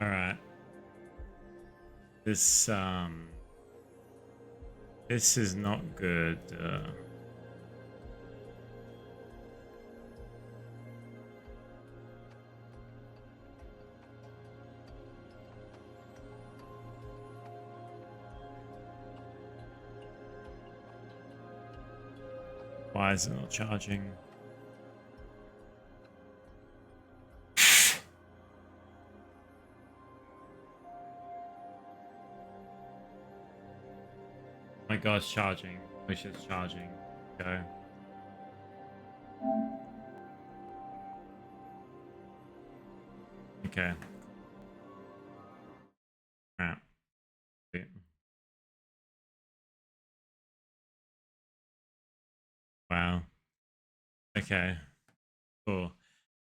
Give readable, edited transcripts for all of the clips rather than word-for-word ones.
All right. This is not good. Why is it not charging? My God, it's charging. Wish it's charging. Go. Okay. Alright. Wow. Okay. Cool.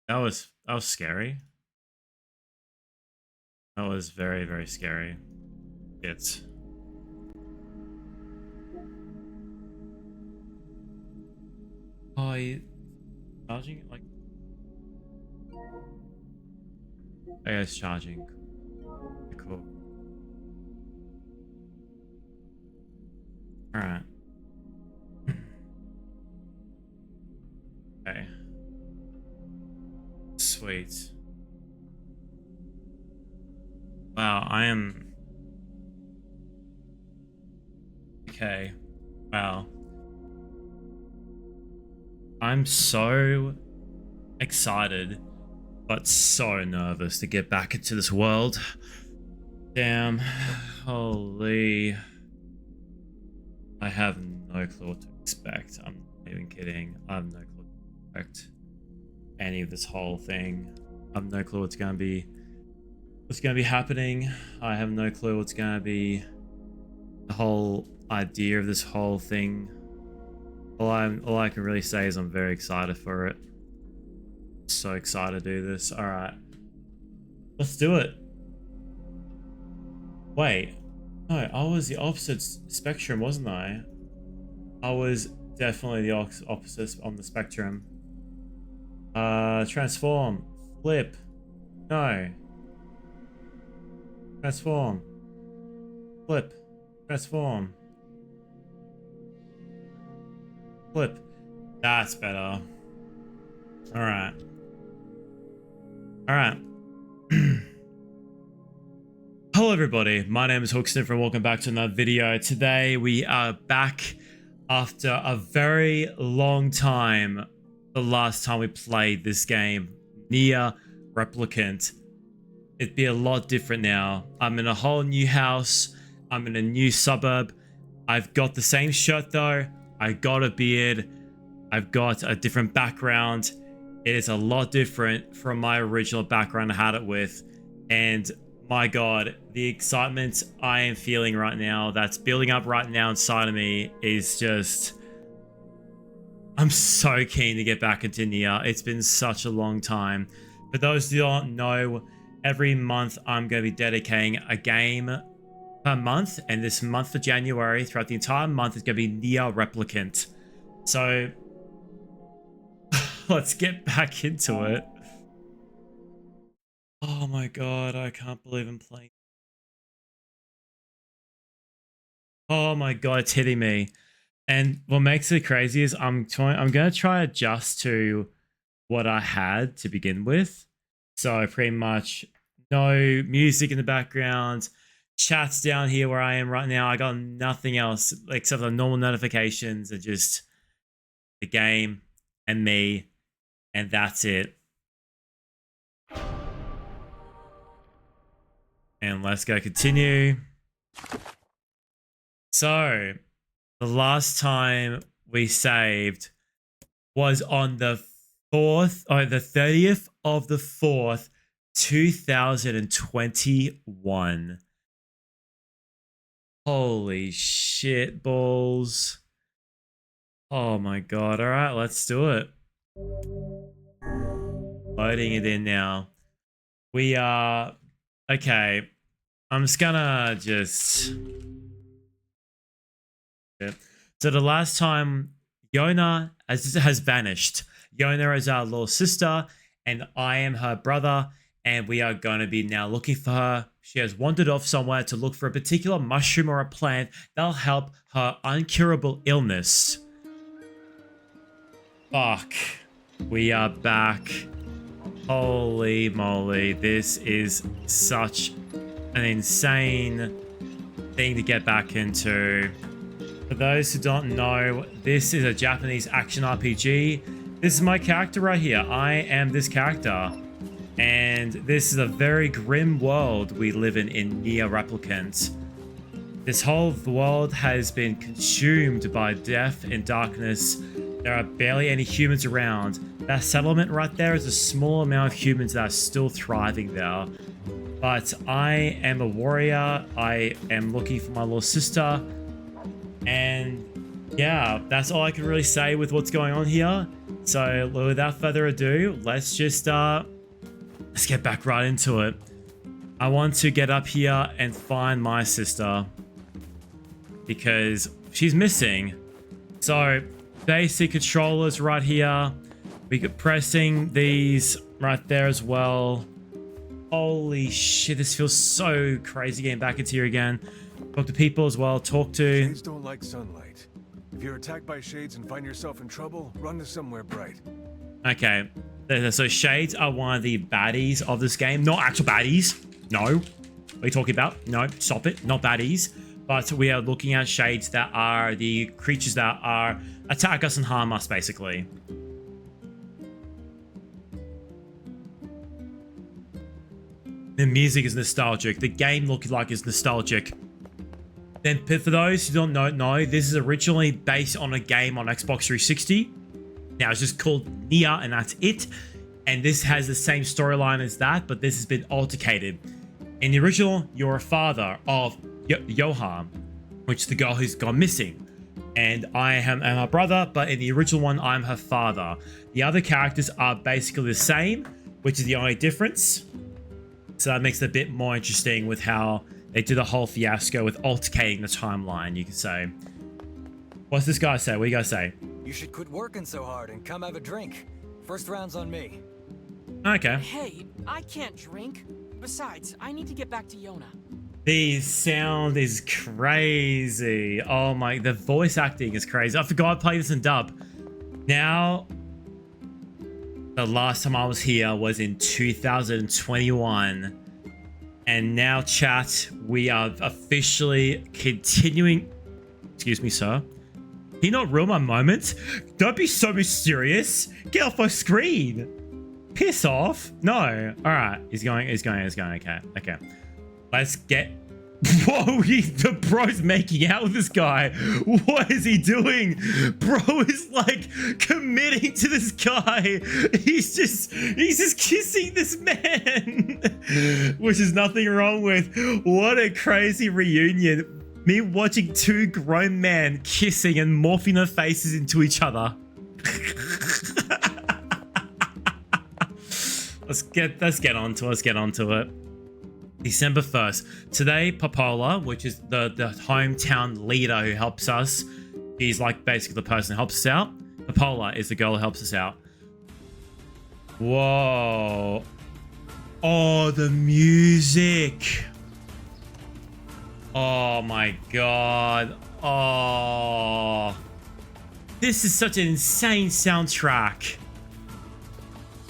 That was scary. That was very, very scary. It's you charging it like it's charging. Cool. Alright. Okay. Sweet. Wow, I am okay. Wow. I'm so excited, but so nervous to get back into this world. Damn. Holy. I have no clue what to expect. I'm not even kidding. I have no clue what to expect any of this whole thing. I have no clue what's gonna be happening. I have no clue what's gonna be the whole idea of this whole thing. All I can really say is I'm very excited for it. So excited to do this. All right, let's do it. Wait, no, I was the opposite spectrum, wasn't I? I was definitely the opposite on the spectrum. Transform, flip, no. Transform, flip, transform. Flip. That's better. Alright. Alright. Hello everybody, my name is hahah and welcome back to another video. Today we are back after a very long time. The last time we played this game, Neir Replicant. It'd be a lot different now. I'm in a whole new house. I'm in a new suburb. I've got the same shirt though. I got a beard. I've got a different background. It is a lot different from my original background I had it with. And my God, the excitement I am feeling right now, that's building up right now inside of me, is just... I'm so keen to get back into Neir. It's been such a long time. For those who don't know, every month I'm going to be dedicating a game per month, and this month of January, throughout the entire month, is going to be Neir Replicant. So let's get back into it. Oh my God, I can't believe I'm playing. Oh my God, it's hitting me. And what makes it crazy is I'm going to try adjust to what I had to begin with. So pretty much no music in the background. Chats down here where I am right now. I got nothing else except for the normal notifications and just the game and me, and that's it. And let's go continue. So the last time we saved was on the 30th of the 4th, 2021. Holy shit balls. Oh my God. All right, let's do it. Loading it in now. We are... Okay. I'm just gonna So the last time, Yona has vanished. Yona is our little sister, and I am her brother. and we are going to be now looking for her. She has wandered off somewhere to look for a particular mushroom or a plant that'll help her incurable illness. Fuck. We are back. Holy moly. This is such an insane thing to get back into. For those who don't know, this is a Japanese action RPG. This is my character right here. I am this character. And this is a very grim world we live in Neir Replicant. This whole world has been consumed by death and darkness. There are barely any humans around. That settlement right there is a small amount of humans that are still thriving there. But I am a warrior. I am looking for my little sister. And yeah, that's all I can really say with what's going on here. So without further ado, let's just let's get back right into it. I want to get up here and find my sister because she's missing. So basic controllers right here. We could pressing these right there as well. Holy shit, this feels so crazy getting back into here again. Talk to people as well, talk to... Shades don't like sunlight. If you're attacked by shades and find yourself in trouble, run to somewhere bright. Okay, so shades are one of the baddies of this game. Not actual baddies. No. What are you talking about? No, stop it. Not baddies. But we are looking at shades that are the creatures that are attack us and harm us, basically. The music is nostalgic. The game looking like is nostalgic. Then for those who don't know, this is originally based on a game on Xbox 360. Now it's just called Neir, and that's it. And this has the same storyline as that, but this has been altercated. In the original, you're a father of hahah, which is the girl who's gone missing. And I am her brother, but in the original one, I'm her father. The other characters are basically the same, which is the only difference. So that makes it a bit more interesting with how they do the whole fiasco with altercating the timeline, you could say. What's this guy say? What do you guys say? You should quit working so hard and come have a drink. First round's on me. Okay. Hey, I can't drink. Besides, I need to get back to Yona. The sound is crazy. Oh my, the voice acting is crazy. I forgot I played this in dub. Now, the last time I was here was in 2021. And now, chat, we are officially continuing... Excuse me, sir. Can you not ruin my moment? Don't be so mysterious. Get off my screen. Piss off. No. All right. He's going. Okay. Okay. Let's get... Whoa, the bro's making out with this guy. What is he doing? Bro is like committing to this guy. He's just kissing this man, which is nothing wrong with. What a crazy reunion. Me watching two grown men kissing and morphing their faces into each other. Let's get onto it. December 1st. Today, Popola, which is the hometown leader who helps us. He's like basically the person who helps us out. Popola is the girl who helps us out. Whoa. Oh, the music. Oh my god. Oh. This is such an insane soundtrack.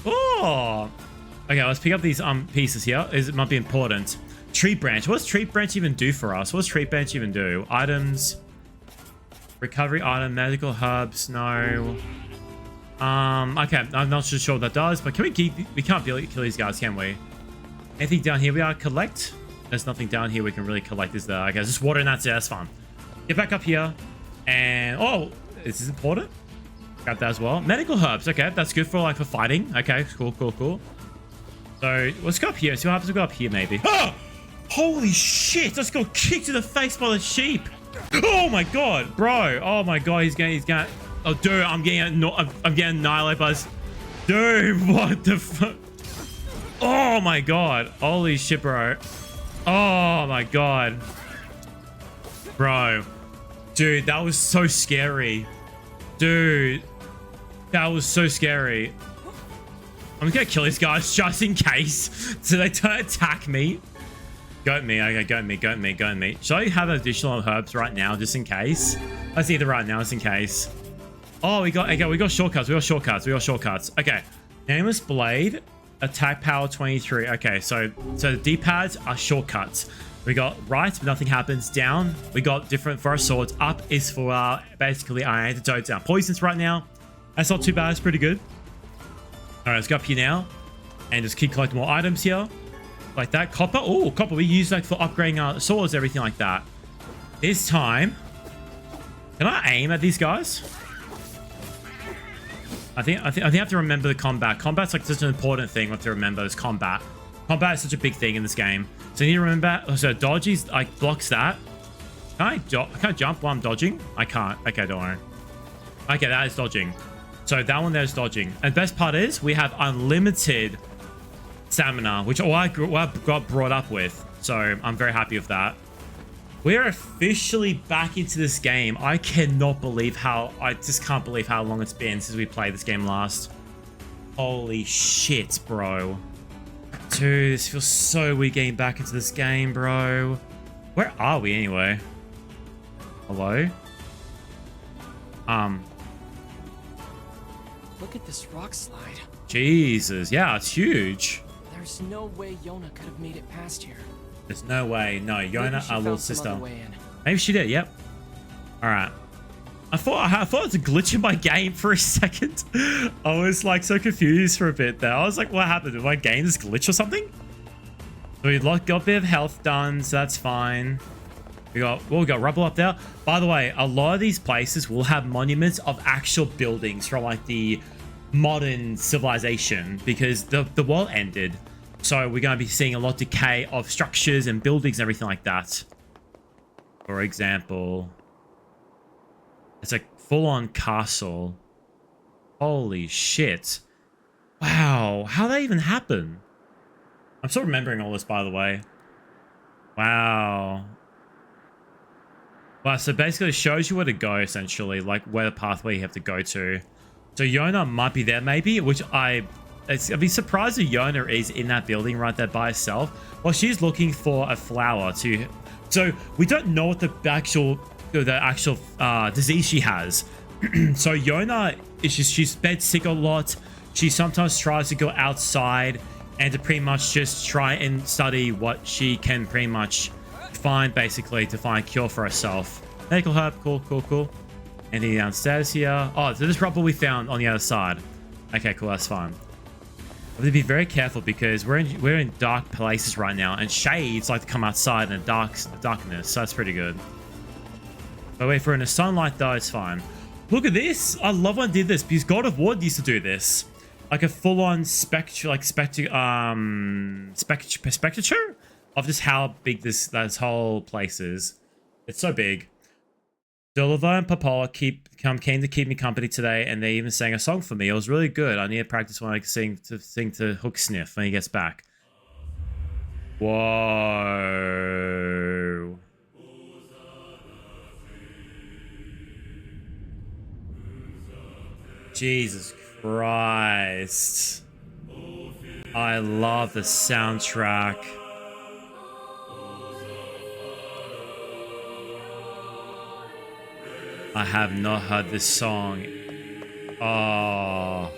Oh. Okay, let's pick up these pieces here. It might be important. Tree branch. What does tree branch even do for us? What does tree branch even do? Items. Recovery item. Medical herbs. No. Okay, I'm not sure what that does, but can we can't kill these guys, can we? Anything down here we are collect? There's nothing down here we can really collect, is there? Okay, just water and that's it. That's fine. Get back up here. And oh, this is important. Grab that as well. Medical herbs. Okay, that's good for for fighting. Okay, cool. So let's go up here. See what happens. We'll go up here maybe. Oh! Holy shit! Let's go kicked in the face by the sheep. Oh my god, bro. Oh my god, he's going. Oh, dude, I'm getting annihilated by this. Dude, what the fuck? Oh my god. Holy shit, bro. Oh my god. Bro. Dude, that was so scary. Dude. That was so scary. I'm gonna kill these guys just in case, so they don't attack me. Goat meat, okay, goat meat, goat meat, goat meat. Should I have additional herbs right now, just in case? Let's either right now, just in case. Oh, we got shortcuts, we got shortcuts. Okay, nameless blade, attack power 23. Okay, so the D-pads are shortcuts. We got right, but nothing happens. Down, we got different for our swords. Up is for basically our antidotes, our poisons right now. That's not too bad, it's pretty good. All right, let's go up here now and just keep collecting more items here. Like that. Copper. Oh, copper. We use that for upgrading our swords, everything like that. This time, can I aim at these guys? I think I have to remember the combat. Combat's like such an important thing. I have to remember is combat. Combat is such a big thing in this game. So you need to remember. So dodge is like blocks that. I can't jump while I'm dodging. I can't. Okay, don't worry. Okay, that is dodging. So that one there is dodging. And the best part is we have unlimited stamina, which I got brought up with. So I'm very happy with that. We're officially back into this game. I cannot believe how... I just can't believe how long it's been since we played this game last. Holy shit, bro. Dude, this feels so weird getting back into this game, bro. Where are we anyway? Hello? Look at this rock slide. Jesus. Yeah, it's huge. There's no way Yona could have made it past here. There's no way. No, Yona, our little sister. Way in. Maybe she did. Yep. All right. I thought it was a glitch in my game for a second. I was like so confused for a bit there. I was like, what happened? Did my game just glitch or something? So we got a bit of health done, so that's fine. We got rubble up there. By the way, a lot of these places will have monuments of actual buildings from like the modern civilization because the world ended. So we're going to be seeing a lot of decay of structures and buildings and everything like that. For example, it's a full-on castle. Holy shit. Wow. How'd that even happen? I'm still remembering all this, by the way. Wow. Well, so basically it shows you where to go, essentially. Like, where the pathway you have to go to. So Yona might be there, maybe, which I'd be surprised if Yona is in that building right there by herself. Well, she's looking for a flower to... So we don't know what the actual disease she has. So Yona, she's bed sick a lot. She sometimes tries to go outside and to pretty much just try and study what she can pretty much find, basically, to find a cure for herself. Medical herb, cool. Anything downstairs here? Oh, so this rubble we found on the other side. Okay, cool, that's fine. I have to be very careful because we're in dark places right now, and shades like to come outside in the darkness, so that's pretty good. But if we're in the sunlight though, it's fine. Look at this! I love when I did this because God of War used to do this, like a full-on spectature of just how big this whole place is. It's so big. Doliva and Papola came to keep me company today, and they even sang a song for me. It was really good. I need to practice when I sing to 𝐈𝐌𝐏𝐬𝐶 when he gets back. Whoa. Jesus Christ. I love the soundtrack. I have not heard this song. Oh,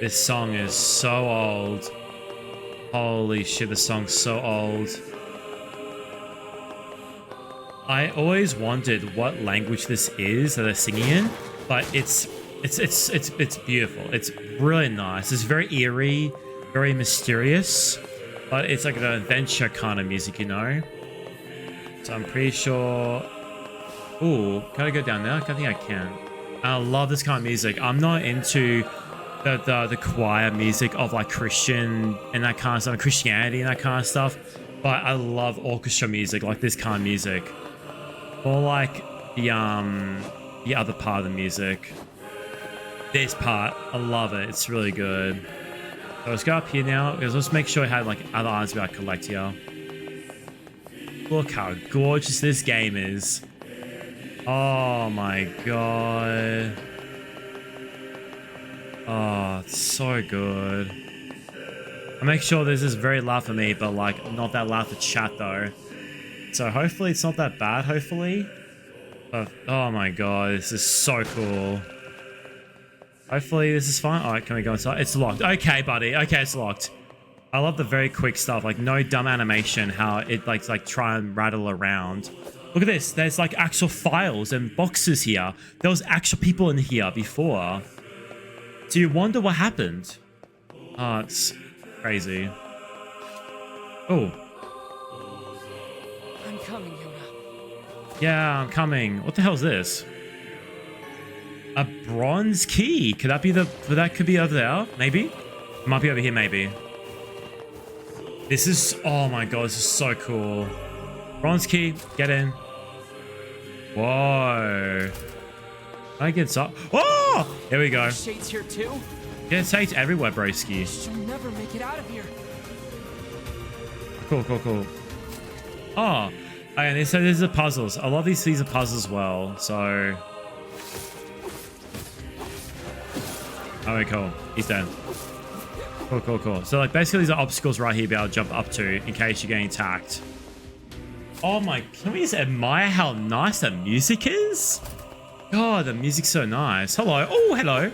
this song is so old. Holy shit, this song's so old. I always wondered what language this is that they're singing in, but it's beautiful. It's really nice. It's very eerie, very mysterious, but it's like an adventure kind of music, you know? So I'm pretty sure... Ooh, can I go down there? I think I can. I love this kind of music. I'm not into the choir music of like Christian and that kind of stuff, Christianity and that kind of stuff, but I love orchestra music, like this kind of music. Or like the other part of the music. This part, I love it. It's really good. So let's go up here now, because let's make sure I have like other items we gotta collect here. Look how gorgeous this game is. Oh my god. Oh, it's so good. I make sure this is very loud for me, but like not that loud for chat though. So hopefully it's not that bad, hopefully. But, oh my god, this is so cool. Hopefully this is fine. Alright, can we go inside? It's locked. Okay, buddy. Okay, it's locked. I love the very quick stuff. Like, no dumb animation. How it, like try and rattle around. Look at this. There's, like, actual files and boxes here. There was actual people in here before. Do you wonder what happened? Oh, it's crazy. Oh. I'm coming, Yoda. Yeah, I'm coming. What the hell is this? A bronze key. Could that be that could be over there? Maybe? It might be over here, maybe. This is, oh my god, this is so cool. Bronze key, get in. Whoa. I get up. Oh! Here we go. Shades here too? Yeah, Shades everywhere, broski. She'll never make it out of here. Cool, cool, cool. Oh, and so these are puzzles. A lot of these are puzzles as well, so. Oh, cool. He's dead. Cool, cool, cool. So, like, basically, these are obstacles right here to be able to jump up to in case you're getting attacked. Oh my, can we just admire how nice the music is? God, the music's so nice. Hello. Oh, hello.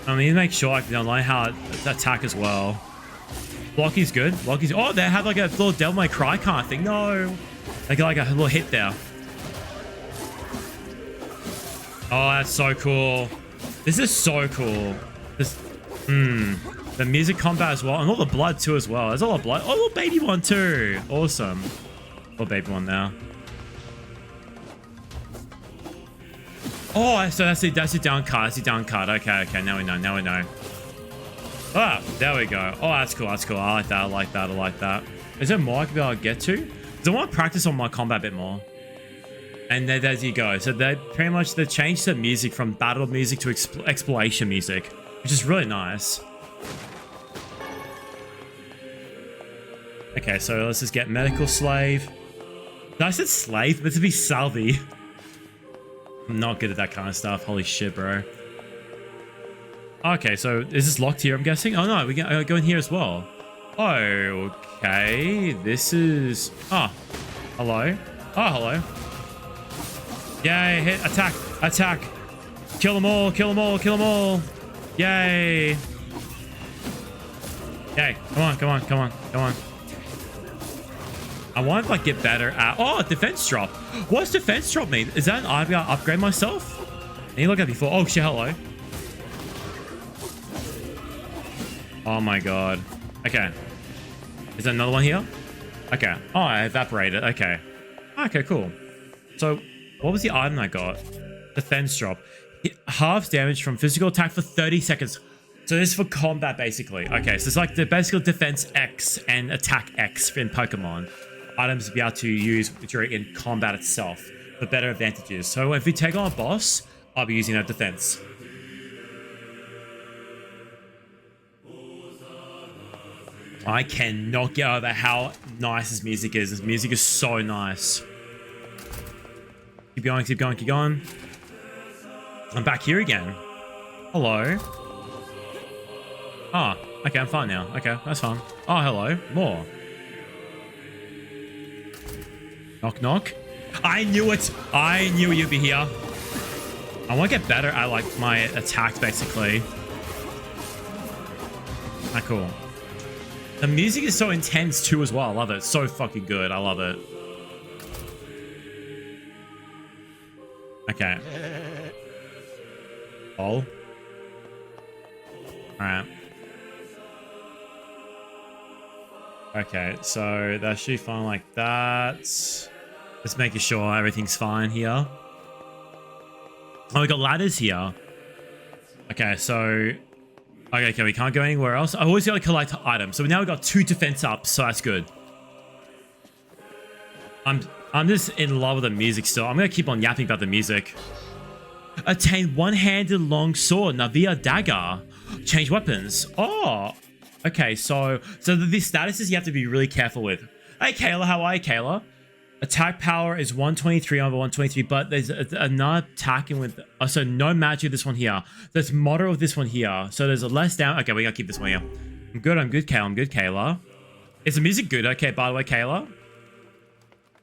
I need to make sure I can learn how to attack as well. Blocky's good. Blocky's. Oh, they have like a little Devil May Cry kind of thing. No. They get like a little hit there. Oh, that's so cool. This is so cool. This, the music combat as well, and all the blood too as well. There's a lot of blood. Oh, little baby one too. Awesome. Little baby one now. Oh, so that's the down card. That's the down card. Okay, okay. Now we know. Now we know. Ah, there we go. Oh, that's cool. That's cool. I like that. I like that. I like that. Is there more I can be able to get to? Because I want to practice on my combat a bit more. And there you go. So they pretty much they changed the music from battle music to exploration music, which is really nice. Okay, so let's just get medical slave. No, I said slave, but to be Salvi. I'm not good at that kind of stuff. Holy shit, bro. Okay, so is this locked here, I'm guessing? Oh no, we can go in here as well. Okay, this is... Oh, hello. Oh, hello. Yay, hit, attack, attack. Kill them all, kill them all, kill them all. Yay. Yay, come on, come on, come on, come on. I want to like get better at... Oh, defense drop. What's defense drop mean? Is that an I've got to upgrade myself? I need to look at before. Oh shit, hello. Oh my god. Okay. Is there another one here? Okay. Oh, I evaporated. Okay. Okay, cool. So, what was the item I got? Defense drop. It halves damage from physical attack for 30 seconds. So this is for combat, basically. Okay, so it's like the basic defense X and attack X in Pokemon. Items to be able to use during in combat itself for better advantages. So if we take on a boss, I'll be using that defense. I cannot get over how nice this music is. This music is so nice. Keep going, keep going, keep going. I'm back here again. Hello. Ah, okay, I'm fine now. Okay, that's fine. Oh, hello. More. Knock, knock. I knew it. I knew you'd be here. I want to get better at, like, my attack, basically. Ah, cool. The music is so intense, too, as well. I love it. It's so fucking good. I love it. Okay. Oh. Alright. Okay, so that should be fine like that. Just making sure everything's fine here. Oh, we got ladders here. Okay, so... Okay, we can't go anywhere else. I always gotta collect items. So now we've got 2 defense ups, so that's good. I'm just in love with the music still. I'm gonna keep on yapping about the music. Attain one-handed long sword, Navia dagger. Change weapons. Oh, okay. So the statuses you have to be really careful with. Hey, Kayla, how are you, Kayla? Attack power is 123 over 123, but there's another attacking with... so no magic with this one here. There's moderate with this one here. So there's a less down... Okay, we gotta keep this one here. I'm good, Kayla. I'm good, Kayla. Is the music good? Okay, by the way, Kayla.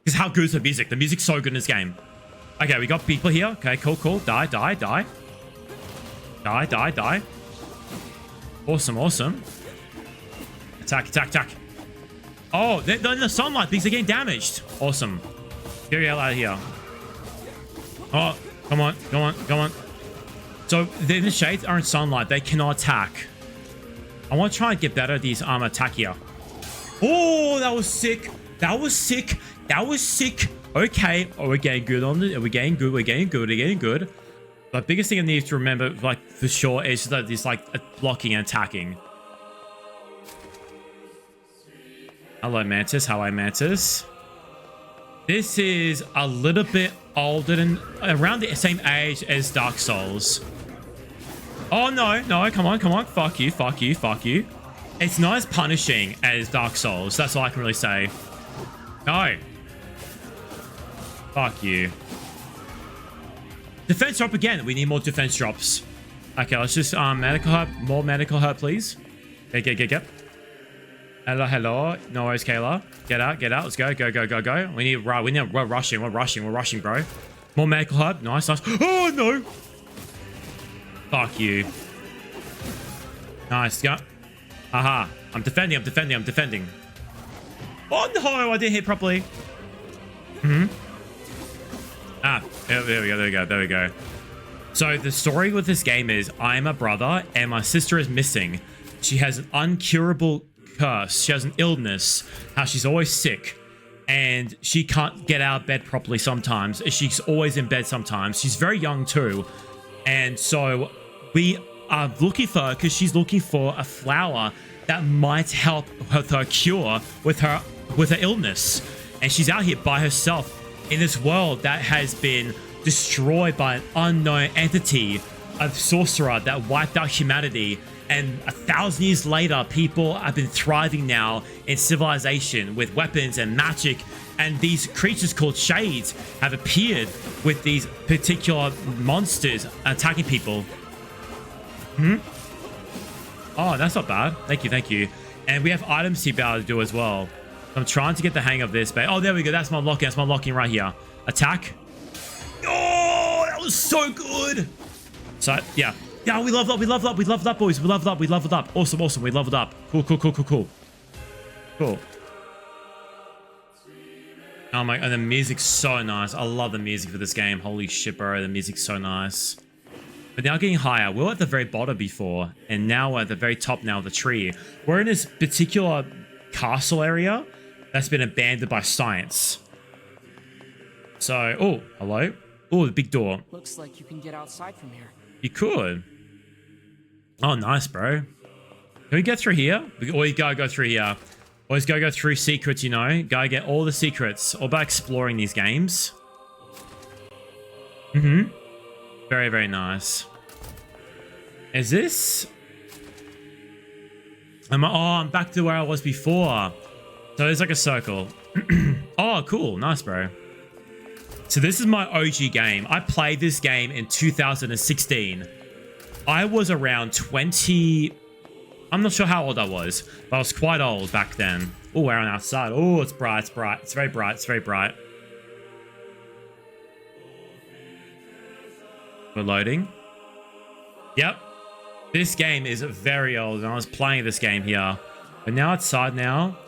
Because how good is the music? The music's so good in this game. Okay, we got people here. Okay, cool. Die. Die. Awesome. Attack. Oh, they're in the sunlight because they're getting damaged. Awesome. Get your hell out of here. Oh, come on. So the shades are in sunlight. They cannot attack. I want to try and get better at these attack here. Oh, that was sick. Okay. Oh, we're getting good on it. We're getting good. The biggest thing I need to remember, like, for sure, is that there's, like, blocking and attacking. Hello, Mantis. How are you, Mantis? This is a little bit older than... around the same age as Dark Souls. Oh, no. Come on. Fuck you. It's not as punishing as Dark Souls. That's all I can really say. No. Fuck you. Defense drop again. We need more defense drops. Okay, let's just medical herb. More medical herb, please. Get. Hello. No worries, Kayla. Get out. Let's go. We're rushing, bro. More medical herb. Nice. Oh no. Fuck you. Nice. Go. Haha. I'm defending. Oh no, I didn't hit properly. There we go. So the story with this game is I'm a brother and my sister is missing. She has an uncurable curse. She has an illness. How she's always sick. And she can't get out of bed properly sometimes. She's always in bed sometimes. She's very young too. And so we are looking for her because she's looking for a flower that might help with her cure with her illness. And she's out here by herself in this world that has been destroyed by an unknown entity, a sorcerer that wiped out humanity. And 1,000 years later, people have been thriving now in civilization with weapons and magic. And these creatures called shades have appeared with these particular monsters attacking people. Oh, that's not bad. Thank you. And we have items to be able to do as well. I'm trying to get the hang of this, but oh, there we go. That's my locking right here. Attack. Oh, that was so good. So yeah, we leveled up, boys. We leveled up. Awesome. We leveled up. Cool. Oh my, and the music's so nice. I love the music for this game. Holy shit, bro. The music's so nice. But now getting higher. We were at the very bottom before, and now we're at the very top now of the tree. We're in this particular castle area that's been abandoned by science. So, oh, hello. Oh, the big door. Looks like you can get outside from here. You could. Oh, nice, bro. Can we get through here? Or you gotta go through here. Always gotta go through secrets, you know. Gotta get all the secrets. All about exploring these games. Very, very nice. Is this... I'm back to where I was before. So it's like a circle. Oh, cool. Nice, bro. So this is my OG game. I played this game in 2016. I was around 20... I'm not sure how old I was, but I was quite old back then. Oh, we're on outside. Oh, it's bright. It's very bright. We're loading. Yep. This game is very old, and I was playing this game here. But now it's outside now.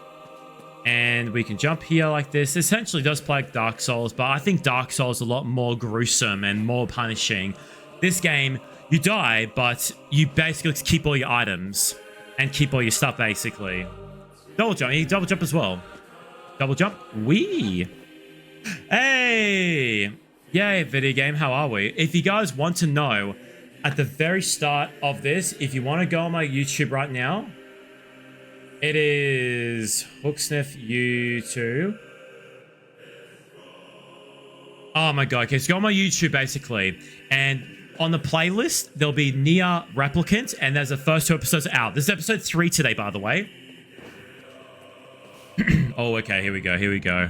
And we can jump here like this. Essentially does play like Dark Souls, but I think Dark Souls is a lot more gruesome and more punishing. This game, you die, but you basically keep all your items. And keep all your stuff, basically. Double jump. You double jump as well. Double jump. Wee. Hey. Yay, video game. How are we? If you guys want to know, at the very start of this, if you want to go on my YouTube right now, it is hahah YouTube. Oh my god. Okay, so go on my YouTube, basically. And on the playlist, there'll be Neir Replicant, and there's the first 2 episodes out. This is episode 3 today, by the way. Oh, okay. Here we go.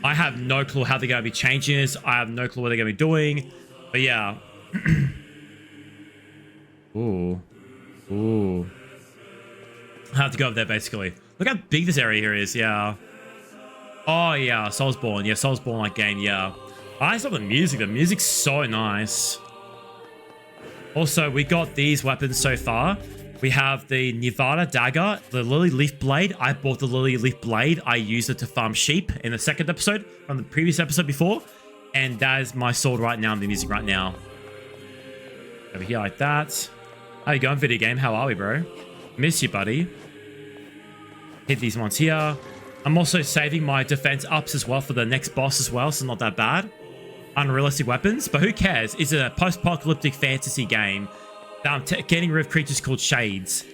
I have no clue how they're going to be changing this. I have no clue what they're going to be doing. But yeah. Ooh. Ooh. I have to go up there, basically. Look how big this area here is, yeah. Oh, yeah, Soulsborne. Yeah, Soulsborne-like game, yeah. I just love the music. The music's so nice. Also, we got these weapons so far. We have the Nevada Dagger, the Lily Leaf Blade. I bought the Lily Leaf Blade. I used it to farm sheep in the second episode from the previous episode before. And that is my sword right now, the music right now. Over here like that. How you going, video game? How are we, bro? Miss you, buddy. Hit these ones here. I'm also saving my defense ups as well for the next boss as well, so not that bad. Unrealistic weapons, but who cares? It's a post-apocalyptic fantasy game that I'm getting rid of creatures called shades.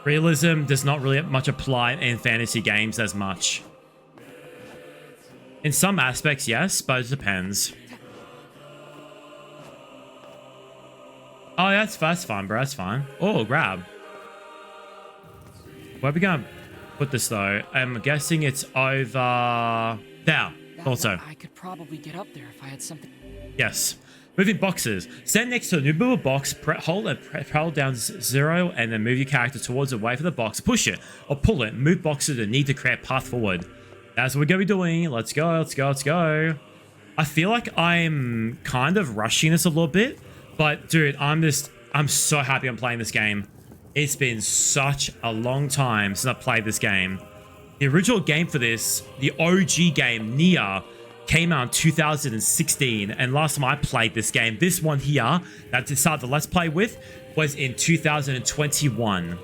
Realism does not really much apply in fantasy games as much. In some aspects, yes, but it depends. Oh, that's fine, bro. That's fine. Oh, grab. Where are we going to put this, though? I'm guessing it's over there. Thought so. I could probably get up there if I had something. Yes. Moving boxes. Stand next to a movable box, hold and hold down 0, and then move your character towards away from the box. Push it or pull it. Move boxes that need to create a path forward. That's what we're going to be doing. Let's go, let's go, let's go. I feel like I'm kind of rushing this a little bit, but dude, I'm so happy I'm playing this game. It's been such a long time since I played this game. The original game for this, the OG game, Neir, came out in 2016. And last time I played this game, this one here, that I decided to Let's Play with, was in 2021.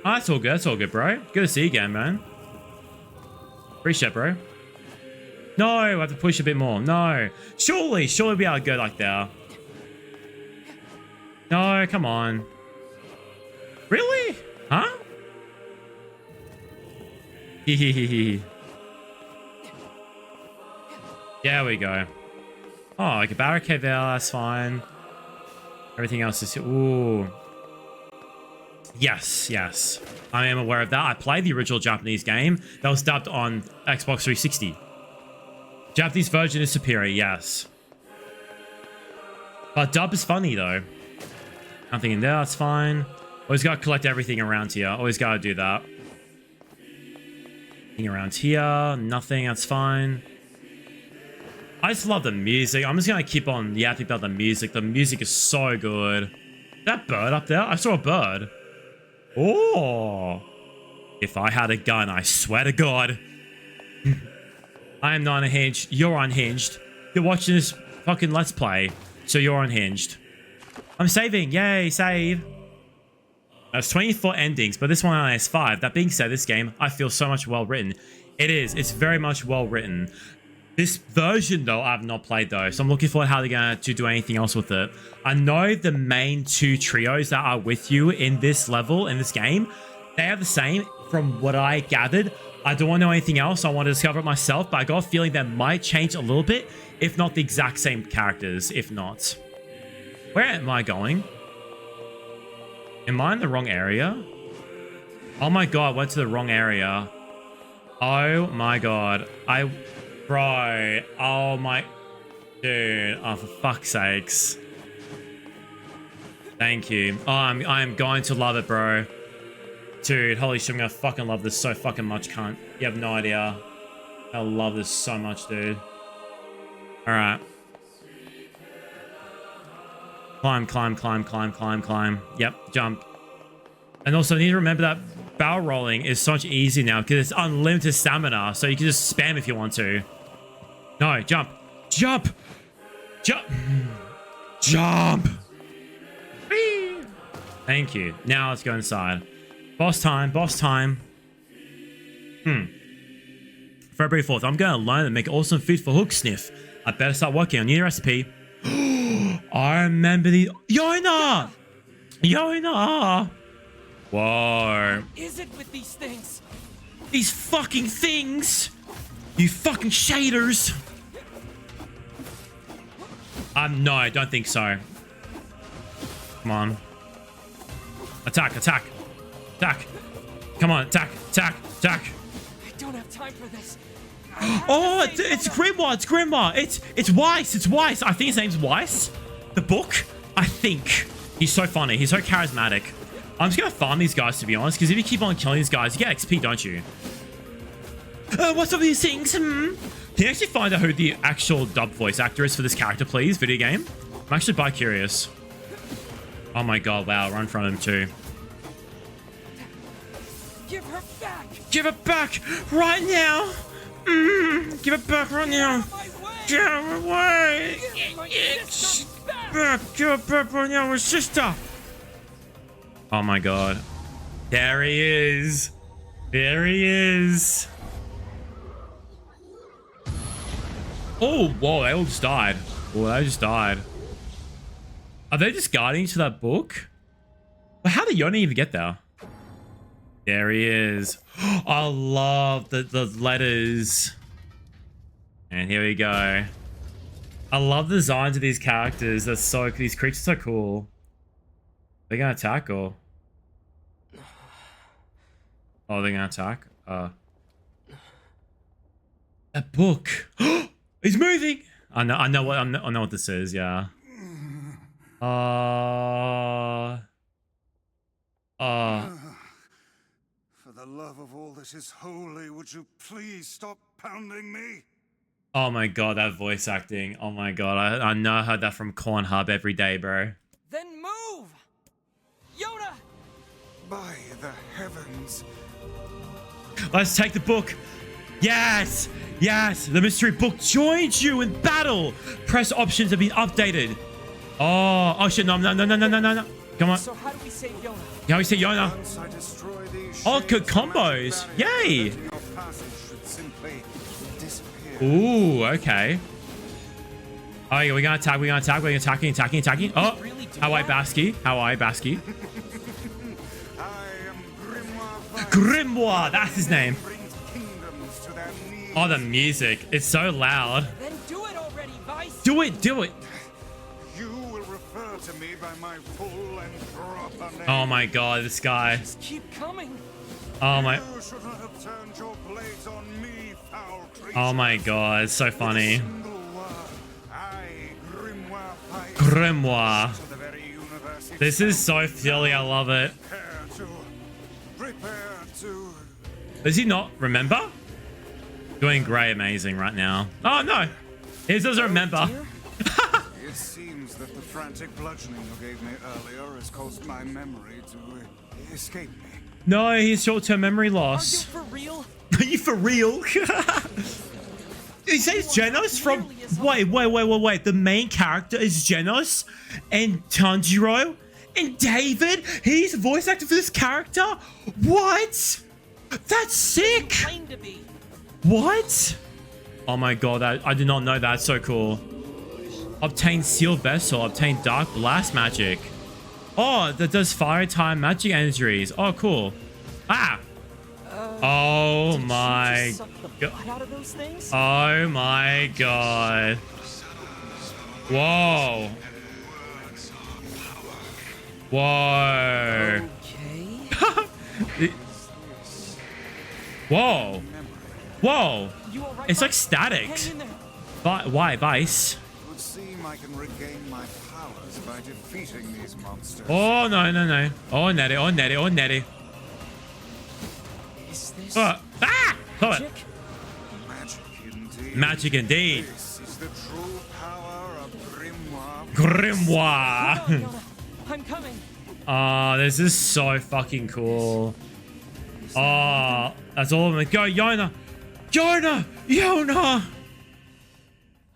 Oh, that's all good. That's all good, bro. Good to see you again, man. Appreciate it, bro. No, I have to push a bit more. No. Surely we'll be able to go like there. No, come on. Really? Huh? There we go. Oh, like a barricade there, that's fine. Everything else is... Ooh. Yes, yes. I am aware of that. I played the original Japanese game that was dubbed on Xbox 360. Japanese version is superior, yes. But dub is funny, though. Nothing in there, that's fine. Always got to collect everything around here. Always got to do that. Nothing around here. Nothing, that's fine. I just love the music. I'm just going to keep on yapping about the music. The music is so good. That bird up there? I saw a bird. Oh. If I had a gun, I swear to God. I am not unhinged. You're unhinged. You're watching this fucking Let's Play, so you're unhinged. I'm saving. Yay, save. There's 24 endings, but this one only has 5. That being said, this game, I feel so much well written. It is. It's very much well written. This version, though, I have not played, though, so I'm looking forward to how they're going to do anything else with it. I know the main 2 trios that are with you in this level, in this game, they are the same from what I gathered. I don't want to know anything else. I want to discover it myself, but I got a feeling that might change a little bit, if not the exact same characters, if not. Where am I going? Am I in the wrong area? Oh my God, I went to the wrong area. Oh my God. Bro, oh my... Dude, oh, for fuck's sakes. Thank you. Oh, I'm going to love it, bro. Dude, holy shit, I'm gonna fucking love this so fucking much, cunt. You have no idea. I love this so much, dude. Alright. Climb, climb, climb, climb, climb, climb. Yep, jump. And also, I need to remember that barrel rolling is so much easier now because it's unlimited stamina, so you can just spam if you want to. No, jump. Jump! Jump! Jump! Whee! Thank you. Now let's go inside. Boss time, boss time. February 4th, I'm going to learn and make awesome food for Hooksniff. I better start working on your recipe. I remember the... Yona! Yona! Whoa. What is it with these things? These fucking things! You fucking shaders! No, I don't think so. Come on. Attack, attack. Attack. Come on, attack, attack, attack. I don't have time for this. Oh, it's Grimoire. It's Grimoire. It's Weiss. It's Weiss. I think his name's Weiss. The book. I think he's so funny. He's so charismatic. I'm just gonna farm these guys, to be honest, because if you keep on killing these guys, you get XP, don't you? What's up with these things? Can you actually find out who the actual dub voice actor is for this character, please? Video game. I'm actually bi curious. Oh my god! Wow, run from him too. Give her back. Give it back right now. Give it back right now. Get her away. Back. Give it back right now, her sister. Oh my god. There he is. There he is. Oh, whoa, they all just died. Oh, they just died. Are they just guarding to that book? Well, how did Yona even get there? There he is. I love the letters. And here we go. I love the designs of these characters. These creatures are cool. They're gonna attack or? Oh, they're gonna attack? That book. He's moving. I know what this is, yeah. For the love of all that is holy, would you please stop pounding me? Oh my god, that voice acting. Oh my god, I know I heard that from Cornhub every day, bro. Then move! Yoda! By the heavens. Let's take the book. Yes! Yes! The mystery book joins you in battle! Press options have been updated. Oh shit, no. Come on. So how do we save Yona? How do we say Yona? Once I destroy these Oh, shades good from combos. my barrier, Yay! your passage should simply disappear. Ooh, okay. Oh, yeah, we're gonna attack, we're attacking. Oh, Really do how I that? Basky. I am Grimoire. Grimoire, that's his name. Brings kingdoms to their knees. Oh, the music. It's so loud. Then do it already, Vice! Do it. You will refer to me by my full and proper name. Oh my god, this guy. Just keep coming. Oh my. You should not have turned your blades on me, foul creature. Oh my god, it's so funny. Single word. I, Grimoire Pike, Grimoire. to the very universe This is so silly, I love it. Prepare to. Does he not remember? Doing great, amazing right now. Oh no, he doesn't remember. Dear? It seems that the frantic bludgeoning you gave me earlier has caused my memory to escape me. No, he's short-term memory Are you loss. for real? Are you for real? He says Genos from... Wait. The main character is Genos and Tanjiro and David. He's voice actor for this character? What? That's sick. Claim to be. What? Oh my god, I did not know that. That's so cool. Obtain Sealed Vessel. Obtain Dark Blast Magic. Oh, that does fire time magic injuries. Oh, cool. Ah. Oh Did you my just suck the blood out of those things? Oh my god. Whoa. Whoa. Okay. Whoa. Whoa. You all right, It's like Vice? static. Hang in there. Why, Vice? It would seem I can regain my powers by defeating these monsters. Oh, no. Oh, Nettie. Is this Ah! Hold it. magic? Magic indeed. Magic indeed. This is the true power of Grimoire. Grimoire. Hold on, Yona. I'm coming. Oh, this is so fucking cool. Oh, that's all of them. Go, Yona. Yona.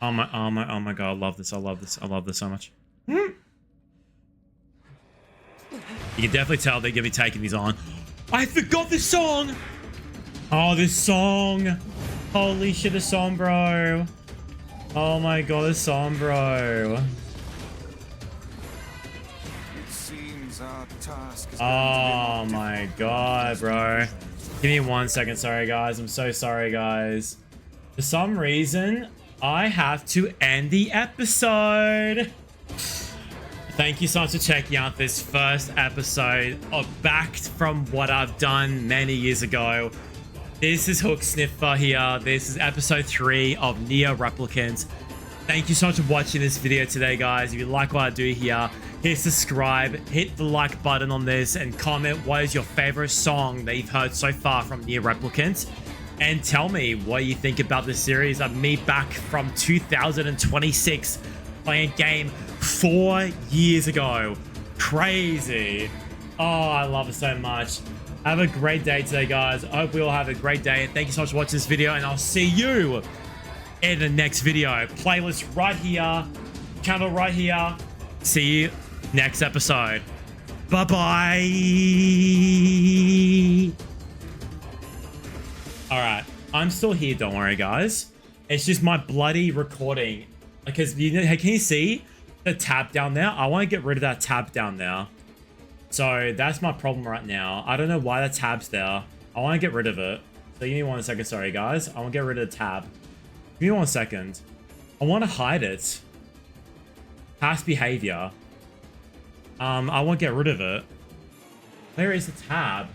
Oh my god, I love this so much. You can definitely tell they're gonna be taking these on. I forgot this song. Oh, this song. Holy shit, this song, bro. Oh my god, this song, bro. It seems our task is Oh going to be my god, bro. Give me 1 second. Sorry, guys. I'm so sorry, guys. For some reason, I have to end the episode. Thank you so much for checking out this first episode of back from what I've done many years ago. This is hahah here. This is episode 3 of Neir Replicant. Thank you so much for watching this video today, guys. If you like what I do here, hit subscribe, hit the like button on this, and comment what is your favorite song that you've heard so far from Neir Replicant. And tell me what you think about this series. I'm me back from 2026 playing a game 4 years ago. Crazy. Oh, I love it so much. Have a great day today, guys. I hope we all have a great day. And thank you so much for watching this video. And I'll see you in the next video. Playlist right here. Channel right here. See you next episode. Bye-bye. Alright. I'm still here. Don't worry, guys. It's just my bloody recording. Because, can you see the tab down there? I want to get rid of that tab down there. So that's my problem right now. I don't know why the tab's there. I want to get rid of it. So give me 1 second. Sorry, guys. I want to get rid of the tab. Give me 1 second. I want to hide it. Past behavior. I want to get rid of it. Where is the tab?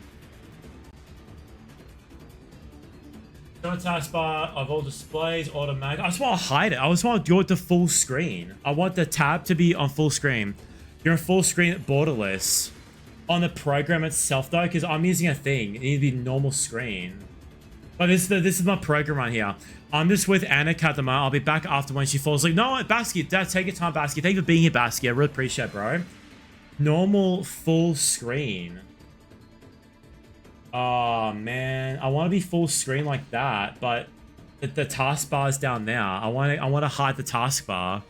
Show taskbar of all displays, automatic. I just want to hide it. I just want to do it to full screen. I want the tab to be on full screen. You're on full screen borderless. On the program itself though, because I'm using a thing. It needs to be normal screen. But this is my program right here. I'm just with Annika at the moment. I'll be back after when she falls asleep. No, Basket, Dad, take your time, Basket. Thank you for being here, Basket. I really appreciate it, bro. Normal full screen. Oh man, I want to be full screen like that, but the taskbar is down there. I want to hide the taskbar.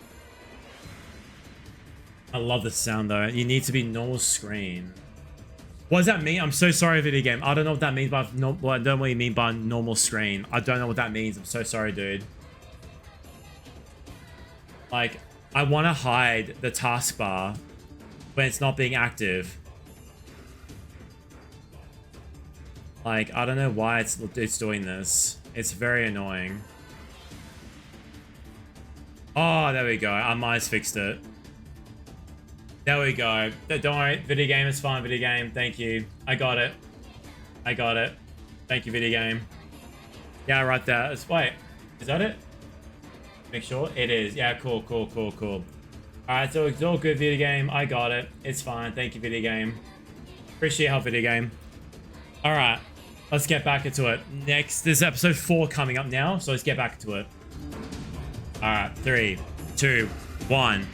I love the sound though. You need to be normal screen. What does that mean? I'm so sorry, video game. I don't know what that means by I don't know what you mean by normal screen. I don't know what that means. I'm so sorry, dude. Like, I want to hide the taskbar when it's not being active. Like, I don't know why it's doing this. It's very annoying. Oh, there we go. I might have fixed it. There we go. Don't worry. Video game is fine. Video game. Thank you. I got it. I got it. Thank you, video game. Yeah, right there. Wait. Is that it? Make sure. It is. Yeah, cool, cool, cool, cool. Alright, so it's all good, video game. I got it. It's fine. Thank you, video game. Appreciate your help, video game. Alright. Let's get back into it. Next, there's episode 4 coming up now, so let's get back into it. Alright. 3, 2, 1.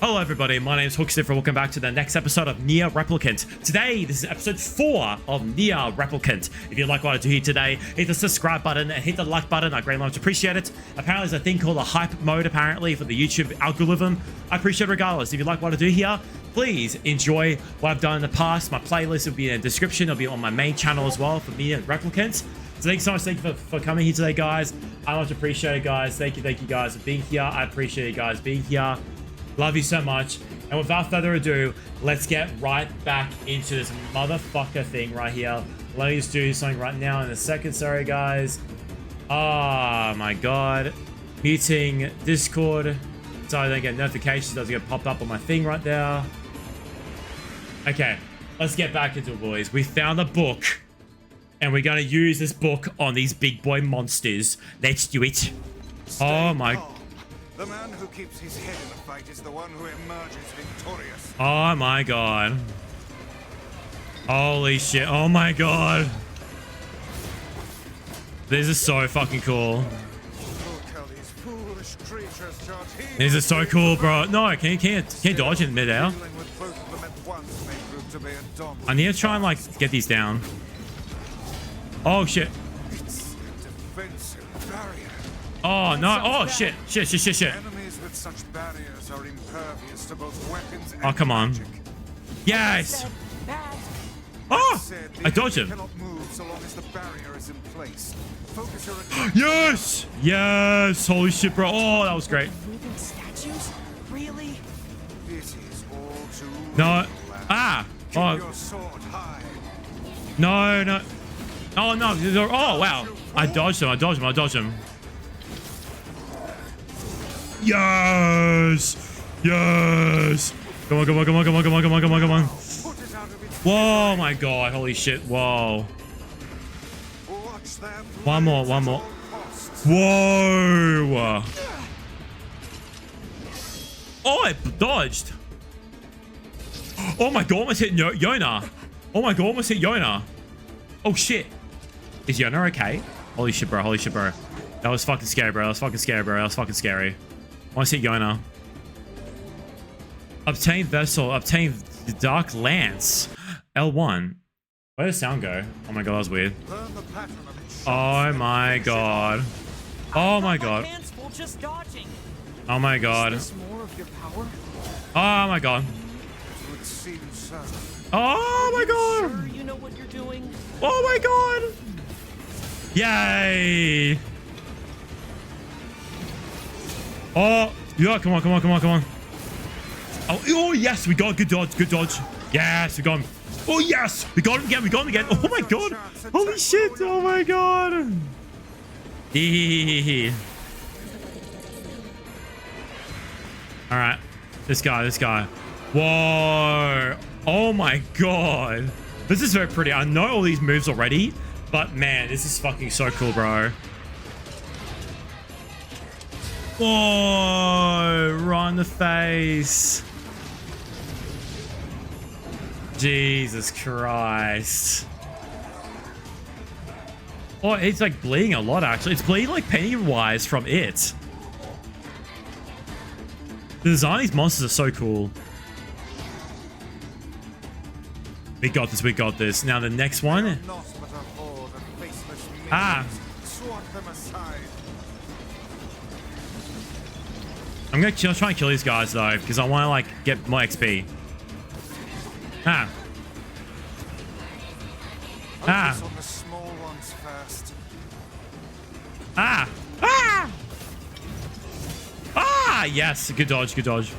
Hello everybody, my name is hahah, welcome back to the next episode of Neir Replicant. Today, this is episode 4 of Neir Replicant. If you like what I do here today, hit the subscribe button and hit the like button. I greatly much appreciate it. Apparently there's a thing called a hype mode apparently for the YouTube algorithm. I appreciate it regardless. If you like what I do here, please enjoy what I've done in the past. My playlist will be in the description. It'll be on my main channel as well for Neir Replicant. So thanks so much, thank you for coming here today, guys. I much appreciate it, guys. Thank you guys for being here. I appreciate you guys being here. Love you so much. And without further ado, let's get right back into this motherfucker thing right here. Let me just do something right now in a second. Sorry, guys. Oh my god. Muting Discord so I don't get notifications. Doesn't get popped up on my thing right there. Okay, let's get back into it, boys. We found a book. And we're going to use this book on these big boy monsters. Let's do it. Oh my... The man who keeps his head in the fight is the one who emerges victorious. Oh my god. Holy shit. Oh my god. This is so fucking cool. This is so cool, bro. No, can't dodge in midair. I need to try and like get these down. Oh shit. Oh no! Oh shit! Shit! Enemies with such barriers are impervious to both weapons and oh come on! magic. Yes! Oh! I dodged him. Cannot move so long as the barrier is in place. Focus your yes! Yes! Holy shit, bro! Oh, that was great. Moving statues? Really? This is all too No! Ah! Oh! your sword high. No! Oh no! Oh wow! I dodged him! Yes! Yes! Come on, come on, come on, come on, come on, come on, come on, come on. Put it out of its Whoa, my god, holy shit, whoa. Watch their One more, one blades at more. all costs. Whoa! Oh, it dodged. Oh my god, almost hit Yona. Oh my god, almost hit Yona. Oh shit. Is Yona okay? Holy shit, bro. Holy shit, bro. That was fucking scary, bro. That was fucking scary, bro. That was fucking scary. Almost hit Yona. Obtain vessel. Obtain the Dark Lance. L1. Where did the sound go? Oh my god, that was weird. Learn the pattern of its Oh my god. Oh my god. Hands full just dodging. Oh my god. Is this more of your power? Oh my god. It would seem so. Oh my god. Sure you know what you're doing? Oh my god. Yay. Oh, yeah, come on, come on, come on, come on. Oh, oh yes, we got good dodge, good dodge. Yes, we got him. Oh yes, we got him again, we got him again. Oh my god. Holy shit, oh my god. Hee. All right, this guy. Whoa. Oh my god. This is very pretty. I know all these moves already, but man, this is fucking so cool, bro. Whoa, right in the face. Jesus Christ. Oh, it's like bleeding a lot, actually. It's bleeding like Pennywise from It. The design of these monsters are so cool. We got this, we got this. Now the next one. Not but a horde of faceless Ah. minions. Swat them aside. I'm gonna try and kill these guys though, because I want to like get more XP. Ah. Ah. Focus on the small ones first. Ah. Ah. Ah. Yes. Good dodge. Good dodge.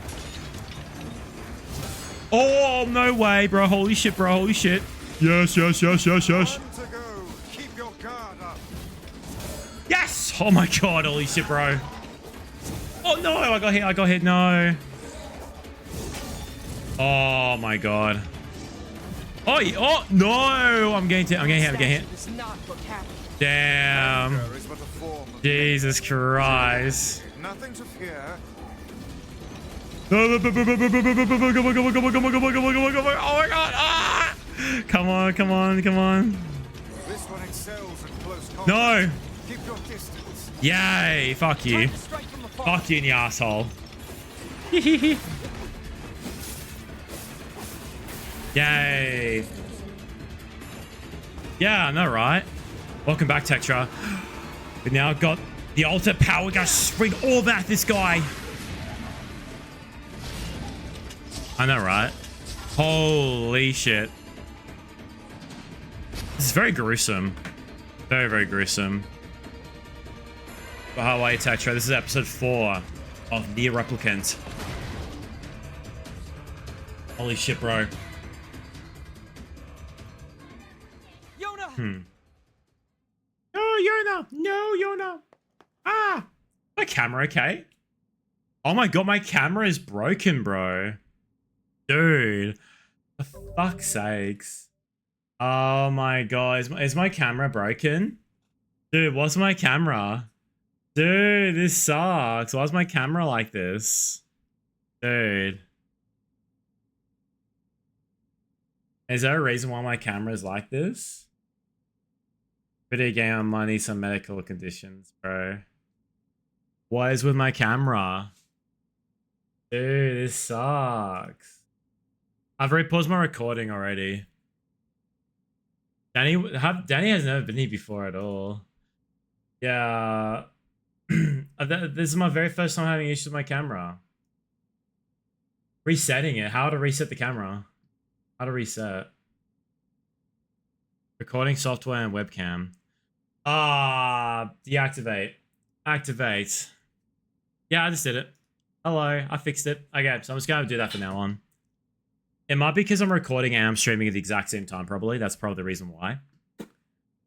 Oh, no way, bro. Holy shit, bro. Holy shit. Yes, yes, yes, yes, yes. Time to go. Keep your guard up. Yes. Oh my god. Holy shit, bro. Oh no, I got hit. I got hit. No. Oh my god. Oh, oh no. I'm getting hit. I'm getting hit. I'm getting hit. Does not look happy. Damn. Anger is but a form of Jesus Christ. nothing to fear. Oh my god. Ah! Come on, come on, come on. This one excels at close combat. No. Keep your distance. Yay. Fuck you. Time to strike from afar. Fuck you in the asshole. Yay. Yeah, I know, right? Welcome back, Tetra. We now got the ultimate power. We gotta spring all that at this guy. I know, right? Holy shit. This is very gruesome. Very, very gruesome. But how are you, Tetra? This is episode 4 of Neir Replicant. Holy shit, bro. Yona! No, Yona! No, Yona! Ah! My camera okay? Oh my god, my camera is broken, bro. Dude. For fuck's sakes. Oh my god. Is my camera broken? Dude, what's my camera? Dude, this sucks. Why's my camera like this? Dude. Is there a reason why my camera is like this? Video game money, some medical conditions, bro. What is with my camera? Dude, this sucks. I've already paused my recording already. Danny has never been here before at all. Yeah. This is my very first time having issues with my camera. Resetting it. How to reset the camera? How to reset? Recording software and webcam. Deactivate. Activate. Yeah, I just did it. Hello, I fixed it. Okay, so I'm just gonna do that from now on. It might be because I'm recording and I'm streaming at the exact same time, probably. That's probably the reason why.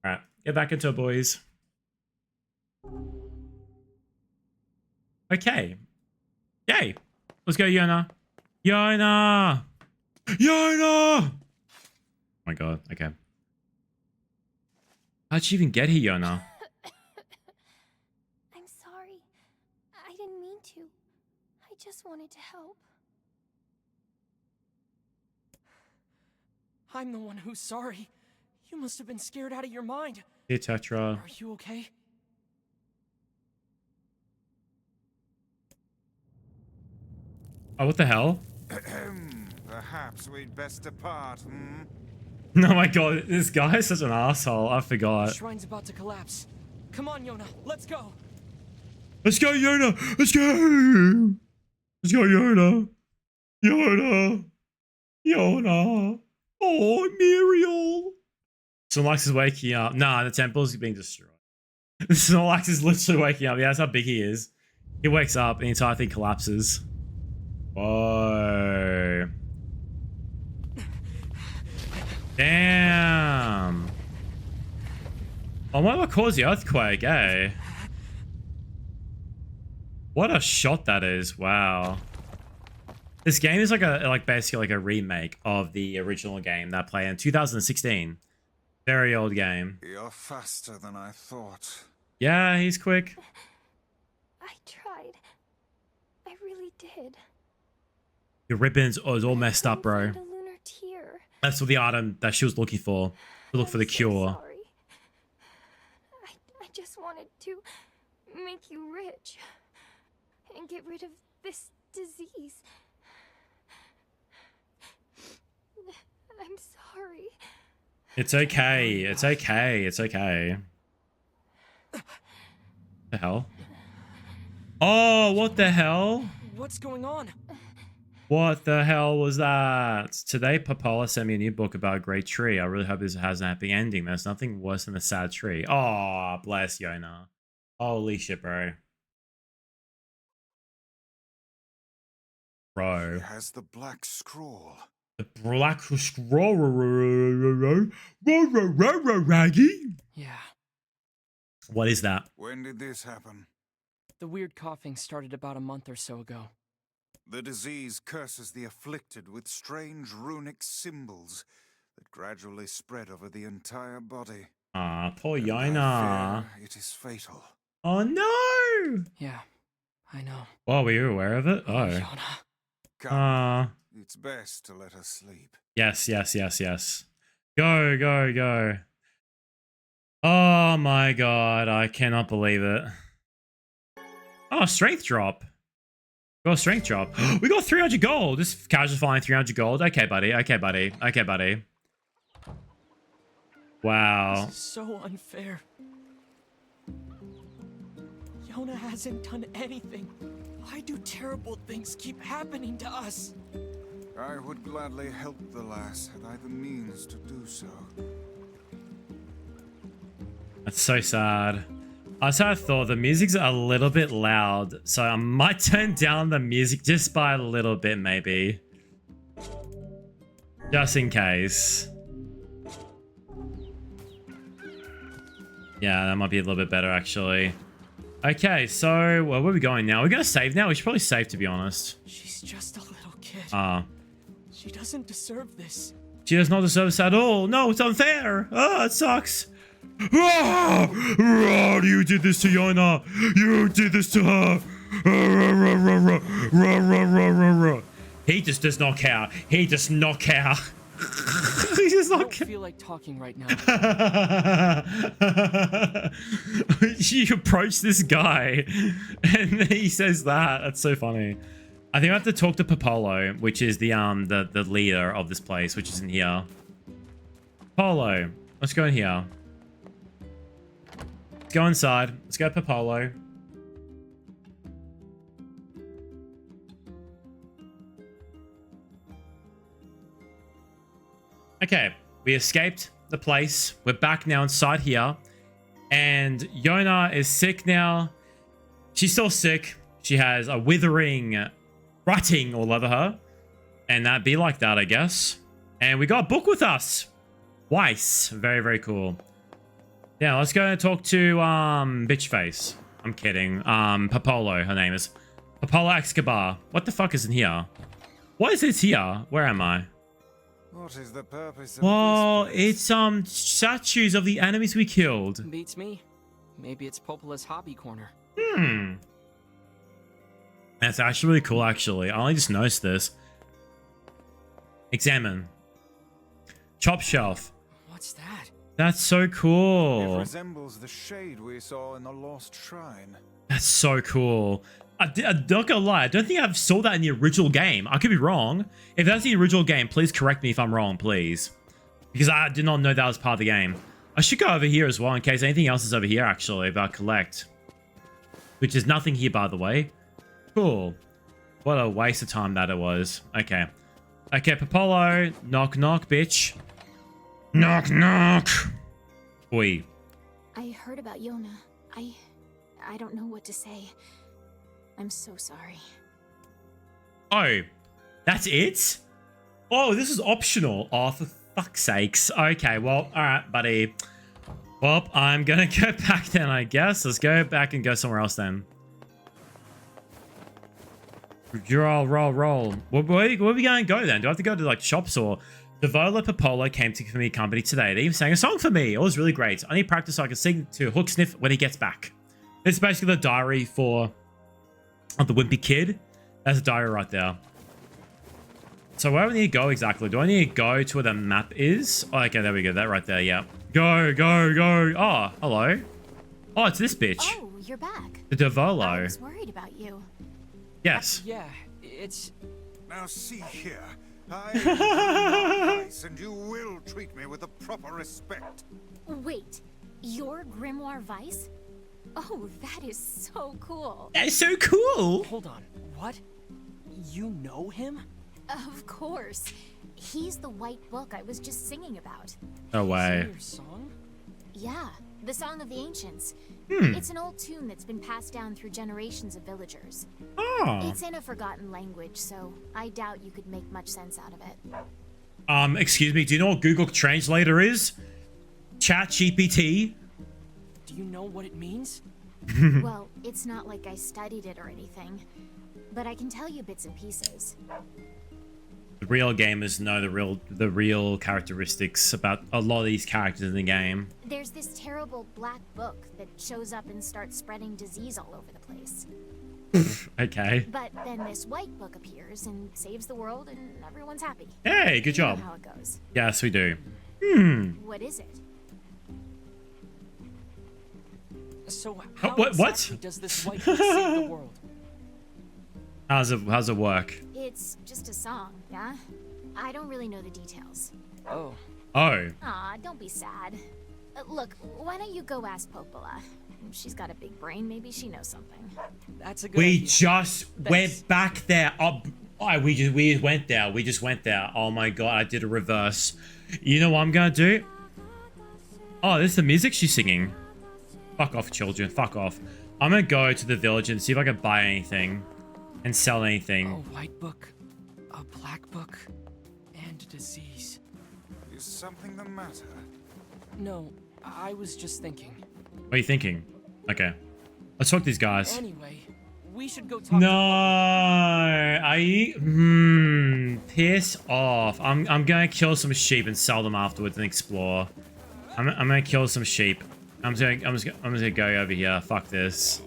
Alright, get back into it, boys. Okay. Yay. Let's go, Yona. Yona! Yona! Oh my god. Okay. How'd you even get here, Yona? I'm sorry. I didn't mean to. I just wanted to help. I'm the one who's sorry. You must have been scared out of your mind. Here, Tetra. Are you okay? Oh, what the hell? Perhaps we'd best depart, hmm? Oh my god, this guy is such an asshole. I The forgot. shrine's about to collapse. Come on, Yona, let's go. Let's go, Yona! Let's go! Let's go, Yona! Yona! Yona! Oh, Muriel! Snorlax is waking up. Nah, the temple's being destroyed. Snorlax is literally waking up. Yeah, that's how big he is. He wakes up and the entire thing collapses. Whoa. Damn. Oh, what caused the earthquake, eh? What a shot that is. Wow. This game is like basically like a remake of the original game that played in 2016. Very old game. You're faster than I thought. Yeah, he's quick. I tried. I really did. Your ribbons is all messed up, bro. Find a lunar tear. That's what the item that she was looking for. To look for the I'm so cure. sorry. I just wanted to make you rich and get rid of this disease. I'm sorry. It's okay. It's okay. It's okay. The hell? Oh, what the hell? What's going on? What the hell was that? Today, Papola sent me a new book about a great tree. I really hope this has a happy ending. There's nothing worse than a sad tree. Oh, bless Yona. Holy shit, bro. Bro. He has the black scroll. The black scroll. Raggy. Yeah, What is that? When did this happen? the weird coughing started about a month or so ago. The disease curses the afflicted with strange runic symbols that gradually spread over the entire body. Ah, poor And I Yona. fear it is fatal. Oh no! Yeah, I know. Oh, were you aware of it? Oh. Yona. Come, it's best to let us sleep. Yes, yes, yes, yes. Go, go, go. Oh my god, I cannot believe it. Oh, strength drop. Got a strength drop. We got 300 gold. Just casual flying 300 gold. Okay, buddy. Okay, buddy. Okay, buddy. Wow. This is so unfair. Yona hasn't done anything. Why do terrible things keep happening to us? I would gladly help the lass had I the means to do so. That's so sad. I thought the music's a little bit loud, so I might turn down the music just by a little bit, maybe. Just in case. Yeah, that might be a little bit better, actually. Okay, so where are we going now? We're going to save now? We should probably save, to be honest. She's just a little kid. She doesn't deserve this. She does not deserve this at all. No, it's unfair. Oh, it sucks. Oh, you did this to Yona. You did this to her. He just does not care. He does not care. He does I not don't care. feel like talking right now. You approach this guy and he says that. That's so funny. I think I have to talk to Popolo, which is the leader of this place, which is in here. Popolo, let's go in here. Let's go inside. Let's go Popolo. Okay, we escaped the place. We're back now inside here. And Yona is sick now. She's still sick. She has a withering rotting all over her. And that'd be like that, I guess. And we got a book with us. Weiss. Very, very cool. Yeah, let's go and talk to Bitchface. I'm kidding. Popolo, her name is. Apollo Escobar. What the fuck is in here? What is this here? Where am I? What is the purpose of Well, this place? it's statues of the enemies we killed. Beats me. Maybe it's Popola's hobby corner. Hmm. That's actually really cool, actually. I only just noticed this. Examine. Chop shelf. What's that? That's so It cool. resembles the shade we saw in the lost shrine. That's so cool. I'm not gonna lie, I don't think I saw that in the original game. I could be wrong. If that's the original game, please correct me if I'm wrong, please. Because I did not know that was part of the game. I should go over here as well in case anything else is over here, actually, about collect. Which is nothing here, by the way. Cool. What a waste of time that it was. Okay. Okay, Popolo. Knock, knock, bitch. Knock, knock. Oi. I heard about Yona. I don't know what to say. I'm so sorry. Oh, that's it? Oh, this is optional. Oh, for fuck's sakes. Okay, well, alright, buddy. Well, I'm gonna go back then, I guess. Let's go back and go somewhere else then. Roll, roll, roll. Where are we going to go then? Do I have to go to like shops or... Devola Popolo came to me company today. They even sang a song for me. It was really great. I need practice so I can sing to Hook Sniff when he gets back. It's basically the diary for the wimpy kid. That's a diary right there. So where do I need to go exactly? Do I need to go to where the map is? Oh, okay, there we go. That right there, yeah. Go, go, go. Oh, hello. Oh, it's this bitch. Oh, you're back. The I Devolo. was worried about you. Yes. Yeah, it's... Now see here. I am advice, and you will treat me with the proper respect. Wait, you're Grimoire Vice? Oh, that is so cool. That's so cool. Hold on, what? You know him? Of course. He's the white book I was just singing about. No way. Your song? Yeah, the Song of the Ancients. Hmm. It's an old tune that's been passed down through generations of villagers. Oh. It's in a forgotten language, so I doubt you could make much sense out of it. Excuse me, do you know what Google Translator is? Chat GPT? Do you know what it means? Well, it's not like I studied it or anything, but I can tell you bits and pieces. The real gamers know the real characteristics about a lot of these characters in the game. There's this terrible black book that shows up and starts spreading disease all over the place. Okay. But then this white book appears and saves the world and everyone's happy. Hey, good You know job. how it goes. Yes, we do. Hmm. What is it? So how what? exactly does this white book save the world? How's it work? It's just a song, yeah? I don't really know the details. Oh, Oh. Aw, don't be sad. Look, why don't you go ask Popola? She's got a big brain, maybe she knows something. that's a good We idea. just Thanks. went back there. Oh, we just went there. We just went there. Oh my god, I did a reverse. You know what I'm gonna do? Oh, this is the music she's singing. Fuck off, children. Fuck off. I'm gonna go to the village and see if I can buy anything and sell A anything. white book, a black book, and a disease. Is something the matter? No, I was just thinking. What are you thinking? Okay. Let's talk to these guys. Anyway, we should go talk No, piss off. I'm gonna kill some sheep and sell them afterwards and explore. I'm gonna kill some sheep. I'm just gonna go over here. Fuck this.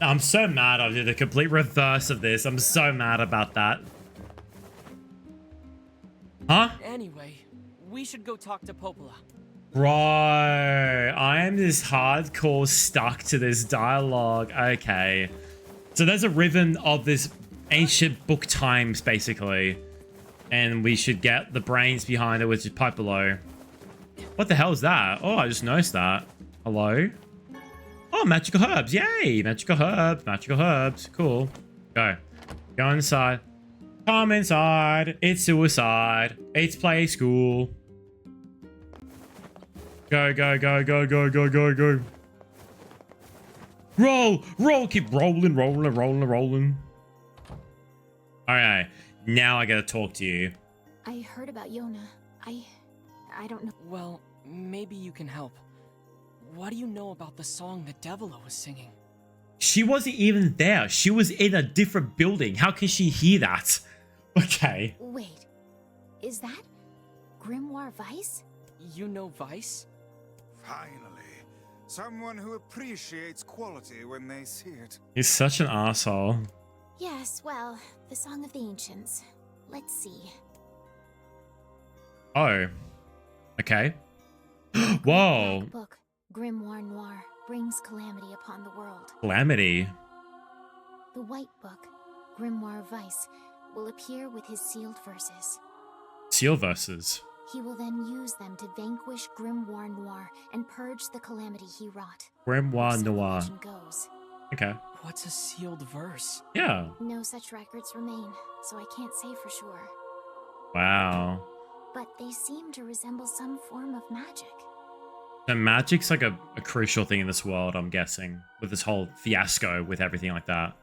I'm so mad I did the complete reverse of this. I'm so mad about that. Huh? Anyway, we should go talk to Popola. Bro, I am this hardcore stuck to this dialogue. Okay. So there's a ribbon of this ancient book times, basically. And we should get the brains behind it, which is Popolo. What the hell is that? Oh, I just noticed that. Hello? Oh, magical herbs. Yay! Magical herbs. Magical herbs. Cool. Go. Go inside. Come inside. It's suicide. It's play school. Go, go, go, go, go, go, go, go. Roll, roll, keep rolling, rolling, rolling, rolling. All right, now I gotta talk to you. I heard about Yona. I don't know. Well, maybe you can help. What do you know about the song that Devolo was singing? She wasn't even there. She was in a different building. How can she hear that? Okay. Wait, is that Grimoire Weiss? You know Vice? Finally, someone who appreciates quality when they see it. He's such an asshole. Yes, well, the Song of the Ancients. Let's see. Oh. Okay. Whoa. Black book, Grimoire Noir, brings calamity upon the world. Calamity. The white book, Grimoire Weiss, will appear with his sealed verses. Seal verses. He will then use them to vanquish Grimoire Noir and purge the calamity he wrought. Grimoire So the Noir. legend goes. Okay. What's a sealed verse? Yeah. No such records remain, so I can't say for sure. Wow. But they seem to resemble some form of magic. So magic's like a crucial thing in this world, I'm guessing, with this whole fiasco with everything like that.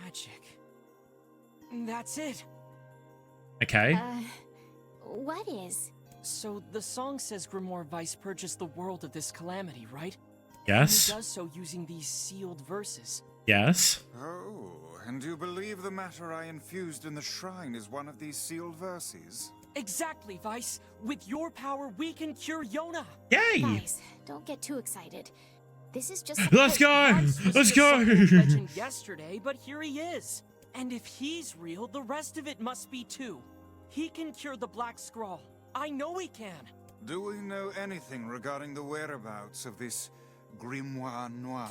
Magic. That's it. Okay. What is? So the song says Grimoire Weiss purchased the world of this calamity, right? Yes. He does so using these sealed verses. Yes. Oh, and you believe the matter I infused in the shrine is one of these sealed verses? Exactly, Weiss. With your power, we can cure Yona. Yay! Guys, don't get too excited. This is just. Let's go! Weiss was Let's just go! some legend yesterday, but here he is. And if he's real, the rest of it must be too. He can cure the Black Scrawl. I know he can. Do we know anything regarding the whereabouts of this Grimoire Noir?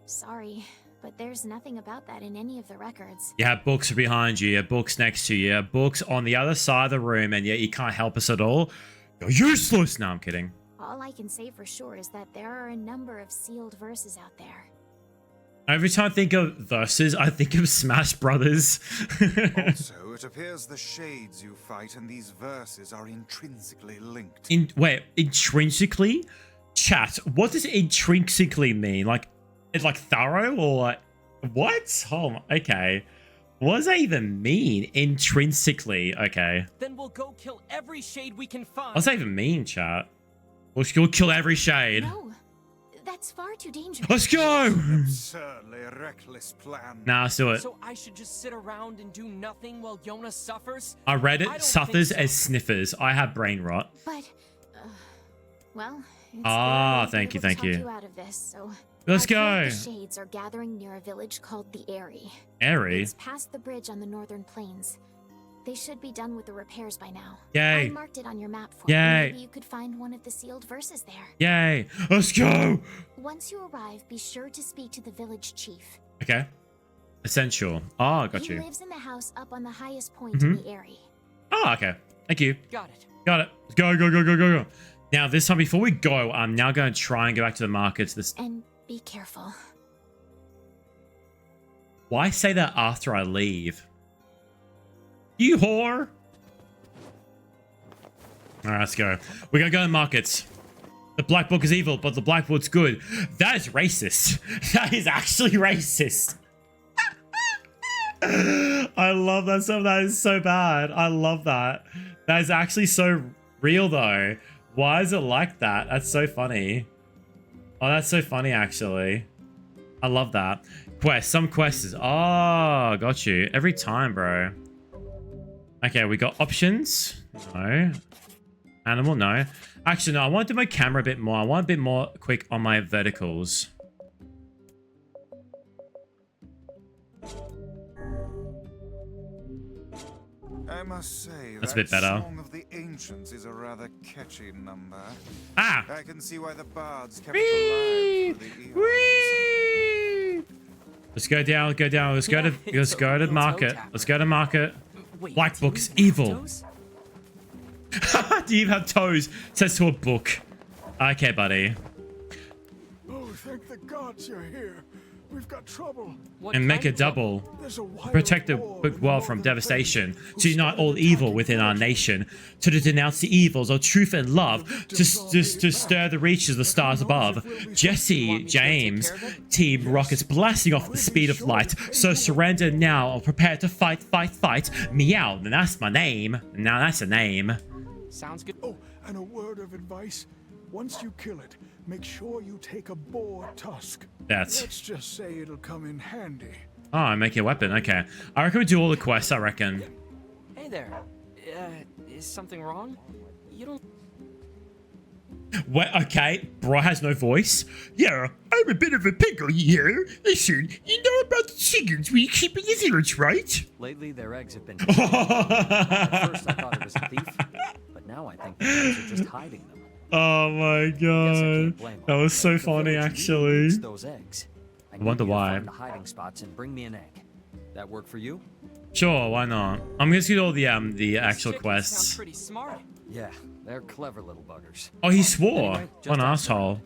Sorry, but there's nothing about that in any of the records. You have books behind you, you have books next to you, you have books on the other side of the room, and yet you can't help us at all. You're useless! No, I'm kidding. All I can say for sure is that there are a number of sealed verses out there. Every time I think of verses, I think of Smash Brothers. Also, it appears the shades you fight in these verses are intrinsically linked. Wait, intrinsically? Chat, what does intrinsically mean? Like, it's like thorough or like, what? Oh, okay. What does that even mean? Intrinsically, okay. Then we'll go kill every shade we can find. What does that even mean, chat? We'll kill every shade. No, that's far too dangerous. Let's go! Absurdly reckless plan. Nah, let's do it. So I should just sit around and do nothing while Yona suffers? I read I it. don't Suffers think so. as sniffers. I have brain rot. But, well, it's Ah, good thank you, able to thank you. talk you out of this, so Let's I've heard go. The shades are gathering near a village called the Eyrie. Airy. It's past the bridge on the northern plains. They should be done with the repairs by now. Yay. I marked it on your map for Yay. you. Maybe you could find one of the sealed verses there. Yay. Let's go. Once you arrive, be sure to speak to the village chief. Okay. Essential. Oh, got He you. lives in the house up on the highest point in the Eyrie. Oh, okay. Thank you. Got it. Got it. Let's go, go, go, go, go, go. Now, this time, before we go, I'm now going to try and go back to the markets. This. And be careful. Why say that after I leave? You whore. All right, let's go. We're going to go to the markets. The Black Book is evil, but the Black Book's good. That is racist. That is actually racist. I love that stuff. That is so bad. I love that. That is actually so real, though. Why is it like that? That's so funny. Oh, that's so funny, actually. I love that. Quest. Some quests. Oh, got you. Every time, bro. Okay, we got options. No. Animal, no. Actually, no. I want to do my camera a bit more. I want a bit more quick on my verticals. I must say, That's a that bit better. Song of the Ancients is a rather catchy number. Ah! I can see why the bards kept it alive through the eons. Whee! Let's go down, go down. Let's go to market. Let's go to market. Wait, Black do Book you is have evil. toes? Do you have toes? Says to a book. Okay, buddy. Oh, thank the gods you're here. We've got trouble. What And make kind a of trouble? double. There's a wild Protect the war big in world from northern devastation, plains who to unite started all evil attacking within our villages. nation, to denounce the evils of truth and love, to stir the reaches of the stars above. Jesse, James, Team Rocket's blasting off the speed of light, so surrender now or prepare to fight, fight, fight. Meow, and that's my name. Now that's a name. Sounds good. Oh, and a word of advice. Once you kill it, make sure you take a boar tusk. That's. Let's just say it'll come in handy. Oh, make a weapon. Okay. I reckon we do all the quests, I reckon. Hey there. Is something wrong? You don't... What? Okay, bro has no voice. Yeah, I'm a bit of a pickle here. Listen, you know about the chickens we keep in the village, right? Lately, their eggs have been. At first, I thought it was a thief, but now I think the eggs are just hiding them. Oh my god, that was so funny actually. Those eggs. I wonder why. Find the hiding spots and bring me an egg. That work for you? Sure, why not? I'm gonna do all the actual Chickens quests. sound pretty smart. Yeah, they're clever little buggers. Oh, he swore. Anyway, just What an ask them. asshole.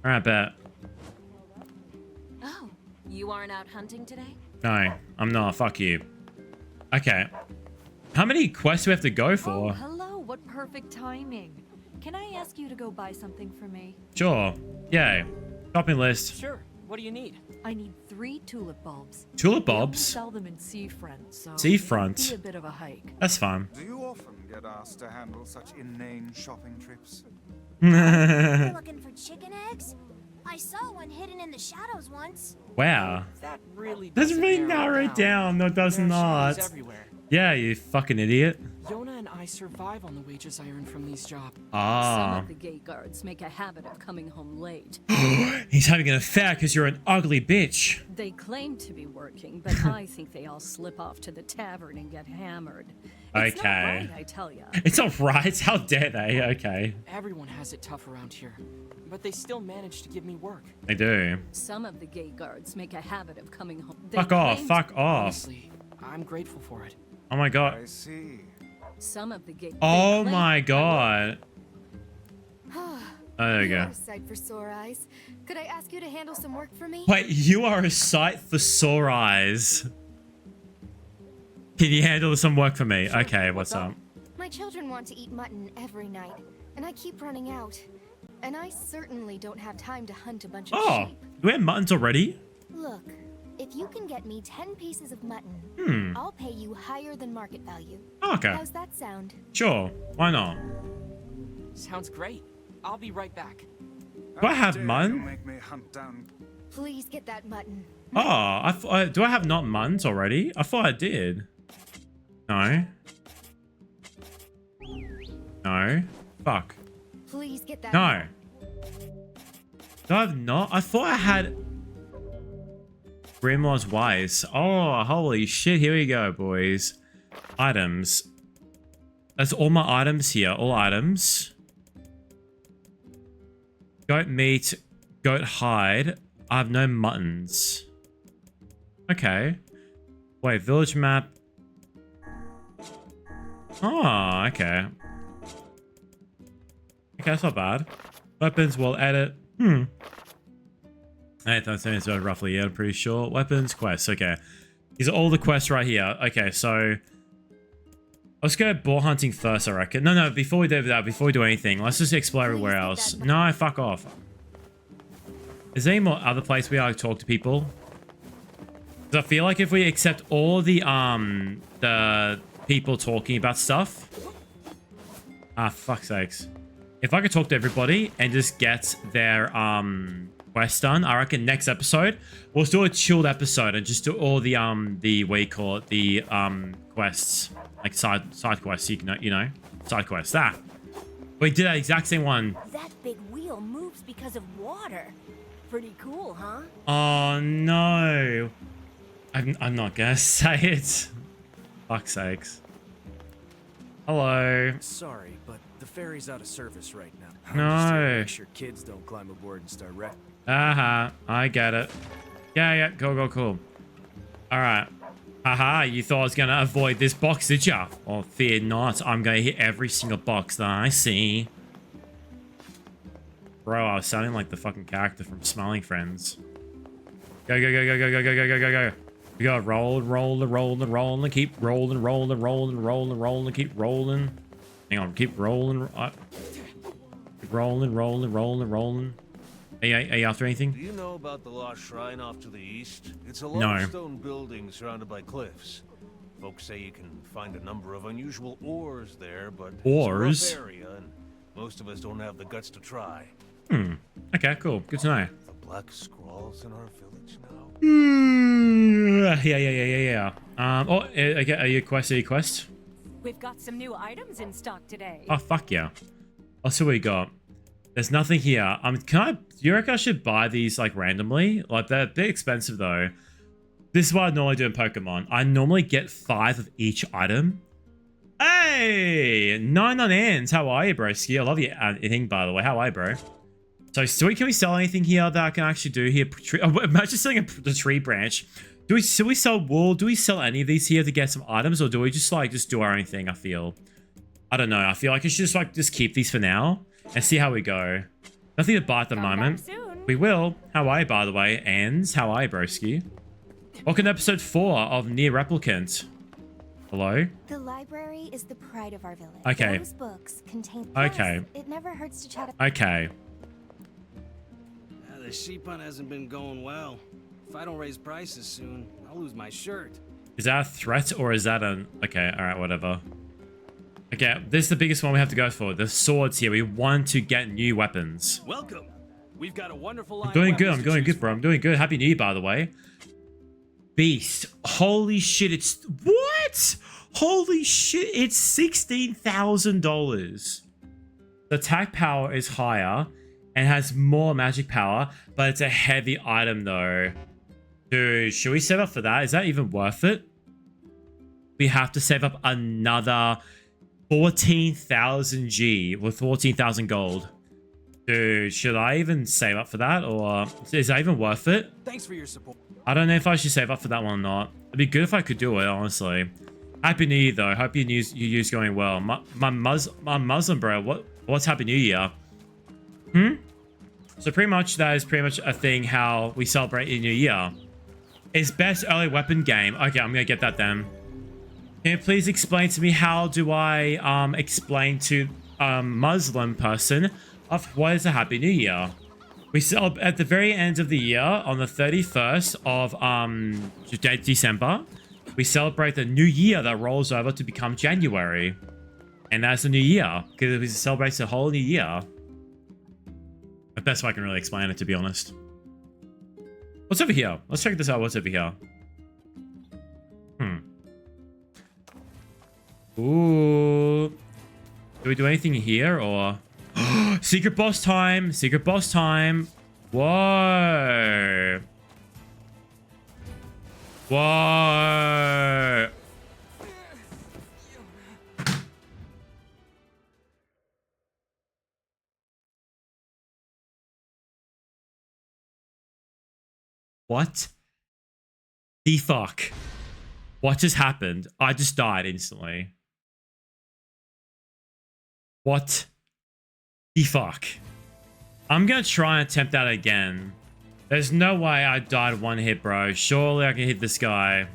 Alright, bet. Oh, you aren't out hunting today? No, I'm not. Fuck you. Okay. How many quests do we have to go Oh, for? hello. What perfect timing. Can I ask you to go buy something for me? Sure. Yay. Shopping list. Sure. What do you need? I need 3 tulip bulbs. Tulip They only bulbs? sell them in Seafront, so Seafront? it'll be a bit of a hike. That's fun. Do you often get asked to handle such inane shopping trips? You're looking for chicken eggs? I saw one hidden in the shadows once. Wow. That really Doesn't really narrow it down. No, it does There are not. shadows everywhere. Yeah, you fucking idiot. Yona and I survive on the wages I earn from these jobs. Some Ah. of the gate guards make a habit of coming home late. He's having an affair because you're an ugly bitch. They claim to be working, but I think they all slip off to the tavern and get hammered. It's not Okay. right, I tell ya. It's alright. How dare they? Okay. Everyone has it tough around here, but they still manage to give me work. They do. Some of the gate guards make a habit of coming home. They Fuck off. claim Fuck off. Honestly, I'm grateful for it. Oh my god. I see. Some of the gate. Oh they claim- my god. Oh, there you go. Sight for sore eyes. Could I ask you to handle some work for me? Wait, you are a sight for sore eyes. Can you handle some work for me? Okay, what's up? My children want to eat mutton every night, and I keep running out. And I certainly don't have time to hunt a bunch of Oh, sheep. do we have muttons already? Look, if you can get me 10 pieces of mutton, I'll pay you higher than market value. Okay, How's that sound? sure. Why not? Sounds great. I'll be right back. Do I have How dare you mutton? make me hunt down. Please get that mutton. Oh, do I have not muttons already? I thought I did. No. No. Fuck. Please get that. No. Do I have not? I thought I had Grandma's Wise. Oh, holy shit. Here we go, boys. Items. That's all my items here. All items. Goat meat. Goat hide. I have no muttons. Okay. Wait, village map. Oh, okay. Okay, that's not bad. Weapons, we'll edit. Hey, that's roughly, yeah, I'm pretty sure. Weapons, quests, okay. These are all the quests right here. Okay, so let's go boar hunting first, I reckon. No, before we do that, before we do anything, let's just explore everywhere else. No, fuck off. Is there any more other place we are to talk to people? Because I feel like if we accept all the people talking about stuff. Ah, fuck's sakes. If I could talk to everybody and just get their quest done, I reckon next episode we'll do a chilled episode and just do all the what do you call it, the quests, like side quests. You know, side quests. That we did that exact same one. That big wheel moves because of water. Pretty cool, huh? Oh no, I'm not gonna say it. Fuck's sakes. Hello. Sorry, but the ferry's out of service right now. No. I'm just here to make sure kids don't climb aboard and start wreck. I get it. Yeah, cool. Alright. Haha, you thought I was gonna avoid this box, did ya? Oh, fear not. I'm gonna hit every single box that I see. Bro, I was sounding like the fucking character from Smiling Friends. Go. We gotta roll, and keep rolling, keep rolling. Hang on, keep rolling. Keep rolling. Are you after anything? Do you know about the lost shrine off to the east? It's a No. large stone building surrounded by cliffs. Folks say you can find a number of unusual ores there, but Ores? it's a rough area, and most of us don't have the guts to try. Okay, cool. Good to know. The black scrawls in our village now. Yeah. Oh, okay, are you quest? We've got some new items in stock today. Oh, fuck yeah. Let's see what we got. There's nothing here. Do you reckon I should buy these, like, randomly? Like, they're a bit expensive, though. This is what I normally do in Pokemon. I normally get 5 of each item. Hey! 9 on ends. How are you, broski? I love your thing, by the way. How are you, bro? So, sweet, can we sell anything here that I can actually do here? Imagine selling the tree branch. Do we sell wool? Do we sell any of these here to get some items? Or do we just do our own thing, I feel? I don't know. I feel like I should just keep these for now and see how we go. Nothing to buy at the moment. We will. How are you, by the way? And how are you, broski? Welcome to episode 4 of Neir Replicant. Hello? The library is the pride of our village. Okay. Those books contain... Okay. It never hurts to chat... Okay. The sheep hunt hasn't been going well. If I don't raise prices soon, I'll lose my shirt. Is that a threat or is that an... Okay, alright, whatever. Okay, this is the biggest one we have to go for. The swords here. We want to get new weapons. Welcome. We've got a wonderful line. I'm doing good. I'm doing good, bro. I'm doing good. Happy New Year, by the way. Beast. Holy shit, it's... What? Holy shit, it's $16,000. The attack power is higher and has more magic power, but it's a heavy item, though. Dude, should we save up for that? Is that even worth it? We have to save up another 14,000 G with 14,000 gold. Dude, should I even save up for that? Or is that even worth it? Thanks for your support. I don't know if I should save up for that one or not. It'd be good if I could do it, honestly. Happy New Year, though. Hope your New Year's going well. My Muslim bro, what's Happy New Year? So pretty much that is pretty much a thing how we celebrate the New Year. Is best early weapon game. Okay, I'm gonna get that then. Can you please explain to me how do I explain to a Muslim person of what is a Happy New Year? We celebrate at the very end of the year on the 31st of December. We celebrate the new year that rolls over to become January. And that's the new year because we celebrate the whole new year. The best way I can really explain it, to be honest. What's over here? Let's check this out. What's over here? Ooh. Do we do anything here or... Secret boss time! Secret boss time! Whoa! Whoa! What the fuck? What just happened? I just died instantly. What the fuck? I'm gonna try and attempt that again. There's no way I died one hit, bro. Surely I can hit this guy.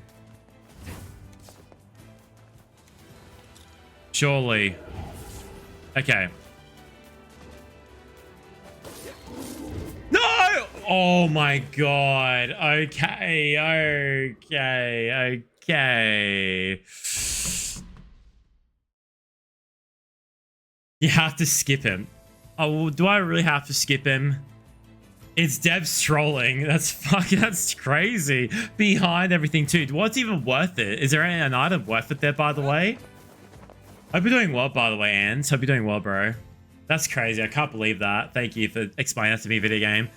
Surely. Okay. No! Oh my god. Okay. You have to skip him. Oh, do I really have to skip him? It's Dev's trolling. That's crazy. Behind everything too. What's even worth it? Is there an item worth it there, by the way? Hope you're doing well, by the way, Ans. Hope you're doing well, bro. That's crazy. I can't believe that. Thank you for explaining that to me, video game.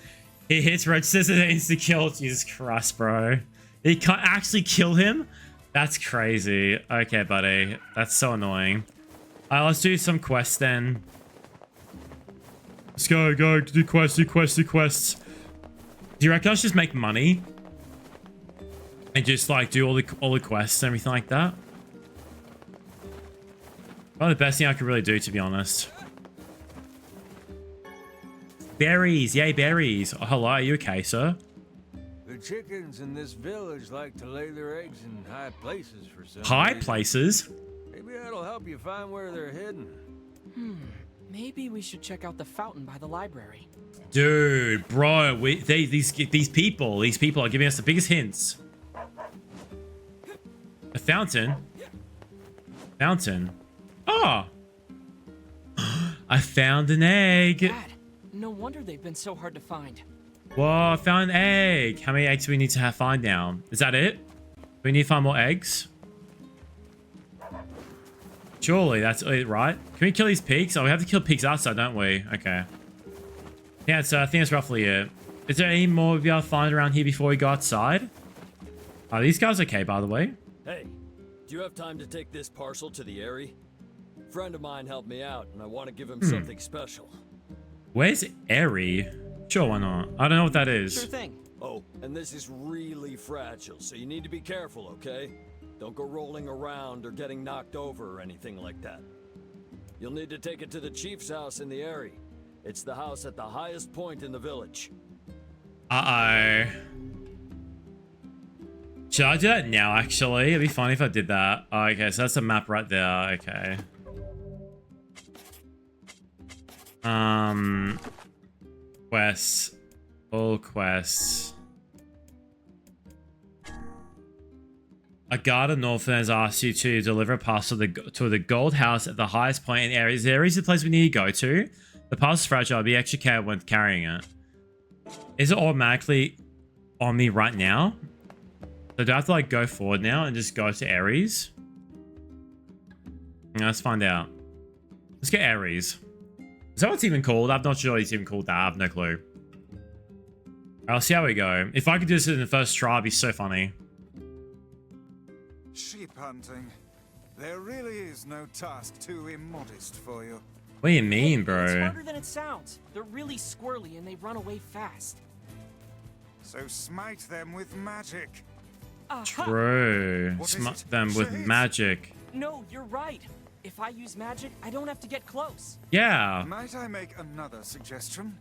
He hits Roach, says it insta kill. Jesus Christ, bro. He can't actually kill him? That's crazy. Okay, buddy. That's so annoying. Let's do some quests then. Let's go, do quests. Do you reckon I should just make money? And just like do all the quests and everything like that? Probably the best thing I could really do, to be honest. Berries, yay berries. Oh, hello, are you okay, sir? The chickens in this village like to lay their eggs in high places for some High reason. Maybe Maybe that'll help you find where they're hidden. Maybe we should check out the fountain by the library. Dude, bro, these people are giving us the biggest hints. A fountain? Fountain? Oh! I found an egg! Dad, No wonder they've been so hard to find. Whoa, I found an egg. How many eggs do we need to find now? Is that it? Do we need to find more eggs? Surely that's it, right? Can we kill these pigs? Oh, we have to kill pigs outside, don't we? Okay. Yeah, so I think that's roughly it. Is there any more we'll be able to find around here before we go outside? Are these guys okay, by the way? Hey, do you have time to take this parcel to the Airy? A friend of mine helped me out, and I want to give him something special. Where's Airy? Sure, why not? I don't know what that is. Sure thing. Oh, and this is really fragile, so you need to be careful, okay? Don't go rolling around or getting knocked over or anything like that. You'll need to take it to the chief's house in the Airy. It's the house at the highest point in the village. Uh-oh. Should I do that now, actually? It'd be funny if I did that. Oh, okay, so that's the map right there. Okay. Quests. All quests. A guard of Northern has asked you to deliver a parcel to the gold house at the highest point in areas. There is a place we need to go to. The parcel's fragile. I'll be extra careful when carrying it. Is it automatically on me right now? So do I have to like go forward now and just go to Ares? Yeah, let's find out. Let's get Ares. Is that what it's even called? I'm not sure it's even called that. I have no clue. I'll see how we go. If I could do this in the first try, it'd be so funny. Sheep hunting. There really is no task too immodest for you. What do you mean, bro? It's harder than it sounds. They're really squirrely and they run away fast. So smite them with magic. True. Smite them with magic. No, you're right. If I use magic, I don't have to get close. Yeah. Might I make another suggestion?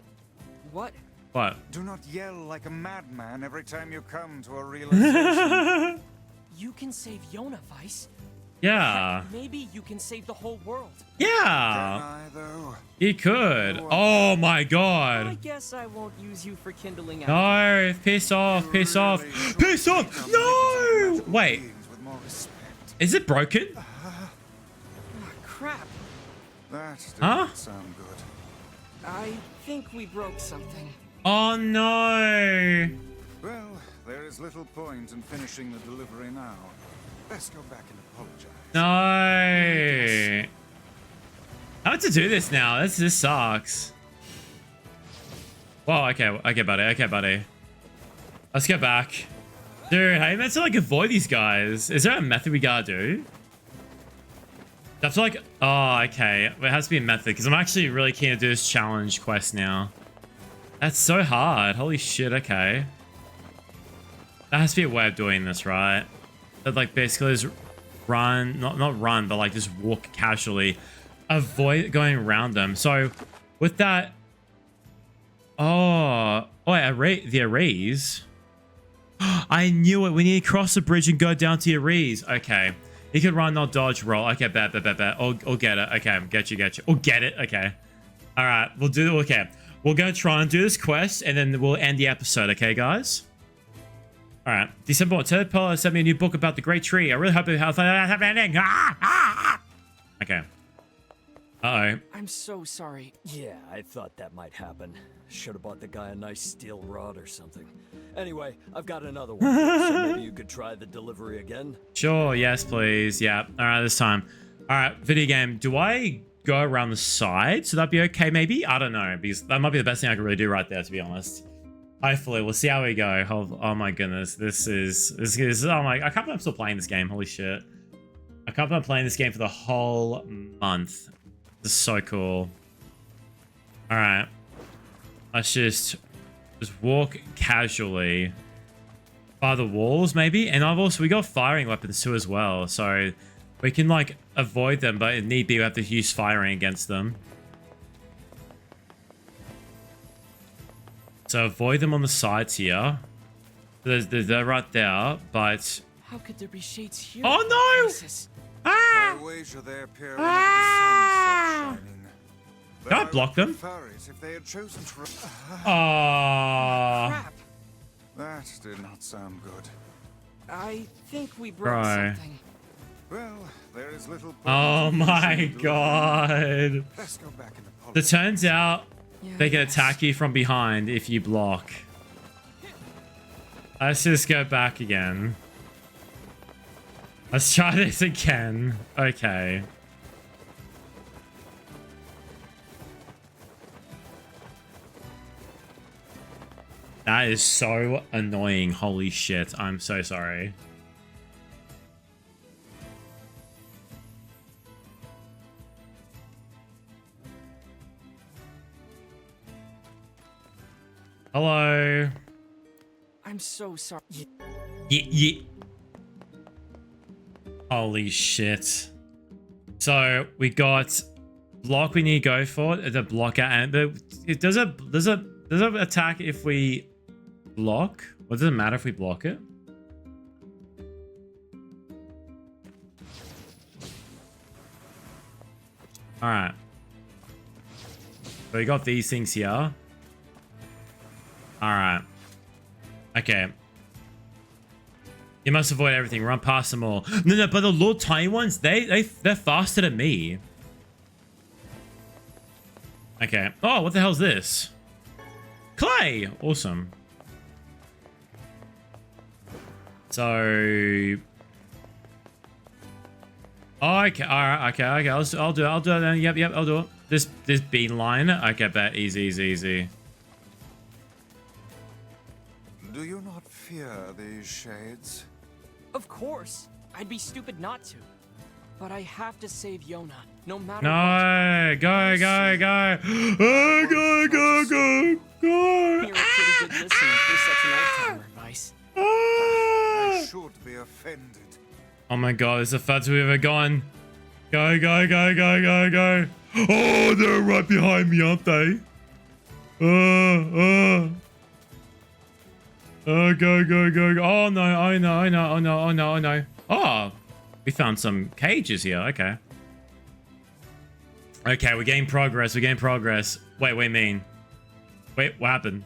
What? What? Do not yell like a madman every time you come to a realization. You can save Yona, Vice. Yeah. Heck, maybe you can save the whole world. Yeah. Can I, though? He could. Oh my god. I guess I won't use you for kindling. No, piss off, piss off, piss off. No! Wait. Is it broken? Crap. That doesn't sound good. I think we broke something. Oh no. Well, there is little point in finishing the delivery now. Best go back and apologize. No. How to do this now? This sucks. Whoa, okay, buddy. Okay, buddy. Let's get back. Dude, how you meant to like avoid these guys? Is there a method we gotta do? I have to like, oh, okay. Well, it has to be a method because I'm actually really keen to do this challenge quest now. That's so hard. Holy shit, okay. That has to be a way of doing this, right? That like basically just run, not run, but like just walk casually. Avoid going around them. So with that, oh, the arrays. I knew it. We need to cross the bridge and go down to the arrays. Okay. He could run, not dodge, roll. Okay, bet. Or get it. Okay, get you. Or get it. Okay. All right, we'll do it. Okay. We're going to try and do this quest, and then we'll end the episode. Okay, guys? All right. December 1. Ted Pearl sent me a new book about the Great Tree. I really hope it has an ending. Okay. Uh-oh. I'm so sorry. Yeah, I thought that might happen. Should have bought the guy a nice steel rod or something. Anyway, I've got another one, so maybe you could try the delivery again? Sure, yes, please. Yeah. All right, this time. All right, video game. Do I go around the side? So that'd be okay, maybe? I don't know, because that might be the best thing I could really do right there, to be honest. Hopefully, we'll see how we go. Oh my goodness, this is oh my, I can't believe I'm still playing this game. Holy shit. I can't believe I'm playing this game for the whole month. This is so cool. All right. Let's just walk casually by the walls, maybe. And we got firing weapons too as well. So we can like avoid them, but if need be, we have to use firing against them. So avoid them on the sides here. They're right there, but... How could there be shades here? Oh no! Jesus. I wager they appear whenever the sun stops shining. Can I block them? If they had chosen to... Crap. That did not sound good. I think we broke something. Well, there is little... Oh my god. Let's go back and apologize. It turns out They can attack you from behind if you block. Let's just go back again. Let's try this again. Okay. That is so annoying. Holy shit. I'm so sorry. Hello. I'm so sorry. Yeah. Holy shit. So we got block we need to go for. The block out, and does it attack if we block? Or does it matter if we block it? Alright. So we got these things here. Alright. Okay. You must avoid everything. Run past them all. No, but the little tiny ones, they're faster than me. Okay. Oh, what the hell's this? Clay! Awesome. So... Oh, okay. Alright, okay. I'll do it then. Yep, I'll do it. This bean line. Okay, bet. Easy. Do you not fear these shades? Of course. I'd be stupid not to. But I have to save Yona, no matter what. Go. Oh, go. You're a pretty good listener for such an old-timer, Vice. I should be offended. Oh my god, it's the furthest we've ever gone. Go. Oh, they're right behind me, aren't they? Oh, go. Oh no, I know. Oh, we found some cages here. Okay, we're getting progress. Wait, what happened?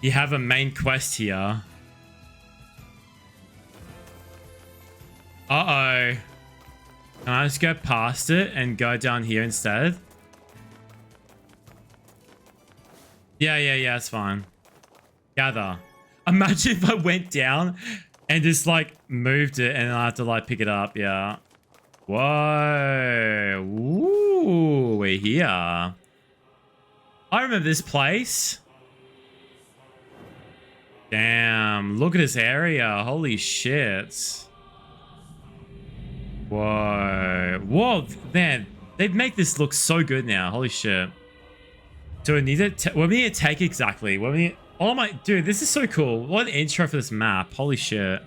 You have a main quest here. Uh-oh. Can I just go past it and go down here instead? Yeah, it's fine. Gather. Imagine if I went down and just like moved it and I have to like pick it up. Yeah. Whoa. Ooh, we're here. I remember this place. Damn, look at this area. Holy shit. Whoa, man. They make this look so good now. Holy shit. Do we need to what we need to take exactly? Oh my, dude, this is so cool. What an intro for this map. Holy shit.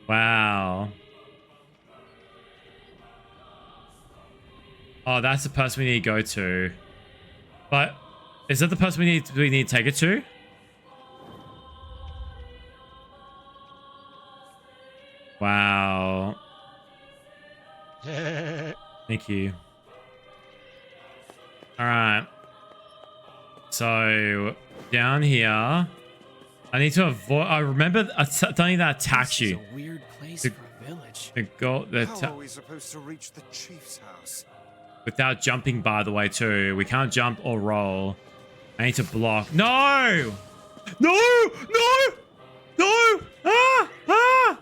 Wow. Oh, that's the person we need to go to. But is that the person we need to take it to? Wow. Thank you. All right. So down here, I need to avoid. I remember something that attacks you. This is a weird place for a village. How are we supposed to reach the chief's house? Without jumping, by the way, too. We can't jump or roll. I need to block. No! Ah!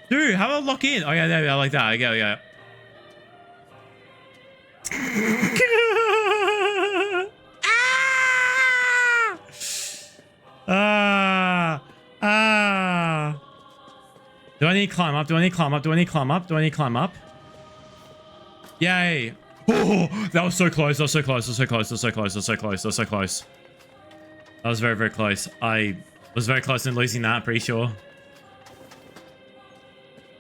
Dude, how do I lock in? Oh yeah, there, like that. Okay. Do I need to climb up? Yay. Oh, that was so close. That was very, very close. I was very close to losing that, I'm pretty sure.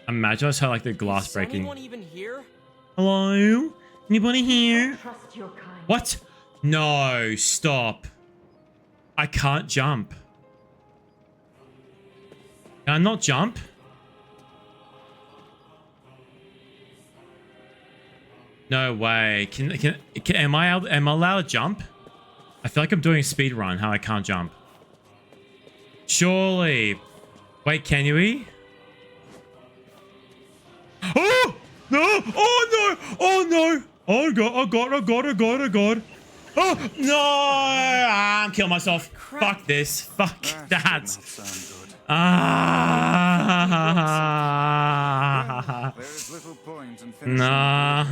Imagine I saw like the glass breaking. Is anyone even here? Hello? Anybody here? What? No, stop. I can't jump. Can I not jump? No way. Am I allowed to jump? I feel like I'm doing a speed run, how I can't jump. Surely. Wait, can you? Oh! No! Oh no! Oh god, oh god, oh god, oh god, oh god. Oh no! I'm killing myself. Fuck this. Fuck that. There's little point in nah.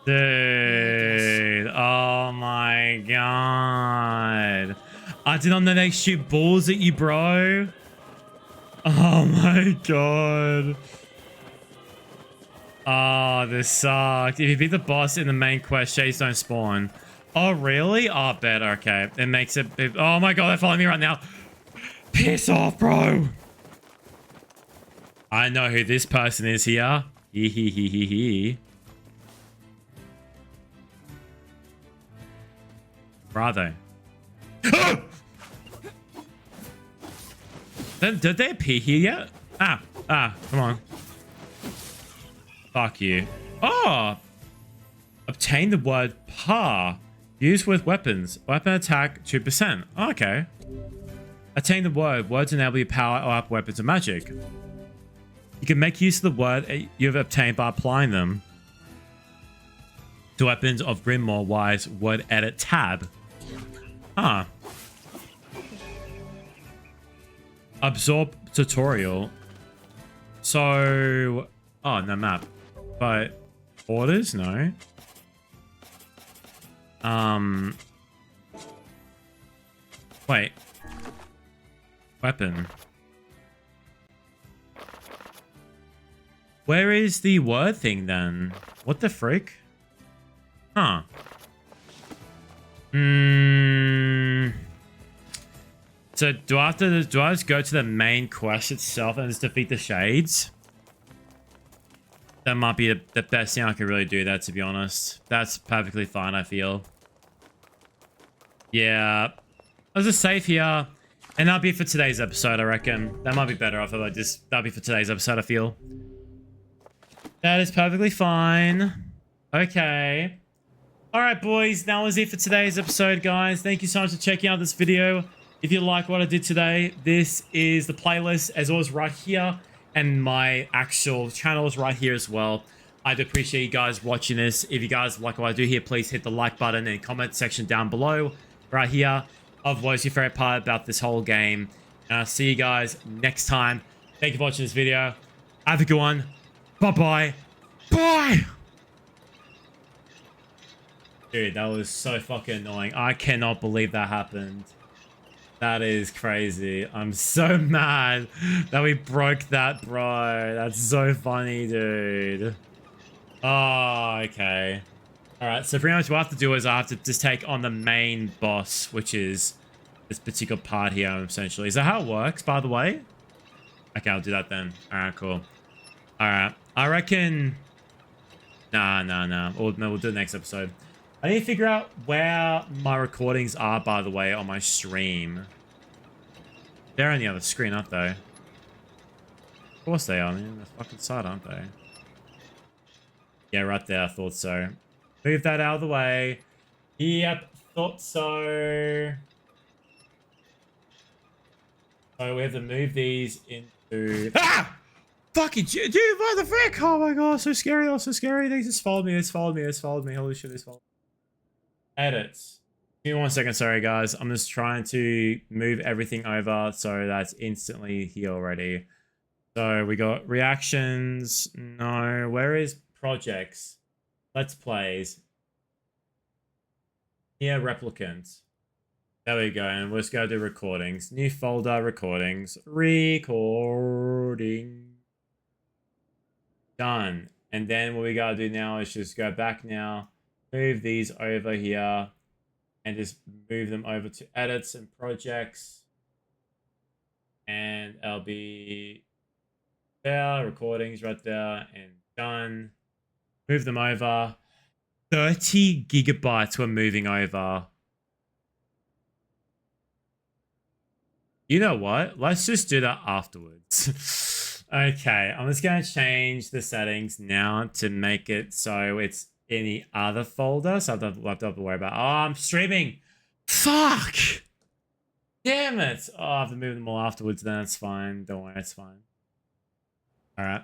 Dude. Oh my god. I did not know they shoot balls at you, bro. Oh my god. Oh, this sucked. If you beat the boss in the main quest, shades don't spawn. Oh, really? Oh, better. Okay. It makes it... Oh my god, they're following me right now. Piss off, bro. I know who this person is here. Hee hee hee hee hee. Where are they? Did they appear here yet? Come on. Fuck you. Oh! Obtain the word pa. Used with weapons. Weapon attack 2%. Oh, okay. Attain the word. Words enable you power up weapons and magic. You can make use of the word you've obtained by applying them to weapons of Grimoire Wise word edit tab. Ah. Absorb tutorial. So... Oh, no map. But... Orders? No. Wait. Weapon. Where is the word thing then? What the frick? Huh. So do I just go to the main quest itself and just defeat the shades? That might be the best thing I could really do, that, to be honest. That's perfectly fine, I feel. Yeah. Let's just save here. And that'll be it for today's episode, I reckon. That might be better off if I just... That'll be for today's episode, I feel. That is perfectly fine. Okay. Alright, boys. That was it for today's episode, guys. Thank you so much for checking out this video. If you like what I did today, this is the playlist, as always, right here. And my actual channel is right here as well. I'd appreciate you guys watching this. If you guys like what I do here, please hit the like button and comment section down below. Right here. Of what's your favorite part about this whole game. And I'll see you guys next time. Thank you for watching this video. Have a good one. Bye-bye. Bye! Dude, that was so fucking annoying. I cannot believe that happened. That is crazy. I'm so mad that we broke that, bro. That's so funny, dude. Oh, okay. Alright, so pretty much what I have to do is I have to just take on the main boss, which is this particular part here, essentially. Is that how it works, by the way? Okay, I'll do that then. Alright, cool. Alright, I reckon... Nah. We'll do the next episode. I need to figure out where my recordings are, by the way, on my stream. They're on the other screen, aren't they? Of course they are. They're on the fucking side, aren't they? Yeah, right there. I thought so. Move that out of the way. Yep, thought so. So we have to move these into... Ah! Fucking dude, what the frick? Oh my god, so scary. Oh, so scary. They just followed me. Holy shit, they followed me. Edits. Give me 1 second, sorry guys. I'm just trying to move everything over so that's instantly here already. So we got reactions. No, where is projects? Let's plays. Neir Replicant. There we go, and we'll just go to recordings. New folder, recordings. Recording. Done. And then what we gotta do now is just go back now. Move these over here and just move them over to edits and projects. And I'll be there, recordings right there, and done. Move them over. 30 gigabytes we're moving over. You know what? Let's just do that afterwards. Okay, I'm just going to change the settings now to make it so it's in the other folder, so I don't have to worry about... Oh, I'm streaming! Fuck! Damn it! Oh, I have to move them all afterwards, then it's fine. Don't worry, it's fine. Alright.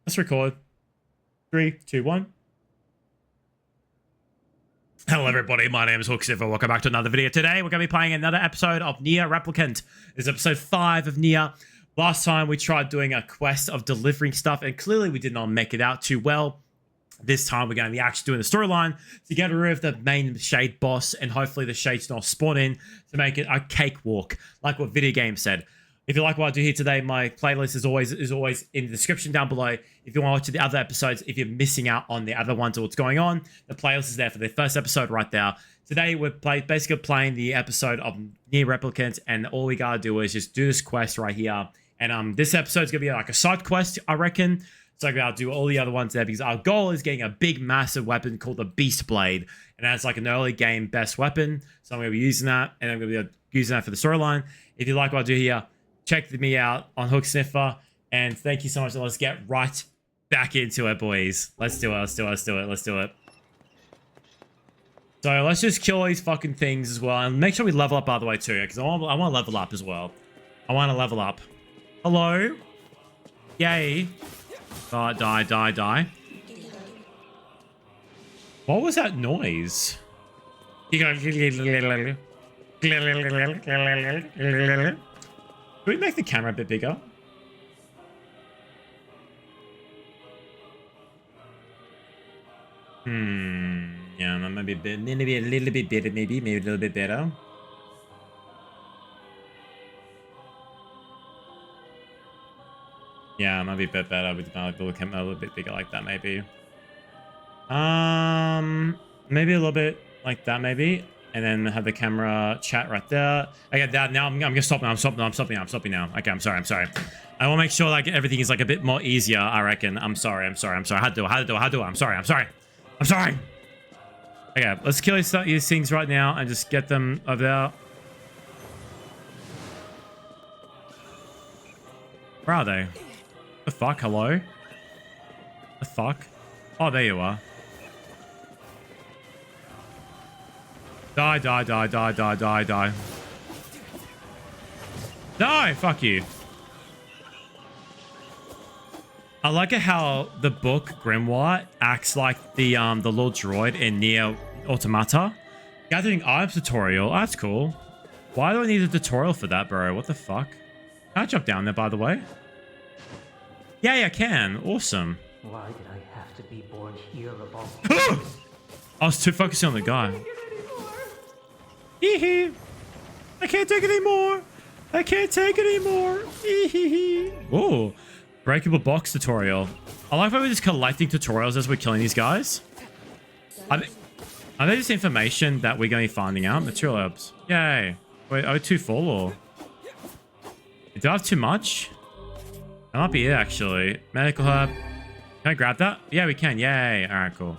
Let's record. 3, 2, 1. Hello everybody, my name is 𝐈𝐌𝐏𝐎𝐑𝐓𝐀. Welcome back to another video. Today we're going to be playing another episode of Neir Replicant. This is episode 5 of Neir. Last time we tried doing a quest of delivering stuff and clearly we did not make it out too well. This time we're going to be actually doing the storyline to get rid of the main Shade boss and hopefully the Shades not spawn in to make it a cakewalk, like what video game said. If you like what I do here today, my playlist is always in the description down below. If you want to watch the other episodes, if you're missing out on the other ones or what's going on, the playlist is there for the first episode right there. Today, we're basically playing the episode of Neir Replicant, and all we gotta do is just do this quest right here. And this episode's gonna be like a side quest, I reckon. So I'm gonna do all the other ones there because our goal is getting a big, massive weapon called the Beast Blade. And that's like an early game best weapon. So I'm gonna be using that, and I'm gonna be using that for the storyline. If you like what I do here, check me out on 𝐻𝐿𝐿, and thank you so much. Let's get right back into it, boys. Let's do it. So let's just kill these fucking things as well, and make sure we level up by the way too, because I want to level up as well. I want to level up. Hello? Yay! Die! What was that noise? Can we make the camera a bit bigger? Yeah, maybe a little bit better, maybe a little bit better. Yeah, maybe a bit better with the camera a little bit bigger like that, maybe. Maybe a little bit like that, maybe. And then have the camera chat right there. Okay, that now I'm gonna stop now. I'm stopping now. Okay, I'm sorry. I want to make sure like everything is like a bit more easier, I reckon. I'm sorry. How to do it? I'm sorry. Okay, let's kill these things right now and just get them over there. Where are they? The fuck? Hello? The fuck? Oh, there you are. Die. Die! Fuck you. I like it how the book Grimoire acts like the little droid in Nier Automata. Gathering items tutorial. Oh, that's cool. Why do I need a tutorial for that, bro? What the fuck? Can I jump down there, by the way? Yeah, I can. Awesome. Why did I have to be born here of all? I was too focused on the guy. Hee. I can't take it anymore. Hee. Ooh. Breakable box tutorial. I like how we're just collecting tutorials as we're killing these guys. Are they just information that we're going to be finding out? Material herbs. Yay. Wait, are we too full or? Do I have too much? That might be it actually. Medical herb. Can I grab that? Yeah, we can. Yay. Alright, cool.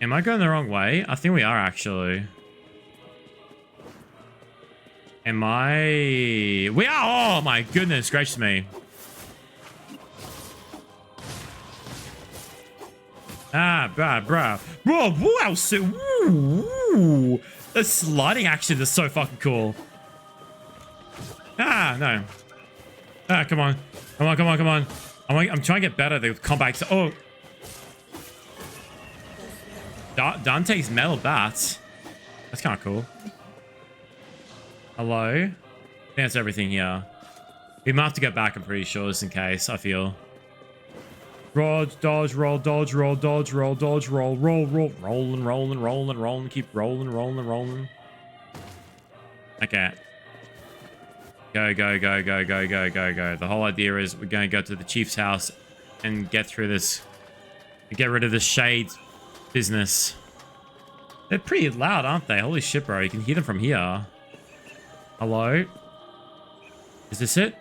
Am I going the wrong way? I think we are actually. Am I? We are! Oh my goodness gracious me. Bruh. Bro, wow, so, woo. The sliding action is so fucking cool. No. Come on. I'm trying to get better at the combat. Oh. Dante's metal bats. That's kind of cool. Hello? I think that's everything here. We might have to go back, I'm pretty sure, just in case, I feel. Dodge, roll, dodge, roll, dodge, roll, dodge, roll, rolling, keep rolling. Okay. Go. The whole idea is we're going to go to the chief's house and get through this. Get rid of the shade business. They're pretty loud, aren't they? Holy shit, bro. You can hear them from here. Hello? Is this it?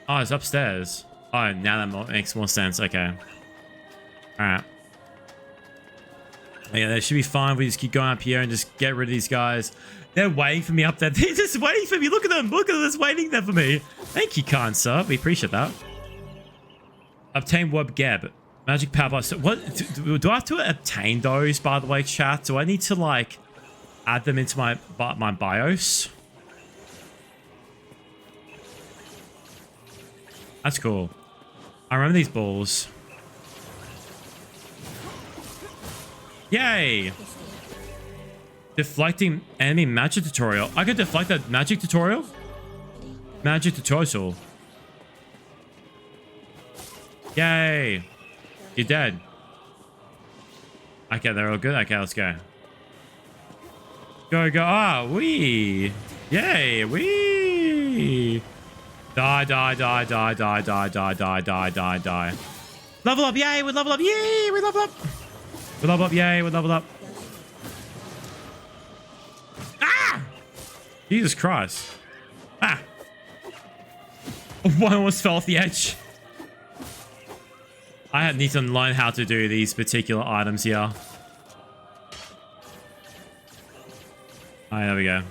Oh, it's upstairs. Oh, now that makes more sense. Okay. Alright. Yeah, that should be fine. We just keep going up here and just get rid of these guys. They're waiting for me up there. They're just waiting for me. Look at them. Look at them. Just waiting there for me. Thank you, kind sir. We appreciate that. Obtain web geb. Magic power. So what do I have to obtain those, by the way, chat? Do I need to like add them into my BIOS? That's cool. I remember these balls. Yay! Deflecting enemy magic tutorial. I could deflect that magic tutorial? Magic tutorial. Yay! You're dead. Okay, they're all good. Okay, let's go. Go, go. Ah, wee! Yay! Wee! Die, die, die, die, die, die, die, die, die, die, die. Level up! Yay! We level up! Yay! We level up! We level up! Yay! We level up! Ah! Jesus Christ! Ah! One almost fell off the edge. I need to learn how to do these particular items here. Alright, there we go.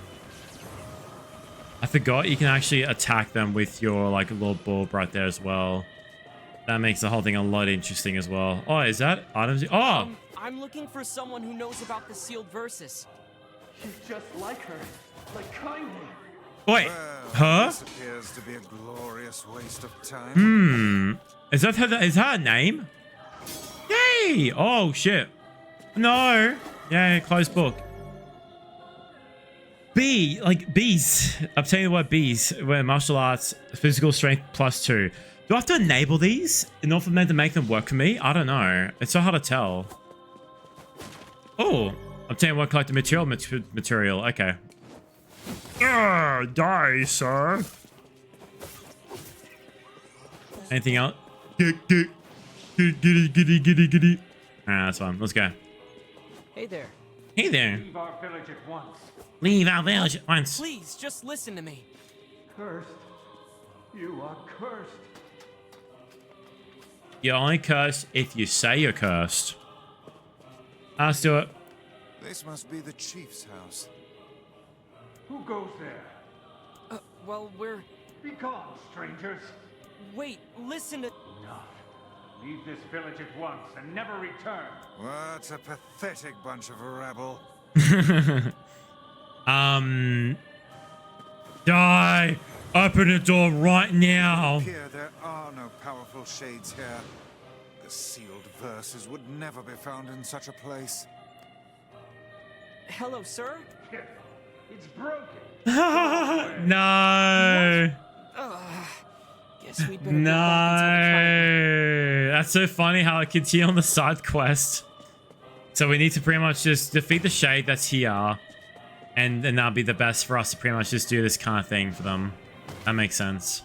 I forgot you can actually attack them with your like little bulb right there as well. That makes the whole thing a lot interesting as well. Oh, is that items? Oh! I'm looking for someone who knows about the sealed verses. She's just like her, like kindly. Wait, Well, huh? This appears to be a glorious waste of time. Is that her? Is that her name? Yay! Oh shit! No! Yay! Closed book. B, like bees. Obtain the word bees. Where martial arts, physical strength +2. Do I have to enable these in order for them to make them work for me? I don't know. It's so hard to tell. Oh, obtain one collected material. Okay. Die, sir. Anything else? Giddy. Alright, that's fine. Let's go. Hey there. Hey there. Leave our village at once. Leave our village at once. Please, just listen to me. Cursed. You are cursed. You're only cursed if you say you're cursed. Let's do it. This must be the chief's house. Who goes there? Well, we're... Be gone, strangers. Wait, listen to... Enough. Leave this village at once and never return. What a pathetic bunch of rabble. Die! Open the door right now. Here there are no powerful shades here. The sealed verses would never be found in such a place. Hello, sir? It's broken. No. Guess we'd better No. That's so funny how I continue on the side quest. So we need to pretty much just defeat the shade that's here. And then that'll be the best for us to pretty much just do this kind of thing for them. That makes sense.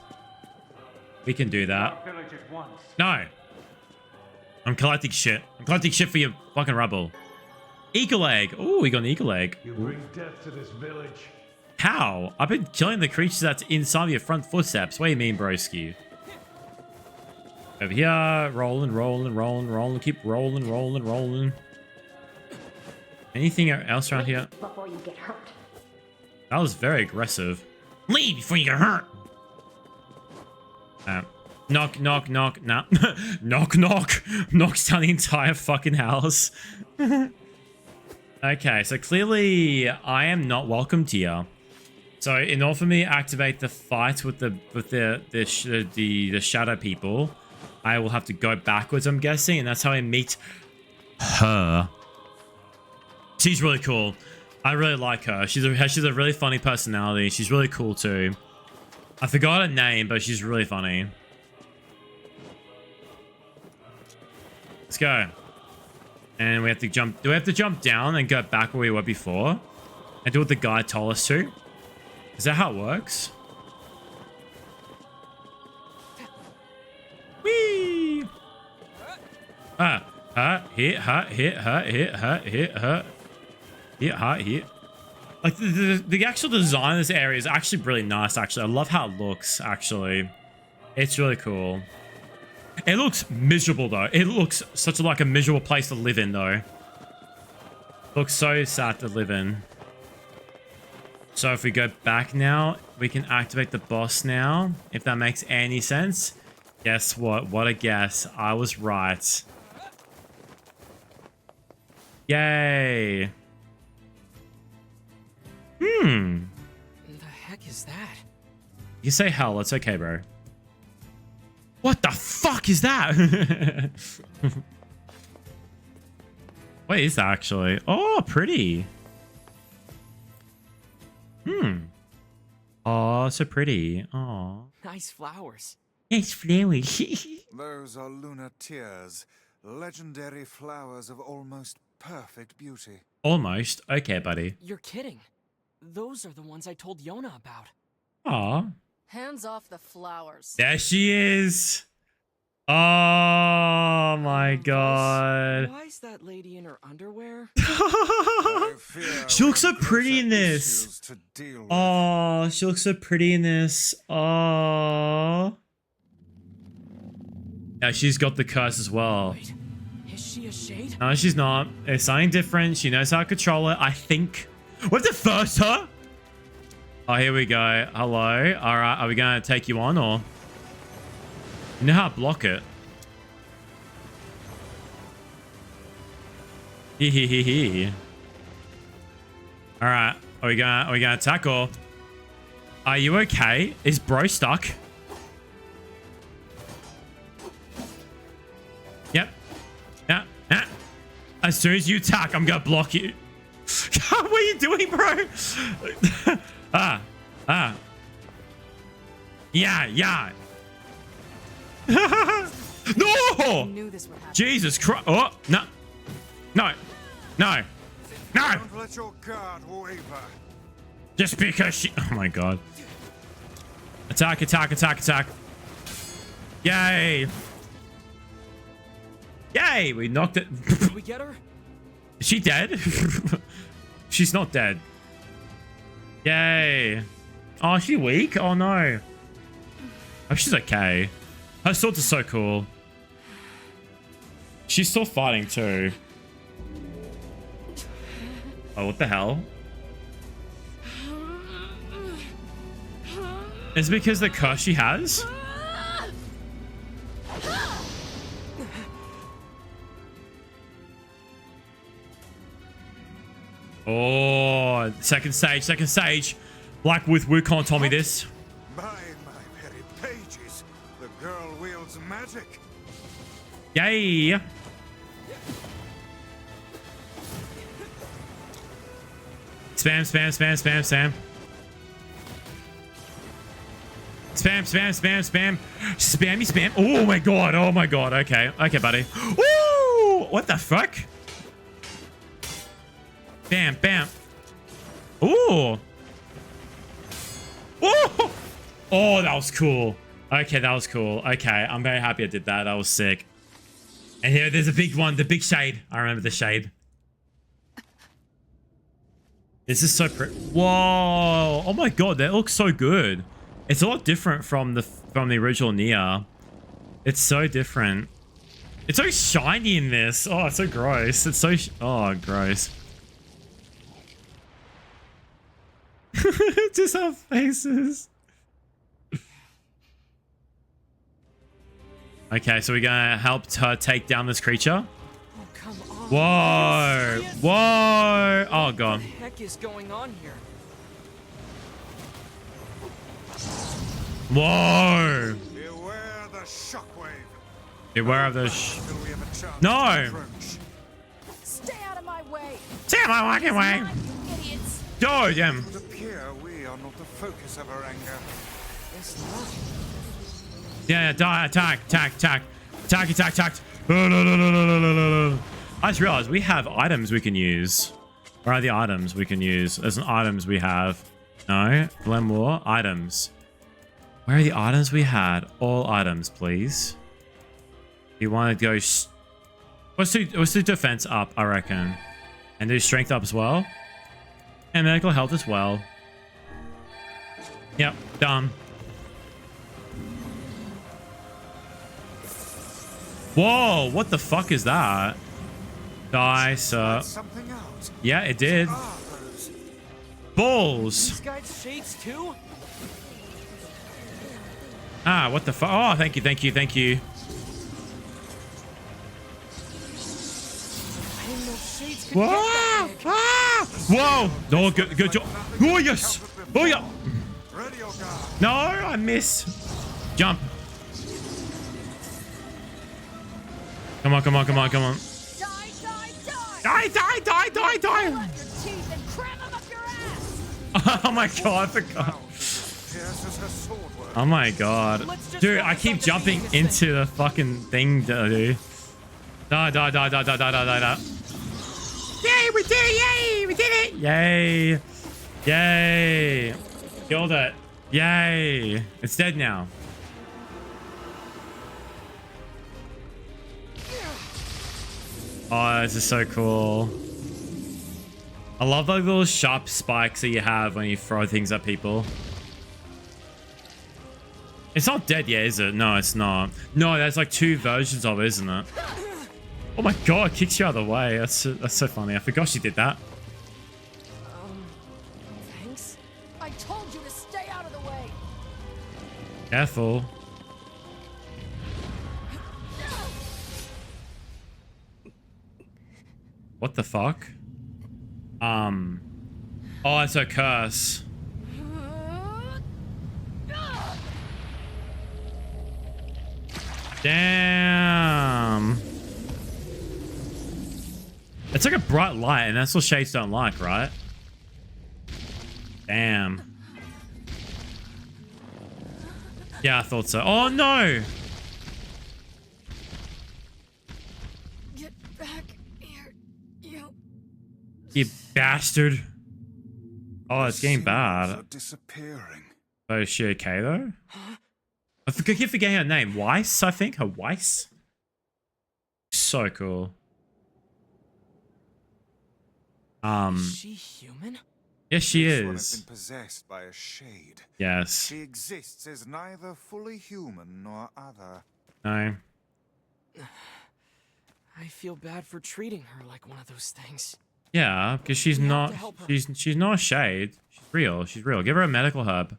We can do that. No. I'm collecting shit. I'm collecting shit for your fucking rubble. Eagle egg. Oh, we got an eagle egg. You bring death to this village. How? I've been killing the creatures that's inside of your front footsteps. What do you mean, broski? Over here. Rolling, rolling, rolling, rolling. Keep rolling, rolling, rolling. Anything else around here? Before you get hurt. That was very aggressive. Leave before you get hurt. Knock, knock, knock, nah. Knock, knock. Knocks down the entire fucking house. Okay, so clearly I am not welcomed here. So in order for me to activate the fight with the shadow people, I will have to go backwards, I'm guessing, and that's how I meet her. She's really cool. I really like her. She's a really funny personality. She's really cool too. I forgot her name, but she's really funny. Let's go. And we have to jump. Do we have to jump down and go back where we were before? And do what the guy told us to? Is that how it works? Whee! Hit, hit. Like the actual design of this area is actually really nice. Actually, I love how it looks. Actually, it's really cool. It looks miserable though. It looks such like a miserable place to live in though. It looks so sad to live in. So if we go back now, we can activate the boss now. If that makes any sense. Guess what? What a guess. I was right. Yay. The heck is that? You say hell. It's okay, bro. What the fuck is that? What is that actually? Oh, pretty. Oh, so pretty. Oh. Nice flowers. Nice flowers. Those are lunar tears, legendary flowers of almost perfect beauty. Almost. Okay, buddy. You're kidding. Those are the ones I told Yona about. Aw. Hands off the flowers. There she is. Oh my god. Why is that lady in her underwear? She looks so pretty in this. Oh, she looks so pretty in this. Oh. Yeah, she's got the curse as well. Wait, is she a shade? No, she's not. It's something different. She knows how to control it, I think. What the first, huh? Oh, here we go. Hello. All right. Are we going to take you on or? You know how to block it. Hee. All right. Are we gonna attack or? Are you okay? Is bro stuck? Yep. Yeah. As soon as you attack, I'm gonna block you. What are you doing, bro? Yeah. No! Jesus Christ. Oh, no. Don't let your guard waver. Just because she... Oh, my God. Attack. Yay. We knocked it. Did we get her? Is she dead? She's not dead. Yay. Oh, is she weak? Oh, no. Oh, she's okay. Her swords are so cool. She's still fighting too. Oh, what the hell? Is it because the curse she has? Oh, second stage. Black with Wukong told me this. By my very pages, the girl wields magic. Yay! Spam. Spammy. Oh my god. Okay, buddy. Ooh! What the fuck? Bam. Ooh! Oh! Oh, that was cool. Okay, that was cool. Okay, I'm very happy I did that. That was sick. And here, there's a big one. The big shade. I remember the shade. This is so pretty. Whoa! Oh my god, that looks so good. It's a lot different from the original Neir. It's so different. It's so shiny in this. Oh, it's so gross. It's so... Oh, gross. Just our faces. Okay, so we're gonna help her take down this creature. Oh, come on. Whoa! Oh god. What the heck is going on here? Whoa! Beware the shockwave. Beware of the No! Stay out of my way. Stay out of my fucking way! Idiots. Go, Jim. It would appear we are not the focus of her anger. It's not. Yeah, attack. No. I just realized we have items we can use. Where are the items we can use? There's some items we have. No, Glenmore, items. Where are the items we had? All items, please. You want to go... Let's do defense up, I reckon. And do strength up as well. And medical health as well. Yep, done. Whoa, what the fuck is that? Die, sir. Yeah, it did. Balls. These guys shades too? Ah, what the fuck? Oh, thank you. I didn't know shades could get that big. Whoa! No, good job. Oh, yes! Oh, yeah! No, I miss. Jump. Come on, come on, come on, come on. Die, die, die, die, die! Oh my god, I forgot. Oh my god. Dude, I keep jumping into the fucking thing, dude. Die, die, die, die, die, die, die, die. Yay, we did it! Yay, we did it! Yay! Yay! Killed it. Yay! It's dead now. Oh, this is so cool. I love those little sharp spikes that you have when you throw things at people. It's not dead yet, is it? No, it's not. No, there's like 2 versions of it, isn't it? Oh my god, kicks you out of the way. That's so funny. I forgot she did that. Thanks. I told you to stay out of the way. Careful. What the fuck? Oh, it's a curse. Damn. It's like a bright light, and that's what shades don't like, right? Damn. Yeah, I thought so. Oh, no. Get back here, you. You bastard. Oh, it's getting bad. Disappearing. Oh, is she okay, though? I keep forgetting her name. Weiss, I think. Her Weiss? So cool. Is she human? Yes, she This one has is. been possessed by a shade. Yes. She exists as neither fully human nor other. No. I feel bad for treating her like one of those things. Yeah, because she's We have not. to help her. She's not a shade. She's real. She's real. Give her a medical herb.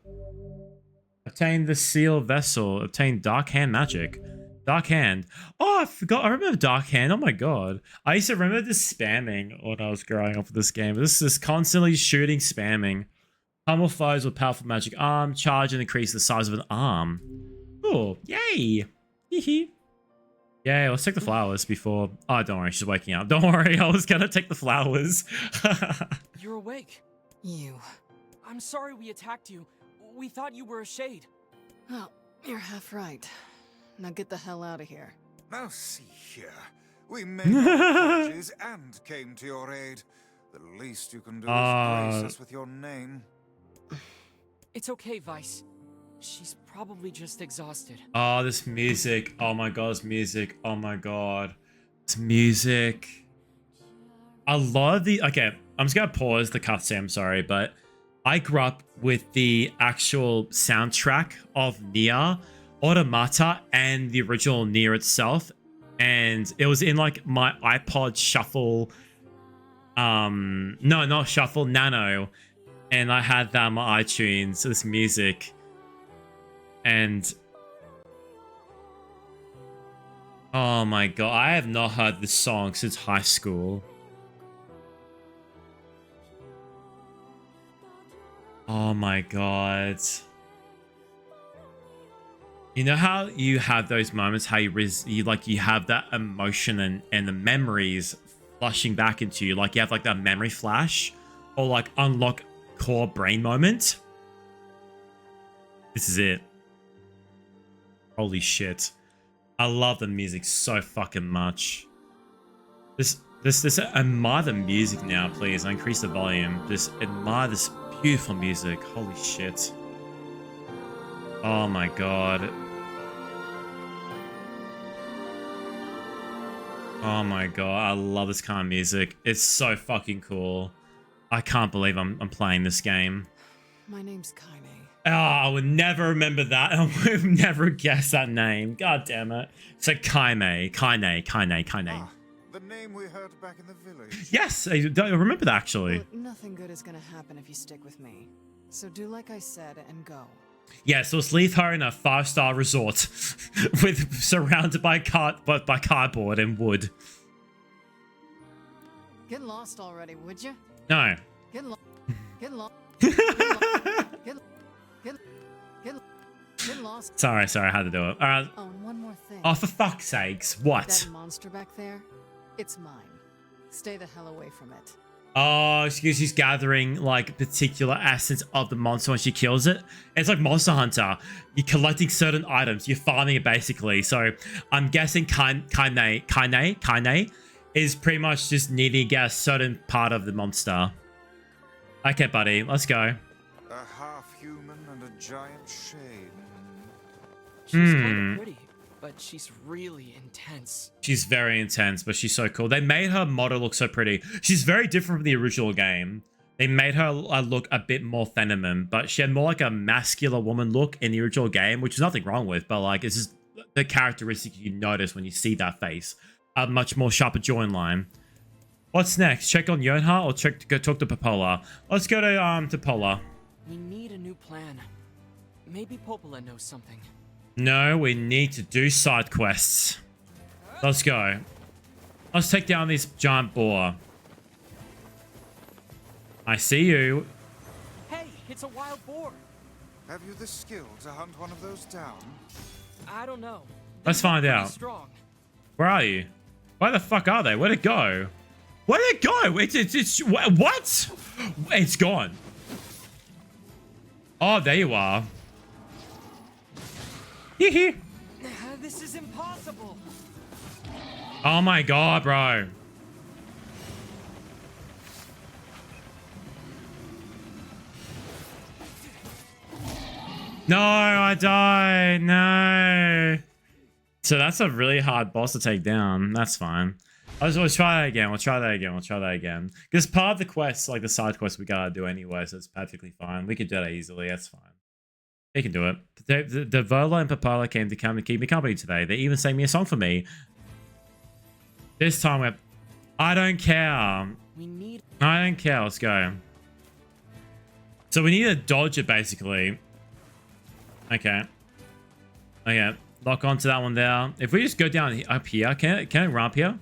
Obtain the seal vessel. Obtain dark hand magic. Dark hand. Oh, I forgot. I remember dark hand. Oh my god. I used to remember this spamming when I was growing up with this game. This is constantly shooting, spamming. Pummel foes with powerful magic arm. Charge and increase the size of an arm. Cool. Yay. Hee Yay, let's take the flowers before... Oh, don't worry. She's waking up. Don't worry. I was gonna take the flowers. You're awake. You. I'm sorry we attacked you. We thought you were a shade. Oh, you're half right. Now get the hell out of here. Now see here. We made our apologies and came to your aid. The least you can do is grace us with your name. It's okay, Vice. She's probably just exhausted. Oh, this music. Oh my god, this music. Oh my god. This music. A lot of the... Okay, I'm just gonna pause the cutscene, I'm sorry, but I grew up with the actual soundtrack of Nier Automata and the original Nier itself, and it was in like my iPod Shuffle, no, not Shuffle, Nano, and I had that on my iTunes, this music, and oh my god, I have not heard this song since high school. Oh my god. You know how you have those moments, how you have that emotion and the memories flushing back into you, like you have like that memory flash or like unlock core brain moment? This is it. Holy shit. I love the music so fucking much. This admire the music now, please. I increase the volume. Just admire this beautiful music. Holy shit. Oh my god. Oh my god, I love this kind of music. It's so fucking cool. I can't believe I'm playing this game. My name's Kaine. Oh, I would never remember that. I would have never guessed that name. God damn it. It's like Kaine. Ah, the name we heard back in the village. Yes, I remember that actually. Look, nothing good is gonna happen if you stick with me. So do like I said and go. Yeah, so let's leave her in a 5-star resort with surrounded by cardboard and wood. Get lost already, would you? No. Get lost. Get lost. Been lost. Sorry, I had to do it. All right. Oh, and one more thing. Oh, for fuck's sakes. What? That monster back there, it's mine. Stay the hell away from it. Oh, she's gathering like particular essence of the monster when she kills it. It's like Monster Hunter. You're collecting certain items. You're farming it basically. So I'm guessing Kaine is pretty much just needing to get a certain part of the monster. Okay, buddy, let's go. A half-human and a giant shade. She's kind of pretty, but she's really intense. She's very intense, but she's so cool. They made her model look so pretty. She's very different from the original game. They made her look a bit more feminine, but she had more like a masculine woman look in the original game, which is nothing wrong with, but like it's just the characteristic you notice when you see that face. A much more sharper jawline. What's next? Check on Yonha or go talk to Popola? Let's go to Pola. We need a new plan. Maybe Popola knows something. No, we need to do side quests. Let's go. Let's take down this giant boar. I see you. Hey, it's a wild boar. Have you the skill to hunt one of those down? I don't know. Let's find out. Strong. Where are you? Where the fuck are they? Where'd it go? Where'd it go? It's what? It's gone. Oh, there you are. Hee. This is impossible. Oh my god, bro. No, I died. No. So that's a really hard boss to take down. That's fine. Let's try that again. We'll try that again. Because part of the quest, like the side quest, we gotta do anyway, so it's perfectly fine. We can do that easily. That's fine. We can do it. The Vola and Popola came to come and keep me company today. They even sang me a song for me. This time I don't care. I don't care. Let's go. So we need to dodge it basically. Okay. Okay. Lock onto that one there. If we just go down up here, can it run up here?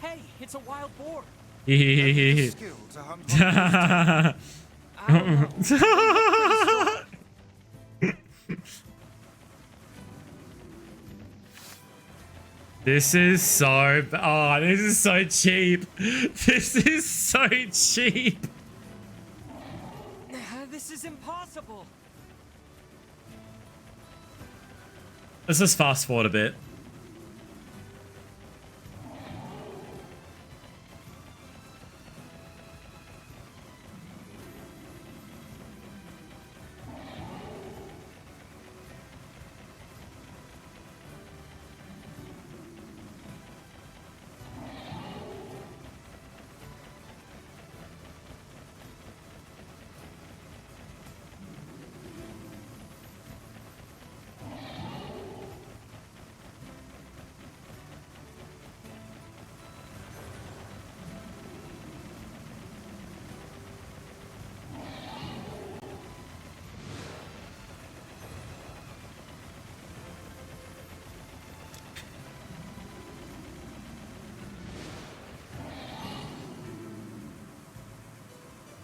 Hey, it's a wild boar. This is so... Oh, this is so cheap. This is so cheap. This is impossible. Let's just fast forward a bit.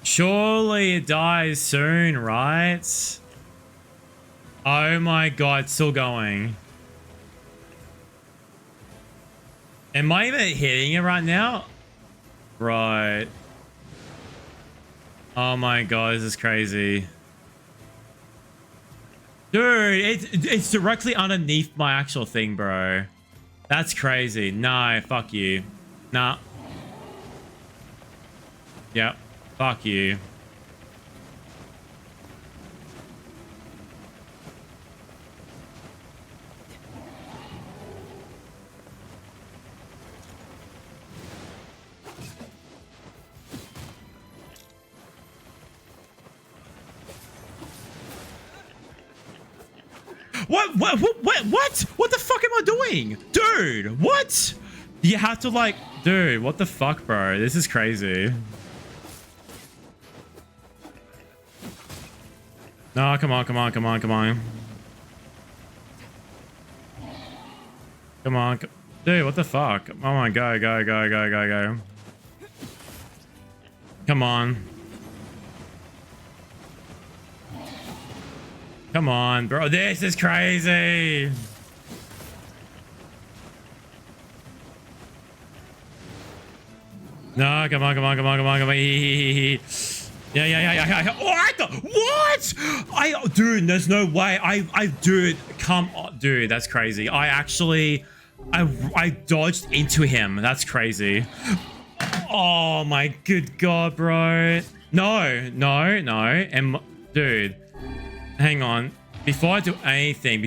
Surely it dies soon, right? Oh my god, it's still going. Am I even hitting it right now? Right. Oh my god, this is crazy. Dude, it's directly underneath my actual thing, bro. That's crazy. No, fuck you. Nah. Yep. Fuck you. What the fuck am I doing? Dude, what? You have to like... Dude, what the fuck, bro? This is crazy. No, come on. Come on. Dude, what the fuck? Oh my god, go. Come on. Come on, bro. This is crazy. No, come on, come on, come on, come on, come on. Yeah. What? Dude, there's no way. Dude, come on. Dude, that's crazy. I dodged into him. That's crazy. Oh my good God, bro. No. And dude, hang on. Before I do anything,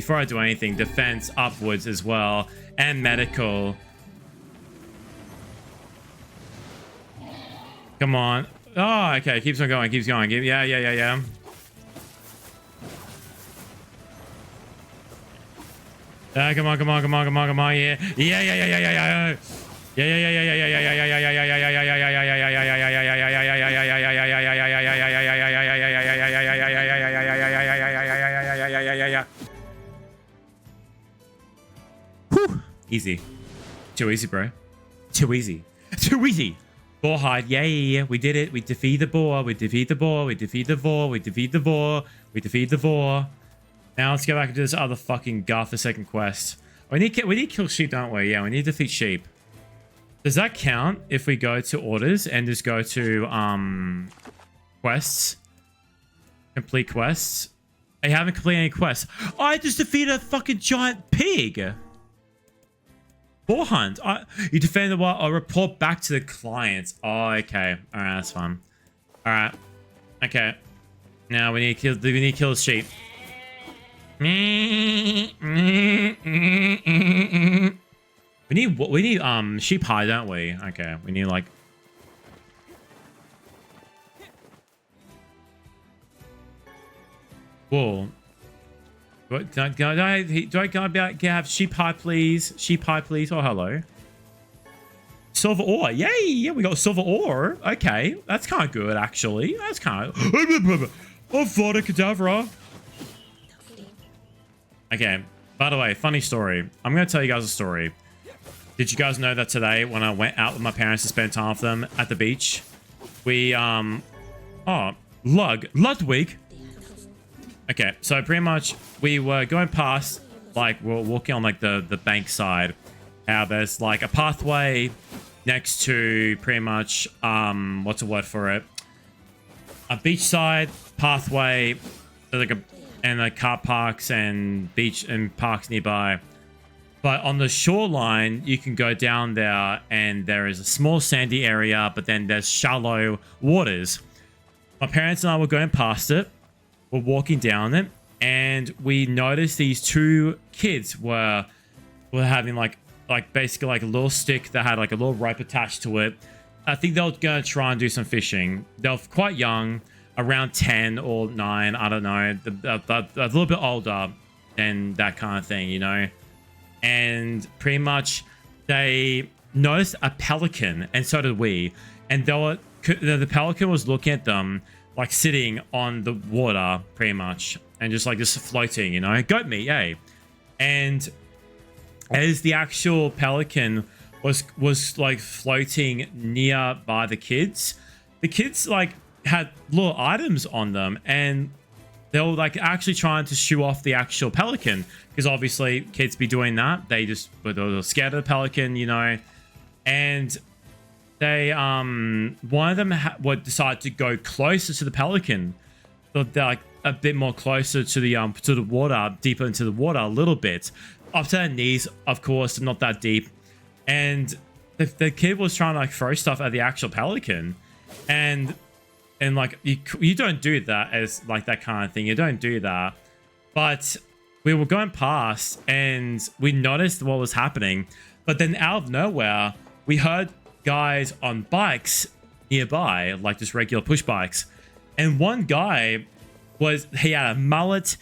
defense upwards as well. And medical. Come on. Oh, okay. Keeps on going. Yeah. Yeah. Come on. Yeah. Whew. Easy. Too easy, bro. Too easy. Boar hide. Yeah. We did it. We defeat the boar. Now let's go back and do this other fucking guff, the second quest. We need to kill sheep, don't we? Yeah, we need to defeat sheep. Does that count if we go to orders and just go to quests? Complete quests? I haven't completed any quests. Oh, I just defeated a fucking giant pig. Boar hunt. You defend the wild. I'll report back to the clients. Oh, okay. All right, that's fine. All right. Okay. Now we need to kill the sheep. We need sheep hide, don't we? Okay, we need like wool. Do I have sheep hide, please? Sheep hide, please. Oh, hello. Silver ore. Yay! Yeah, we got silver ore. Okay, that's kind of good, actually. That's kind of. Oh, Florida Cadavra. Okay, by the way, funny story. I'm going to tell you guys a story. Did you guys know that today when I went out with my parents to spend time with them at the beach, we, Ludwig. Okay, so pretty much we were going past, like, we're walking on, like, the bank side. How there's, like, a pathway next to pretty much, what's the word for it? A beachside pathway, like and car parks and beach and parks nearby. But on the shoreline, you can go down there and there is a small sandy area, but then there's shallow waters. My parents and I were going past it. We're walking down it, and we noticed these two kids were having like basically like a little stick that had like a little rope attached to it. I think they were going to try and do some fishing. They were quite young. Around 10 or 9, I don't know, a little bit older than that kind of thing, you know. And pretty much they noticed a pelican, and so did we. And the pelican was looking at them, like sitting on the water, pretty much, and just floating, you know. Goat meat, yay. And as the actual pelican was like floating near by the kids like had little items on them, and they were like actually trying to shoo off the actual pelican, because obviously kids be doing that. They were scared of the pelican, you know. And they one of them would decide to go closer to the pelican, so they're like a bit more closer to the water, deeper into the water a little bit, up to their knees, of course, not that deep. And the kid was trying to like throw stuff at the actual pelican, and like you don't do that as like that kind of thing. You don't do that. But we were going past and we noticed what was happening. But then out of nowhere, we heard guys on bikes nearby, like just regular push bikes. And one guy he had a mullet.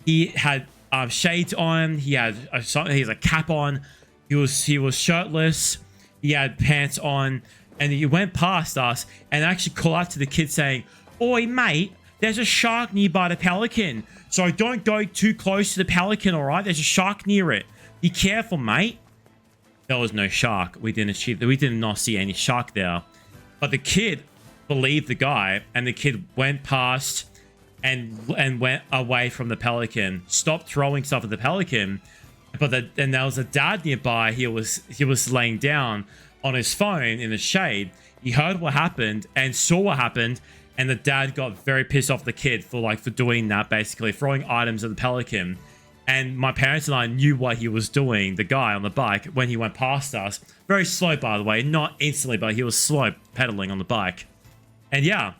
He had shades on. He had a cap on. He was shirtless. He had pants on. And he went past us and actually called out to the kid saying, "Oi, mate, there's a shark nearby the pelican. So don't go too close to the pelican, all right? There's a shark near it. Be careful, mate." There was no shark. We did not see any shark there. But the kid believed the guy, and the kid went past, and went away from the pelican, stopped throwing stuff at the pelican. But and there was a dad nearby. He was laying down on his phone in the shade. He heard what happened and saw what happened, and the dad got very pissed off the kid for doing that, basically throwing items at the pelican. And my parents and I knew what he was doing, the guy on the bike, when he went past us. Very slow, by the way, not instantly, but he was slow pedaling on the bike. And yeah,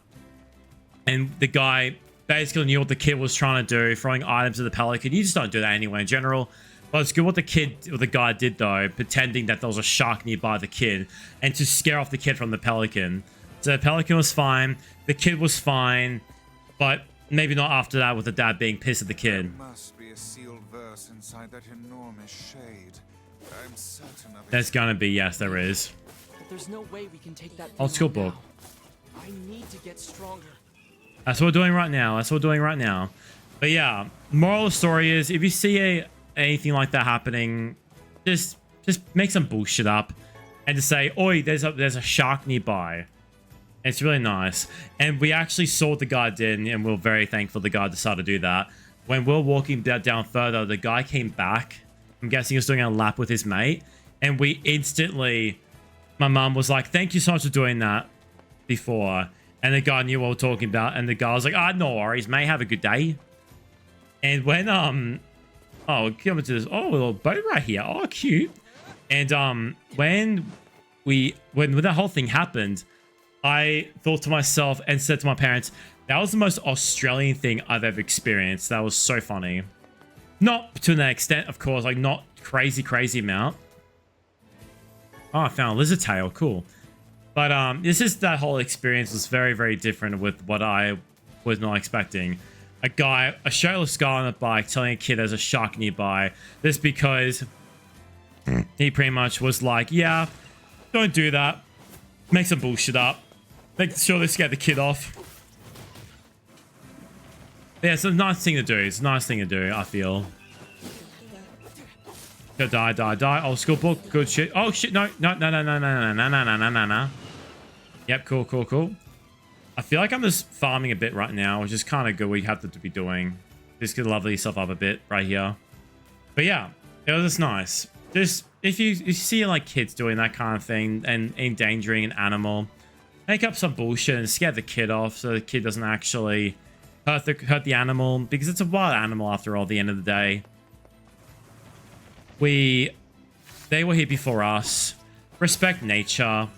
and the guy basically knew what the kid was trying to do, throwing items at the pelican. You just don't do that anyway in general. But it's good what the guy did though, pretending that there was a shark nearby the kid and to scare off the kid from the pelican. So the pelican was fine, the kid was fine, but maybe not after that with the dad being pissed at the kid. There must be a sealed verse inside that enormous shade. I'm certain of it. There's gonna be, yes, there is. But there's no way we can take that Old school thing on book. now. I need to get stronger. That's what we're doing right now. That's what we're doing right now. But yeah, moral of the story is, if you see anything like that happening, just make some bullshit up and just say, oi, there's a shark nearby. It's really nice. And we actually saw what the guy did, and we're very thankful the guy decided to do that. When we were walking down further, the guy came back. I'm guessing he was doing a lap with his mate. And we instantly, my mum was like, thank you so much for doing that before. And the guy knew what we were talking about. And the guy was like, no worries, mate, have a good day. And when, oh, come to this, oh, a little boat right here. Oh, cute. And when that whole thing happened, I thought to myself and said to my parents, that was the most Australian thing I've ever experienced. That was so funny. Not to that extent, of course, like not crazy amount. Oh, I found a lizard tail. Cool. But this is that whole experience was very different with what I was not expecting. A shirtless guy on a bike telling a kid there's a shark nearby. This because he pretty much was like, yeah, don't do that. Make some bullshit up. Make sure they scare the kid off. Yeah, it's a nice thing to do. It's a nice thing to do, I feel. Go die. Old school book. Good shit. Oh, shit. No. Yep, cool. I feel like I'm just farming a bit right now, which is kind of good. We have to be doing. Just gonna level yourself up a bit right here. But yeah, it was just nice. Just if you see like kids doing that kind of thing and endangering an animal, make up some bullshit and scare the kid off so the kid doesn't actually hurt the animal, because it's a wild animal after all. At the end of the day, they were here before us. Respect nature.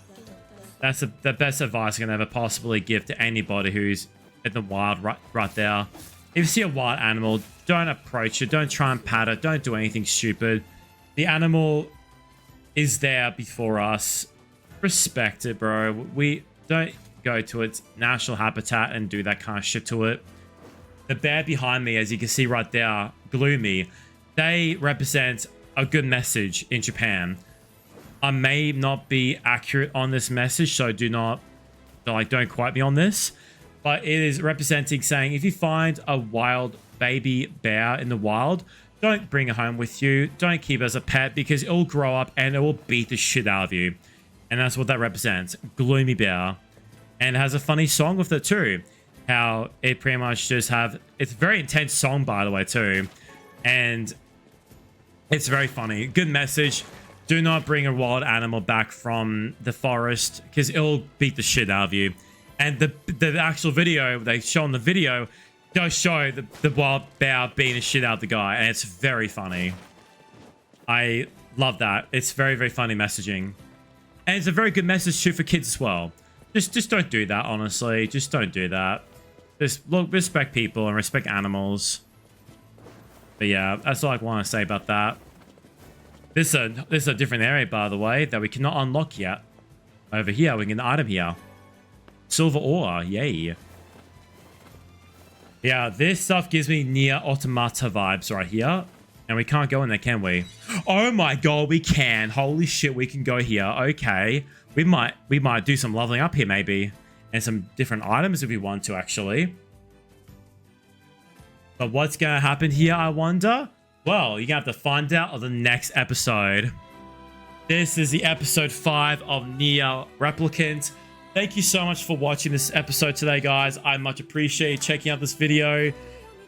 That's the best advice I can ever possibly give to anybody who's in the wild right there. If you see a wild animal, don't approach it. Don't try and pat it. Don't do anything stupid. The animal is there before us. Respect it, bro. We don't go to its natural habitat and do that kind of shit to it. The bear behind me, as you can see right there, Gloomy, they represent a good message in Japan. I may not be accurate on this message, so don't quote me on this. But it is representing saying, if you find a wild baby bear in the wild, don't bring it home with you. Don't keep it as a pet, because it will grow up and it will beat the shit out of you. And that's what that represents. Gloomy bear. And it has a funny song with it too. How it pretty much just it's a very intense song, by the way, too. And it's very funny. Good message. Do not bring a wild animal back from the forest, because it'll beat the shit out of you. And the actual video they show in the video does show the wild bear beating the shit out of the guy, and it's very funny. I love that. It's very funny messaging, and it's a very good message too for kids as well. Just don't do that, honestly. Just don't do that. Just respect people and respect animals. But yeah, that's all I want to say about that. This is a different area, by the way, that we cannot unlock yet. Over here, we can get an item here. Silver ore, yay. Yeah, this stuff gives me Nier Automata vibes right here. And we can't go in there, can we? Oh my god, we can. Holy shit, we can go here. Okay. We might do some leveling up here, maybe. And some different items if we want to, actually. But what's going to happen here, I wonder? Well, you're going to have to find out on the next episode. This is the episode 5 of Neir Replicant. thank you so much for watching this episode today, guys. I much appreciate checking out this video.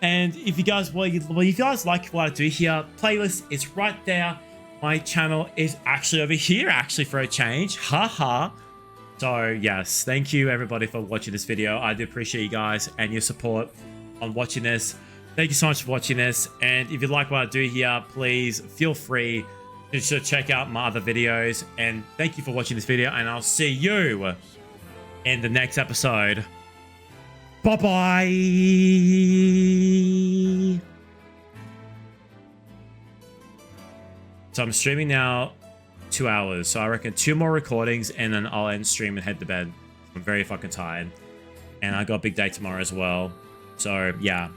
And if you guys, if you guys like what I do here, playlist is right there. My channel is actually over here, actually, for a change. Haha. So yes, thank you everybody for watching this video. I do appreciate you guys and your support on watching this. Thank you so much for watching this. And if you like what I do here, please feel free to check out my other videos. And thank you for watching this video, and I'll see you in the next episode. Bye-bye. So I'm streaming now 2 hours. So I reckon 2 more recordings and then I'll end stream and head to bed. I'm very fucking tired. And I got a big day tomorrow as well. So yeah.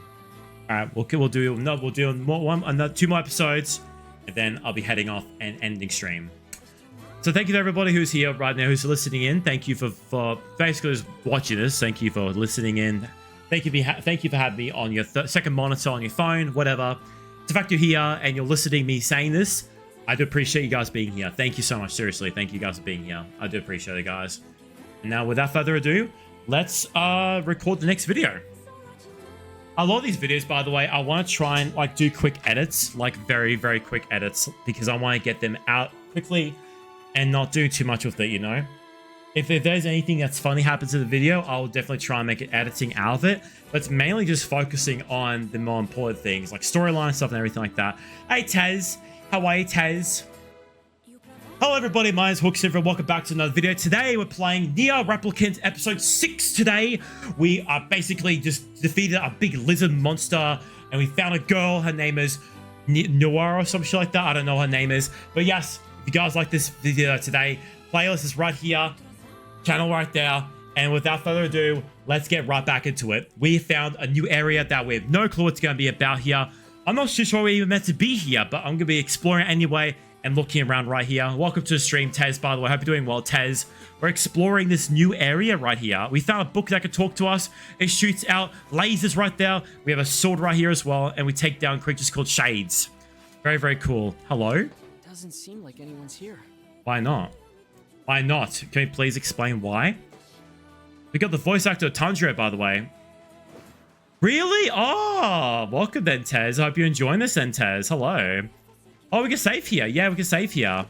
Alright, we'll do 2 more episodes. And then I'll be heading off and ending stream. So thank you to everybody who's here right now, who's listening in. Thank you for basically just watching this. Thank you for listening in. Thank you for having me on your second monitor on your phone, whatever. The fact you're here and you're listening to me saying this, I do appreciate you guys being here. Thank you so much. Seriously, thank you guys for being here. I do appreciate it, guys. And now, without further ado, let's record the next video. A lot of these videos, by the way, I want to try and like do quick edits, like very, very quick edits, because I want to get them out quickly and not do too much with it, you know? If there's anything that's funny happens in the video, I'll definitely try and make it editing out of it. But it's mainly just focusing on the more important things, like storyline stuff and everything like that. Hey, Tez. How are you, Tez? Hello, everybody. My name is 𝐸𝐏𝐬𝐿, and welcome back to another video. Today, we're playing Neir Replicant episode 6 today. We are basically just defeated a big lizard monster, and we found a girl. Her name is Neir or some shit like that. I don't know what her name is. But yes, if you guys like this video today, playlist is right here. Channel right there. And without further ado, let's get right back into it. We found a new area that we have no clue what's going to be about here. I'm not too sure we're even meant to be here, but I'm going to be exploring anyway and looking around right here. Welcome to the stream, Tez, by the way. I hope you're doing well, Tez. We're exploring this new area right here. We found a book that could talk to us. It shoots out lasers right there. We have a sword right here as well, and we take down creatures called shades. Very, very cool. Hello? Doesn't seem like anyone's here. Why not? Why not? Can you please explain why? We got the voice actor Tundra, by the way. Really? Oh, welcome then, Tez. I hope you're enjoying this then, Tez. Hello. Oh, we can save here. Yeah, we can save here.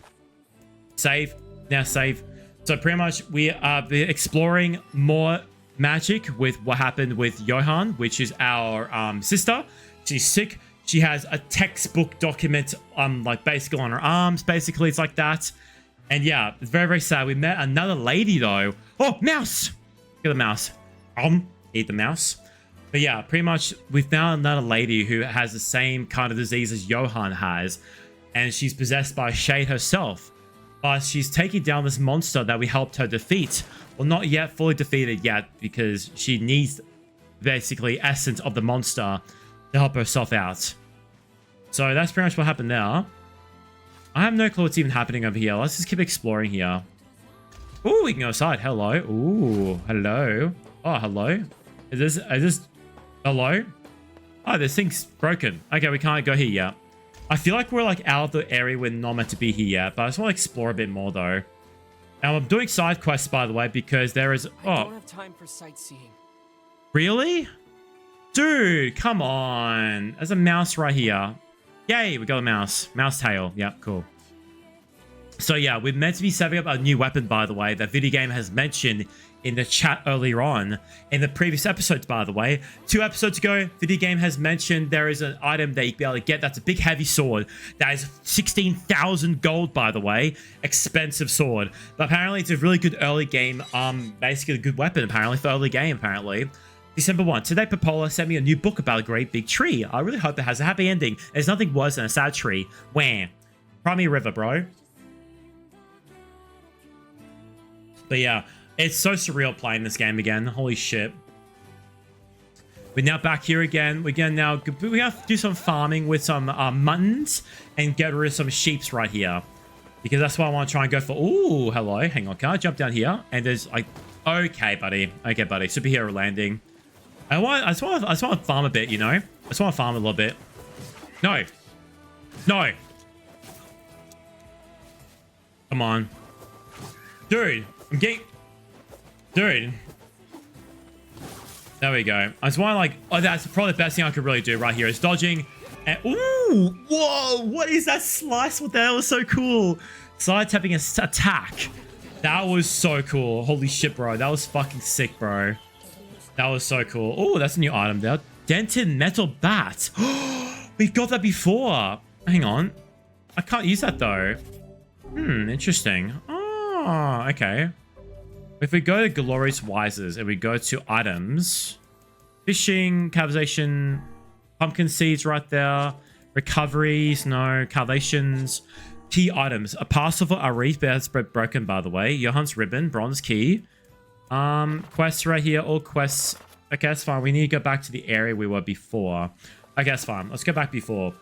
Save. Now save. So pretty much we are exploring more magic with what happened with Johan, which is our sister. She's sick. She has a textbook document like basically on her arms. Basically, it's like that. And yeah, it's very, very sad. We met another lady though. Oh, mouse. Get the mouse. Eat the mouse. But yeah, pretty much we found another lady who has the same kind of disease as Johan has. And she's possessed by Shade herself. But she's taking down this monster that we helped her defeat. Well, not yet fully defeated yet, because she needs basically essence of the monster to help herself out. So that's pretty much what happened there. I have no clue what's even happening over here. Let's just keep exploring here. Ooh, we can go outside. Hello. Ooh, hello. Oh, hello. Is this... Hello? Oh, this thing's broken. Okay, we can't go here yet. I feel like we're like out of the area we're not meant to be here yet, but I just want to explore a bit more though. Now, I'm doing side quests, by the way, because there is... Oh. I don't have time for sightseeing. Really? Dude, come on. There's a mouse right here. Yay, we got a mouse. Mouse tail. Yeah, cool. So yeah, we're meant to be setting up a new weapon, by the way, that Video Game has mentioned in the chat earlier on. In the previous episodes, by the way. 2 episodes ago, Video Game has mentioned there is an item that you can be able to get that's a big heavy sword. That is 16,000 gold, by the way. Expensive sword. But apparently it's a really good early game, basically a good weapon, apparently, for early game, apparently. December 1. Today, Popola sent me a new book about a great big tree. I really hope it has a happy ending. There's nothing worse than a sad tree. Wham. Crimea River, bro. But yeah, it's so surreal playing this game again. Holy shit. We're now back here again. We have to do some farming with some muttons and get rid of some sheeps right here. Because that's what I want to try and go for. Ooh, hello. Hang on. Can I jump down here? And there's like... Okay, buddy. Okay, buddy. Superhero landing. I just want to farm a bit, you know? I just want to farm a little bit. No. No. Come on. Dude, I'm getting... Dude. There we go. I just want to like, oh, that's probably the best thing I could really do right here is dodging. And, ooh, whoa, what is that slice? What the hell was so cool? Side tapping attack. That was so cool. Holy shit, bro. That was fucking sick, bro. That was so cool. Oh, that's a new item there. Dented metal bat. We've got that before. Hang on. I can't use that though. Interesting. Oh, okay. If we go to Glorious Wises and we go to items, fishing, cavization, pumpkin seeds right there, recoveries, no, cavations, key items. A parcel for a wreath that's broken, by the way. Johan's ribbon, bronze key. Quests right here, all quests. Okay, that's fine. We need to go back to the area we were before. Okay, that's fine. Let's go back before.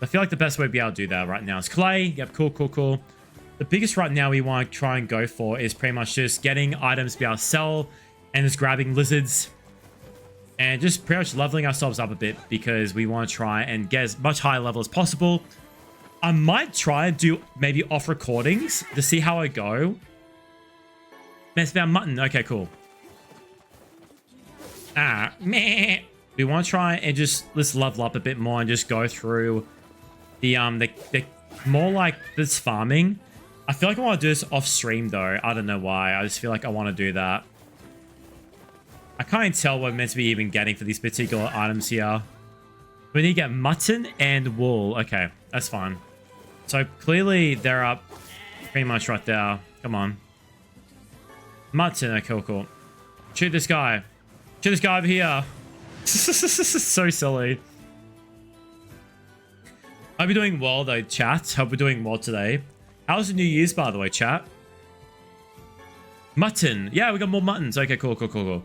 I feel like the best way to be able to do that right now is clay. Yep, cool, cool, cool. The biggest right now we want to try and go for is pretty much just getting items to be able to sell and just grabbing lizards and just pretty much leveling ourselves up a bit because we want to try and get as much higher level as possible. I might try and do maybe off recordings to see how I go. Man, it's about mutton. Okay, cool. Meh. We want to try and just let's level up a bit more and just go through the more like this farming. I feel like I want to do this off stream though. I don't know why. I just feel like I want to do that. I can't even tell what I'm meant to be even getting for these particular items here. We need to get mutton and wool. Okay, that's fine. So clearly they're up pretty much right there. Come on. Mutton. Okay, cool, cool. Shoot this guy. Shoot this guy over here. So silly. Hope you're doing well though, chat. Hope we're doing well today. How's the New Year's, by the way, chat? Mutton. Yeah, we got more muttons. Okay, cool, cool, cool, cool.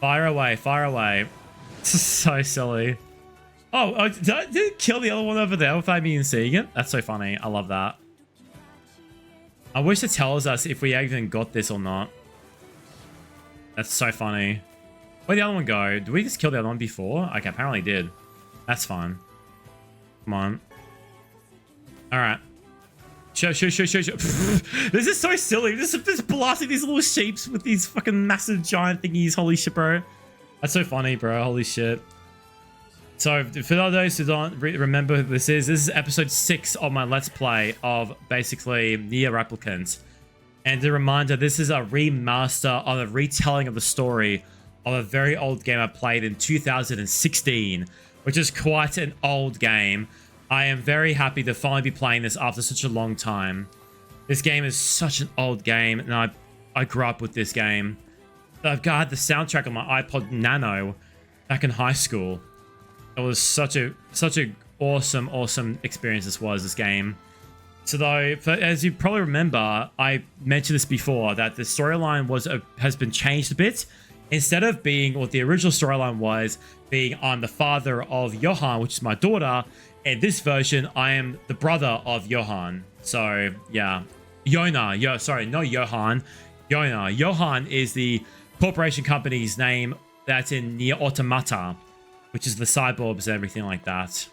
Fire away, fire away. So silly. Oh, did it kill the other one over there without me even seeing it? That's so funny. I love that. I wish it tells us if we even got this or not. That's so funny. Where'd the other one go? Did we just kill the other one before? Okay, apparently did. That's fine. Come on. Alright. Show. This is so silly. This is blasting these little sheeps with these fucking massive giant thingies. Holy shit, bro. That's so funny, bro. Holy shit. So, for those who don't remember who this is episode 6 of my Let's Play of basically Neir Replicant. And a reminder, this is a remaster of a retelling of the story of a very old game I played in 2016, which is quite an old game. I am very happy to finally be playing this after such a long time. This game is such an old game, and I grew up with this game. I've got the soundtrack on my iPod Nano back in high school. It was such a awesome experience this game. So though, as you probably remember, I mentioned this before, that the storyline has been changed a bit. Instead of being what the original storyline was, being I'm the father of Johan, which is my daughter, in this version, I am the brother of Johan. So, yeah. Yona. Sorry, not Johan. Yona. Johan is the corporation company's name that's in Nier Automata, which is the cyborgs and everything like that.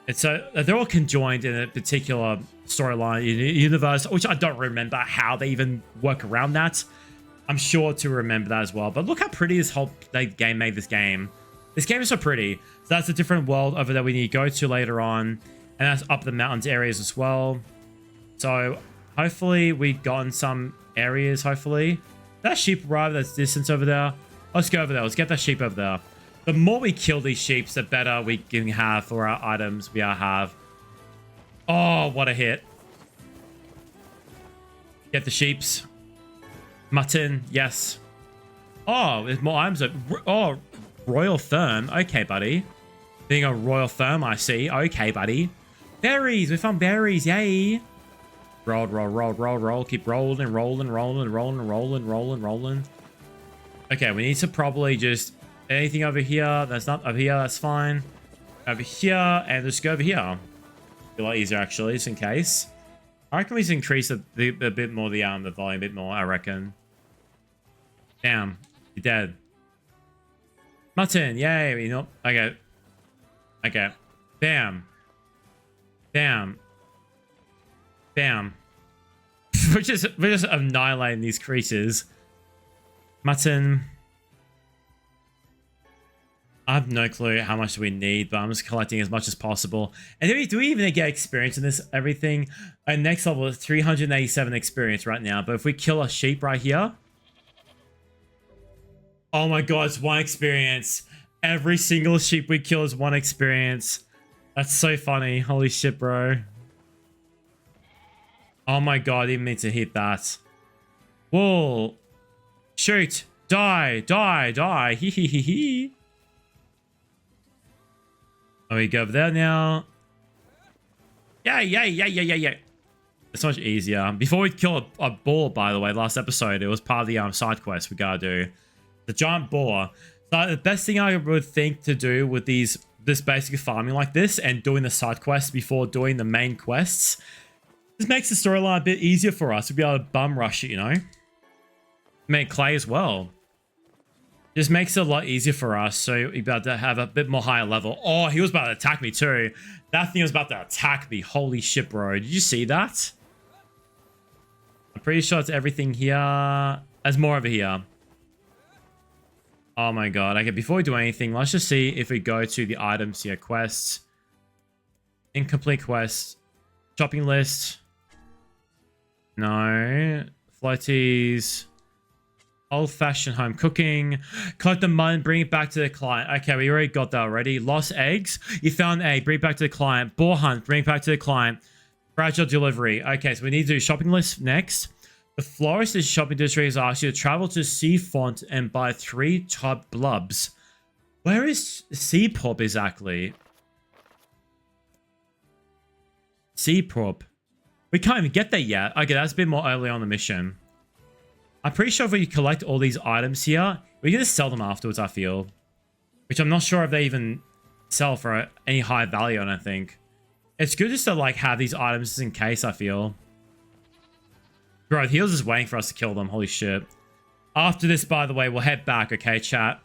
And so they're all conjoined in a particular storyline universe, which I don't remember how they even work around that. I'm sure to remember that as well. But look how pretty this whole game made this game. This game is so pretty. So that's a different world over there we need to go to later on. And that's up the mountains areas as well. So hopefully we've gotten some areas, hopefully. That sheep arrived, that's distance over there. Let's go over there. Let's get that sheep over there. The more we kill these sheep, the better we can have for our items we have. Oh, what a hit. Get the sheeps. Mutton, yes. Oh, there's more items. Oh, royal therm. Okay, buddy. Being a royal therm, I see. Okay, buddy. Berries. We found berries. Yay. Roll. Keep rolling. Okay, we need to probably just... Anything over here that's not over here, that's fine. Over here, and just go over here. Be a lot easier, actually, just in case. I reckon we just increase a bit more the volume a bit more, I reckon. Damn, you're dead. Mutton, yay, you know. Okay. Bam. We're just annihilating these creatures. Mutton. I have no clue how much we need, but I'm just collecting as much as possible. And do we even get experience in this everything? Our next level is 387 experience right now. But if we kill a sheep right here. Oh my god, it's 1 experience. Every single sheep we kill is 1 experience. That's so funny. Holy shit, bro. Oh my god, I didn't mean to hit that. Whoa. Shoot. Die. Die. Die. Hee hee hee hee. Oh, we go over there now. Yeah. It's much easier. Before we kill a boar, by the way, last episode, it was part of the side quest we gotta do. The giant boar. So the best thing I would think to do with this basic farming like this and doing the side quests before doing the main quests, this makes the storyline a bit easier for us to be able to bum rush it, you know? Make clay as well. Just makes it a lot easier for us, so you're about to have a bit more higher level. Oh, he was about to attack me too. That thing was about to attack me. Holy shit, bro. Did you see that? I'm pretty sure it's everything here. There's more over here. Oh my god. Okay, before we do anything, let's just see if we go to the items here. Quests. Incomplete quests. Shopping list. No. Floaties. Old-fashioned home cooking. Collect the mud and bring it back to the client. Okay, we already got that already. Lost eggs. You found an egg. Bring it back to the client. Boar hunt. Bring it back to the client. Fragile delivery. Okay, so we need to do shopping list next. The florist in shopping district asks you to travel to Sea Font and buy 3 tub blubs. Where is Sea Pop exactly? Sea Pop. We can't even get there yet. Okay, that's a bit more early on the mission. I'm pretty sure if we collect all these items here, we can just sell them afterwards, I feel. Which I'm not sure if they even sell for any high value, I don't think. It's good just to, like, have these items just in case, I feel. Bro, he was just waiting for us to kill them. Holy shit. After this, by the way, we'll head back, okay, chat?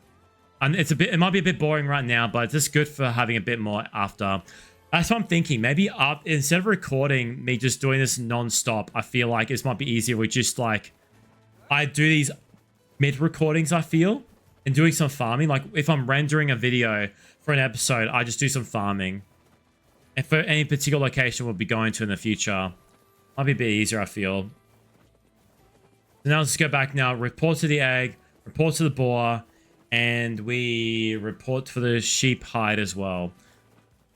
And it might be a bit boring right now, but it's just good for having a bit more after. That's what I'm thinking. Maybe instead of recording me just doing this non-stop, I feel like this might be easier with just, like... I do these mid-recordings, I feel, and doing some farming. Like, if I'm rendering a video for an episode, I just do some farming. And for any particular location we'll be going to in the future, might be a bit easier, I feel. So now let's go back now. Report to the egg, report to the boar, and we report for the sheep hide as well.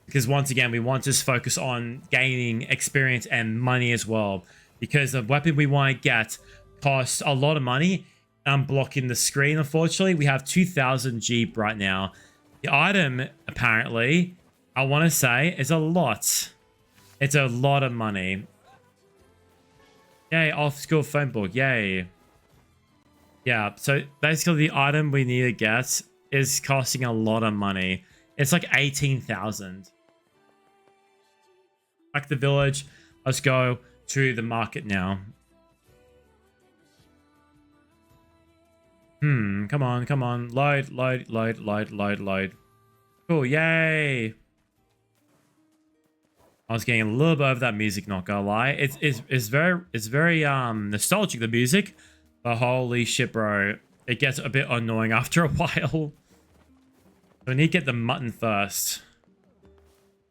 Because once again, we want to just focus on gaining experience and money as well. Because the weapon we want to get costs a lot of money. I'm blocking the screen, unfortunately. We have 2,000 Jeep right now. The item, apparently, I want to say, is a lot. It's a lot of money. Yay, off-school phone book. Yay. Yeah, so basically the item we need to get is costing a lot of money. It's like 18,000. Back to the village. Let's go to the market now. Come on, come on. Load. Cool, yay. I was getting a little bit of that music, not gonna lie. It's very nostalgic, the music. But holy shit, bro. It gets a bit annoying after a while. So we need to get the mutton first.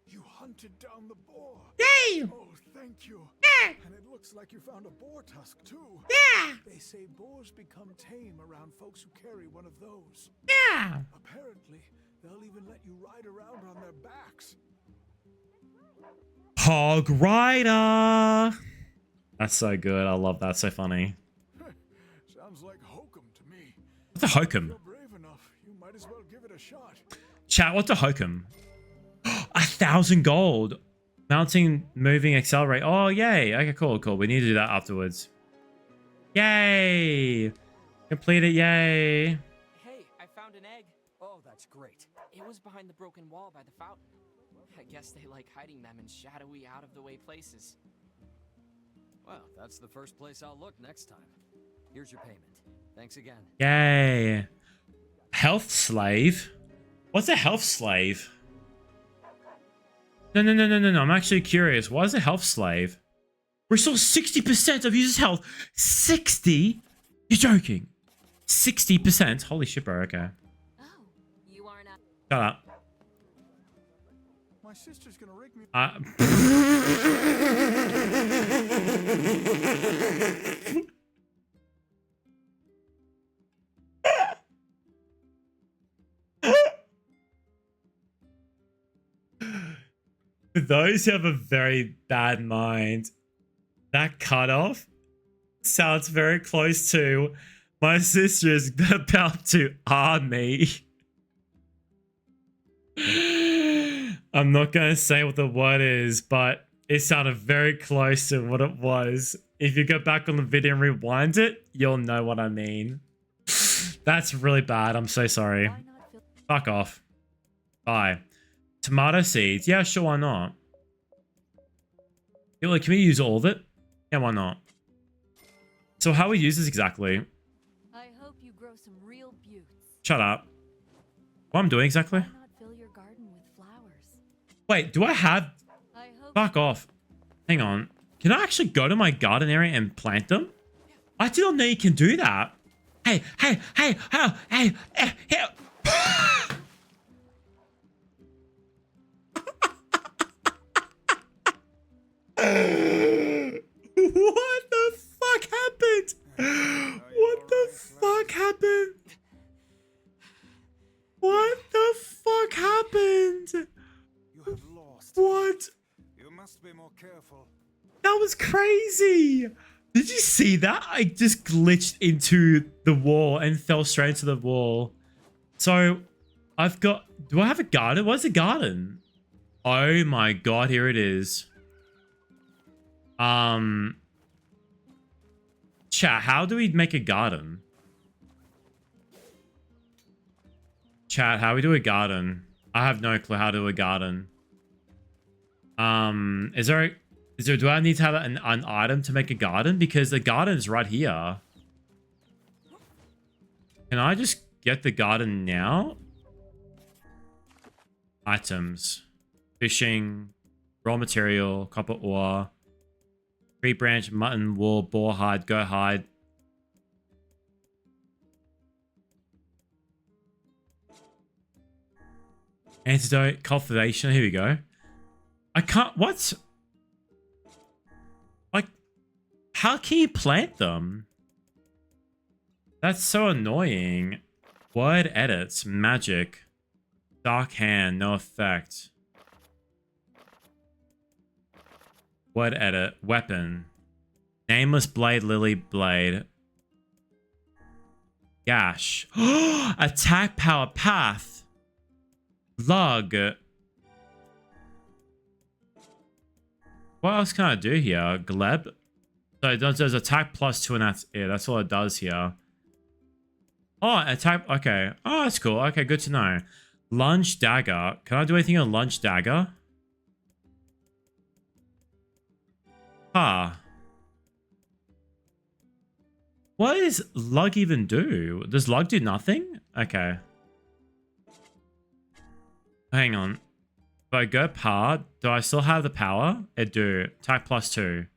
You hunted down the boar. Yay! Oh, thank you. Yeah! And it looks like you found a boar tusk too. Yeah! They say boars become tame around folks who carry one of those. Yeah! Apparently, they'll even let you ride around on their backs. Hog Rider! That's so good. I love that. So funny. Sounds like hokum to me. What's a hokum? If you're brave enough, you might as well give it a shot. Chat, what's a hokum? 1,000 gold. Mounting, moving, accelerate. Oh, yay. Okay, cool. We need to do that afterwards. Yay! Complete it, yay. Hey, I found an egg. Oh, that's great. It was behind the broken wall by the fountain. I guess they like hiding them in shadowy, out-of-the-way places. Well, that's the first place I'll look next time. Here's your payment. Thanks again. Yay. Health slave? What's a health slave? No. I'm actually curious. What is a health slave? Restore 60% of user's health. 60? You're joking. 60%. Holy shit, bro. Okay. You are not. Shut up. My sister's gonna rake me. For those who have a very bad mind, that cutoff sounds very close to my sister is about to me. I'm not going to say what the word is, but it sounded very close to what it was. If you go back on the video and rewind it, you'll know what I mean. That's really bad. I'm so sorry. Fuck off. Bye. Tomato seeds. Yeah, sure, why not? Yeah, like, can we use all of it? Yeah, why not? So how we use this exactly? I hope you grow some real buttes. Shut up. What I'm doing exactly? Why not fill your garden with flowers? Wait, do I have... Fuck off. Hang on. Can I actually go to my garden area and plant them? I did not know you can do that. Hey, What the fuck happened? What the fuck happened? What the fuck happened? You have lost. What? You must be more careful. That was crazy. Did you see that? I just glitched into the wall and fell straight into the wall. So I've got... Do I have a garden? What's a garden? Oh my god, here it is. Chat, how do we make a garden? Chat, how we do a garden? I have no clue how to do a garden. Do I need to have an item to make a garden? Because the garden is right here. Can I just get the garden now? Items. Fishing. Raw material. Copper ore. Tree branch, mutton, wool, boar hide, goat hide. Antidote, cultivation. Here we go. I can't... What? Like, how can you plant them? That's so annoying. Word edits. Magic. Dark hand. No effect. Word edit. Weapon. Nameless blade. Lily blade. Gash. Attack power path. Lug. What else can I do here? Gleb? So it does attack +2 and that's it. That's all it does here. Oh, attack. Okay. Oh, that's cool. Okay, good to know. Lunge dagger. Can I do anything on lunge dagger? Ah. What does lug even do? Does lug do nothing? Okay. Hang on. If I go par, do I still have the power? It do. Attack +2.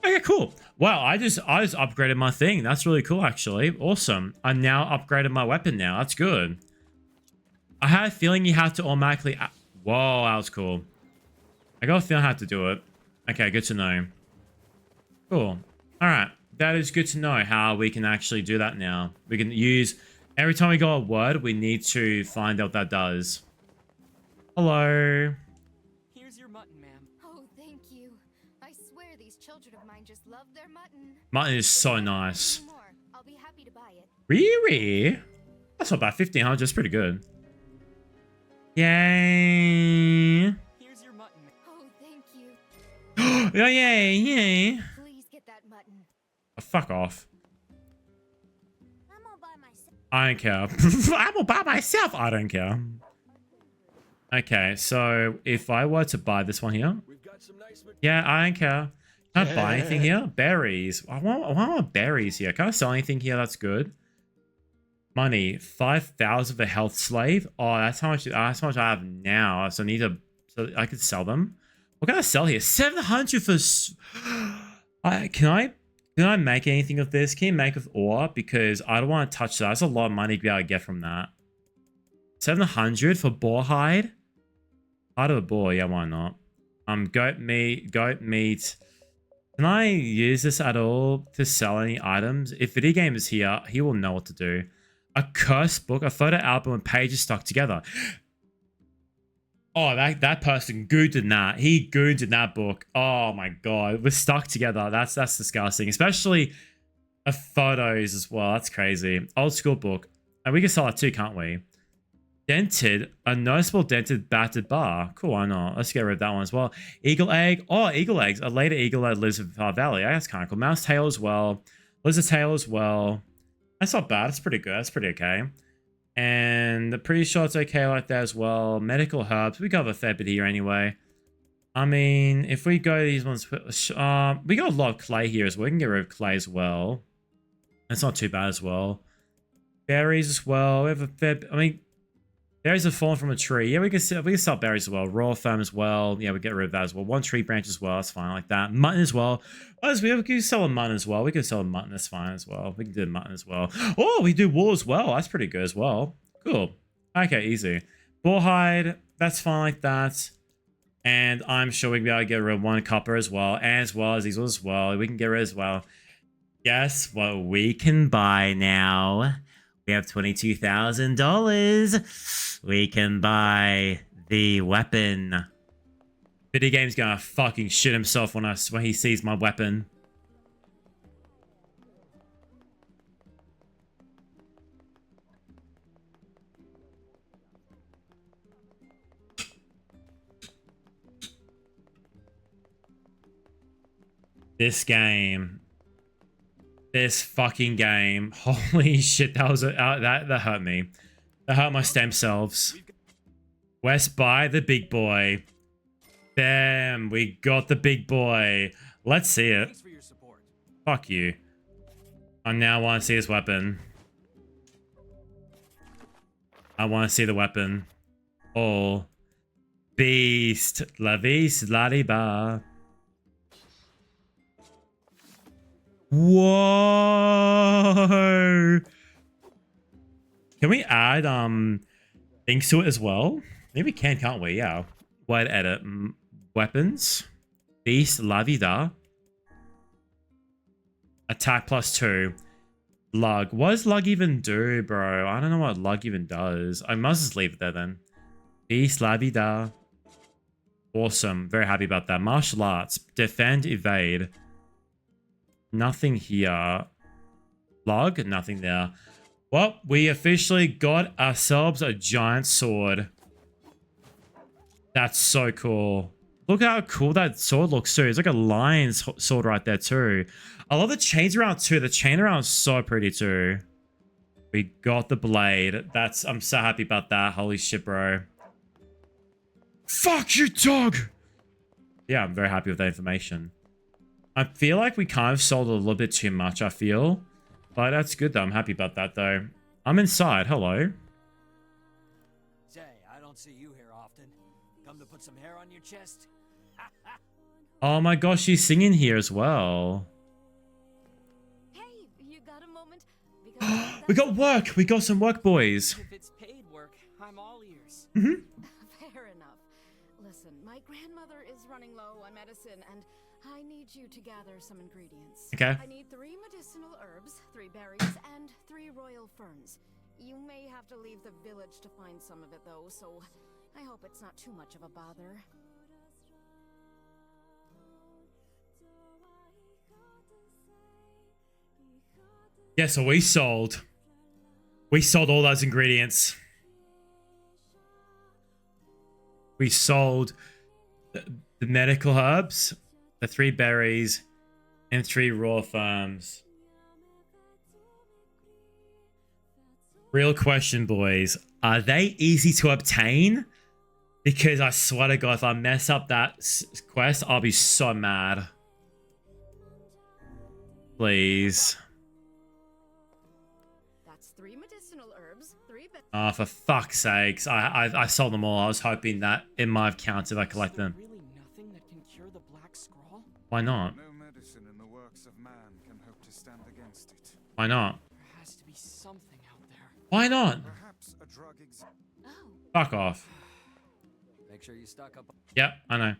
Okay, cool. Wow, I just upgraded my thing. That's really cool, actually. Awesome. I now upgraded my weapon now. That's good. I had a feeling you had to automatically... Whoa, that was cool. I got a feeling I had to do it. Okay, good to know. Cool. Alright. That is good to know how we can actually do that now. We can use... Every time we go a word, we need to find out what that does. Hello. Here's your mutton, ma'am. Oh, thank you. I swear these children of mine just love their mutton. Mutton is so nice. I'll be happy to buy it. Really? That's not bad. 1,500. That's pretty good. Yay. Here's your mutton. Oh, thank you. Oh, yay, yay. Please get that mutton. Oh, fuck off. I'm all by myself. I don't care. I'm all by myself. I don't care. Okay, so if I were to buy this one here. Yeah, I don't care. Can I buy anything here? Berries. I want berries here. Can I sell anything here? That's good. Money. 5,000 for health slave. Oh, that's how much I have now. So I need to... So I could sell them. What can I sell here? 700 for... Can Can I make anything of this? Can you make with ore? Because I don't want to touch that. That's a lot of money to be able to get from that. 700 for boar hide? Hide of a boar, yeah, why not? Goat meat. Can I use this at all to sell any items? If Video Game is here, he will know what to do. A cursed book, a photo album with pages stuck together. Oh, that person gooned in that. He gooned in that book. Oh my god, we're stuck together. That's disgusting. Especially photos as well. That's crazy. Old school book, and we can sell that too, can't we? Dented, a noticeable dented battered bar. Cool, why not? Let's get rid of that one as well. Eagle egg. Oh, eagle eggs. A later eagle egg lives in Far Valley. That's kind of cool. Mouse tail as well. Lizard tail as well. That's not bad. It's pretty good. That's pretty okay. And I'm pretty sure it's okay like that as well. Medical herbs. We got a fair bit here anyway. I mean, if we go these ones, we got a lot of clay here as well. We can get rid of clay as well. That's not too bad as well. Berries as well. We have a fair. I mean, berries have fallen from a tree. Yeah, we can sell berries as well. Raw firm as well. Yeah, we get rid of that as well. One tree branch as well. That's fine like that. Mutton as well. We can sell a mutton as well. We can sell a mutton. That's fine as well. We can do mutton as well. Oh, we do wool as well. That's pretty good as well. Cool. Okay, easy. Boar hide. That's fine like that. And I'm sure we can be able to get rid of one copper as well. And as well as these as well. We can get rid as well. Guess what we can buy now? We have $22,000. We can buy the weapon. Video Game's gonna fucking shit himself when he sees my weapon. This game. This fucking game. Holy shit, that was that hurt me. That hurt my stem cells. West by the big boy. Damn, we got the big boy. Let's see it. Fuck you. I now want to see his weapon. I want to see the weapon. Oh. Beast. La vis, la di ba. Whoa! Can we add things to it as well? Maybe we can, can't we? Yeah. Wide edit. Weapons. Beast La Vida. Attack +2. Lug. What does Lug even do, bro? I don't know what Lug even does. I must just leave it there then. Beast La Vida. Awesome. Very happy about that. Martial arts. Defend, evade. Nothing here. Log, nothing there. Well, we officially got ourselves a giant sword. That's so cool. Look how cool that sword looks too. It's like a lion's sword right there too. I love the chains around too. The chain around is so pretty too. We got the blade. I'm so happy about that. Holy shit, bro. Fuck you, dog! Yeah, I'm very happy with that information. I feel like we kind of sold a little bit too much, I feel. But that's good though. I'm happy about that though. I'm inside. Hello. Say, I don't see you here often. Come to put some hair on your chest? Oh my gosh, she's singing here as well. Hey, you got a moment? We got work. We got some work, boys. If it's paid work, I'm all ears. Fair enough. Listen, my grandmother is running low on medicine, and I need you to gather some ingredients. Okay. I need 3 medicinal herbs, 3 berries, and 3 royal ferns. You may have to leave the village to find some of it, though, so I hope it's not too much of a bother. Yeah, so we sold all those ingredients. We sold the medical herbs, the 3 berries, and 3 raw farms. Real question, boys. Are they easy to obtain? Because I swear to God, if I mess up that quest, I'll be so mad. Please. That's 3 medicinal herbs, 3 Oh, for fuck's sakes. I sold them all. I was hoping that it might have counted if I collect them. Really nothing that can cure the black scrawl? Why not? No medicine in the works of man can hope Why not? There has to be something out there. Why not? Perhaps a drug Fuck off. Make sure you stock up. Yep, I know.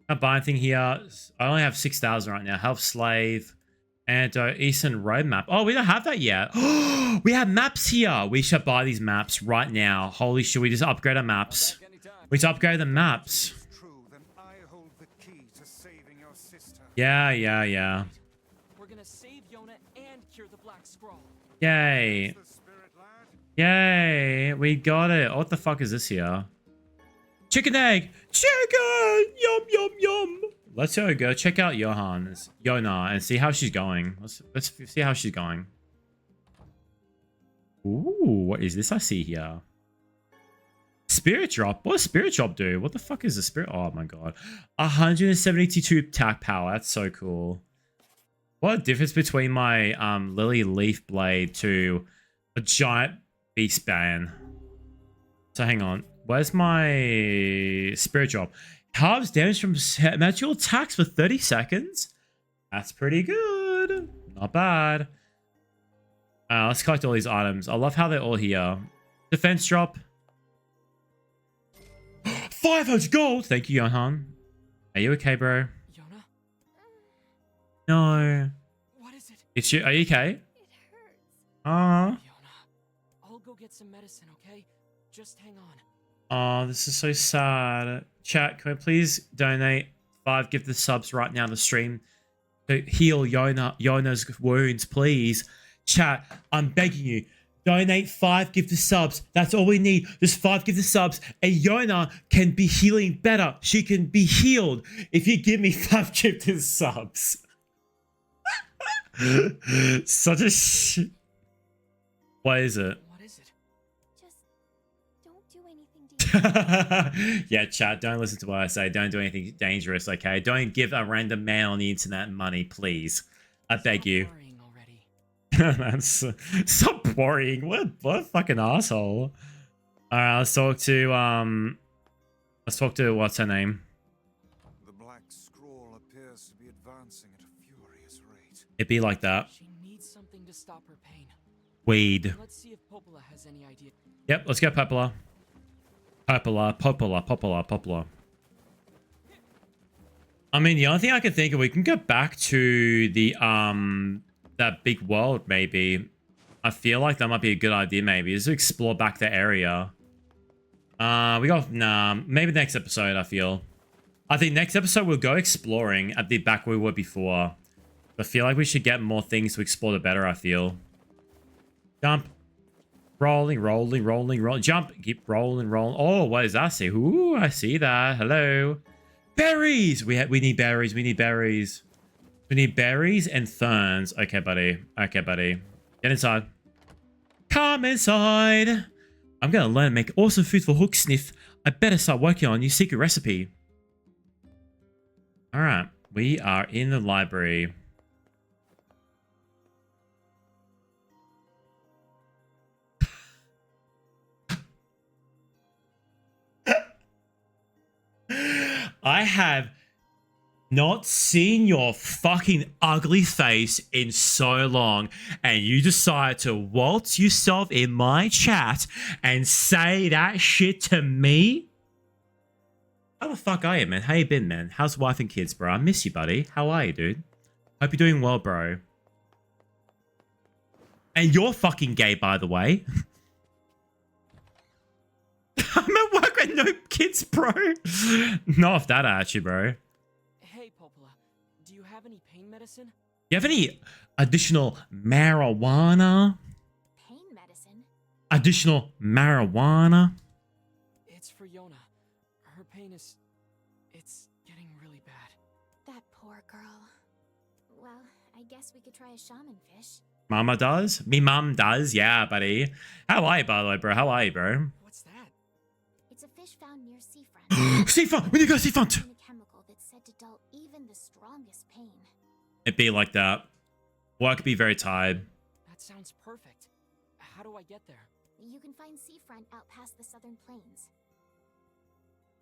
Can't buy anything here. I only have 6,000 right now. Health Slave. And Eastern Road Map. Oh, we don't have that yet. We have maps here. We should buy these maps right now. Holy shit, we just upgrade our maps. We just upgrade the maps. Yeah. We're gonna save Yona and cure the Black Scroll. Yay. Yay. We got it. What the fuck is this here? Chicken egg. Chicken. Yum, yum, yum. Let's go check out Yona and see how she's going. Let's see how she's going. Ooh, what is this I see here? Spirit drop. What does spirit drop do? What the fuck is the spirit? Oh my god. 172 attack power. That's so cool. What a difference between my Lily Leaf Blade to a giant beast ban. So hang on. Where's my spirit drop? Halves damage from magical attacks for 30 seconds. That's pretty good. Not bad. Let's collect all these items. I love how they're all here. Defense drop. 500 gold. Thank you, Johan. Are you okay, bro? Yona? No. What is it? It's you. Are you okay? It hurts. Yona, I'll go get some medicine, okay? Just hang on. Oh, this is so sad. Chat, can we please donate 5 gift the subs right now in the stream to heal Yona's wounds, please? Chat, I'm begging you. Donate 5 gifted subs. That's all we need. Just 5 gifted subs. And Yona can be healing better. She can be healed if you give me 5 gifted subs. Such a shit. What is it? What is it? Just don't do anything Yeah, chat, don't listen to what I say. Don't do anything dangerous, okay? Don't give a random man on the internet money, please. I beg you. That's stop worrying. What a fucking asshole. Alright, let's talk to what's her name? The Black Scroll appears to be advancing at a furious rate. It'd be like that. She needs something to stop her pain. Weed. Let's see if Popola has any idea. Yep, let's go Popola. Popola. I mean, the only thing I can think of, we can go back to the that big world, maybe. I feel like that might be a good idea, maybe. Just to explore back the area. Maybe next episode, I feel. I think next episode we'll go exploring at the back where we were before. I feel like we should get more things to explore the better, I feel. Jump. Rolling. Jump. Keep rolling. Oh, what does that say? Ooh, I see that. Hello. Berries! We need berries. We need berries and ferns. Okay, buddy. Get inside. Come inside. I'm gonna learn to make awesome food for Hook Sniff. I better start working on a new secret recipe. Alright. We are in the library. I have not seen your fucking ugly face in so long, and you decide to waltz yourself in my chat and say that shit to me? How the fuck are you, man? How you been, man? How's wife and kids, bro? I miss you, buddy. How are you, dude? Hope you're doing well, bro. And you're fucking gay, by the way. I'm at work with no kids, bro. Not off that attitude, bro. Hey, Popola, do you have any pain medicine? Do you have any additional marijuana? Pain medicine? Additional marijuana? It's for Yona. Her pain is... it's getting really bad. That poor girl. Well, I guess we could try a shaman fish. Mama does? Me mum does? Yeah, buddy. How are you, by the way, bro? How are you, bro? What's that? It's a fish found near seafront. Seafront! We need to go seafront! A chemical that's said to dull even the strongest pain. It'd be like that. Work be very tired. That sounds perfect. How do I get there? You can find seafront out past the southern plains.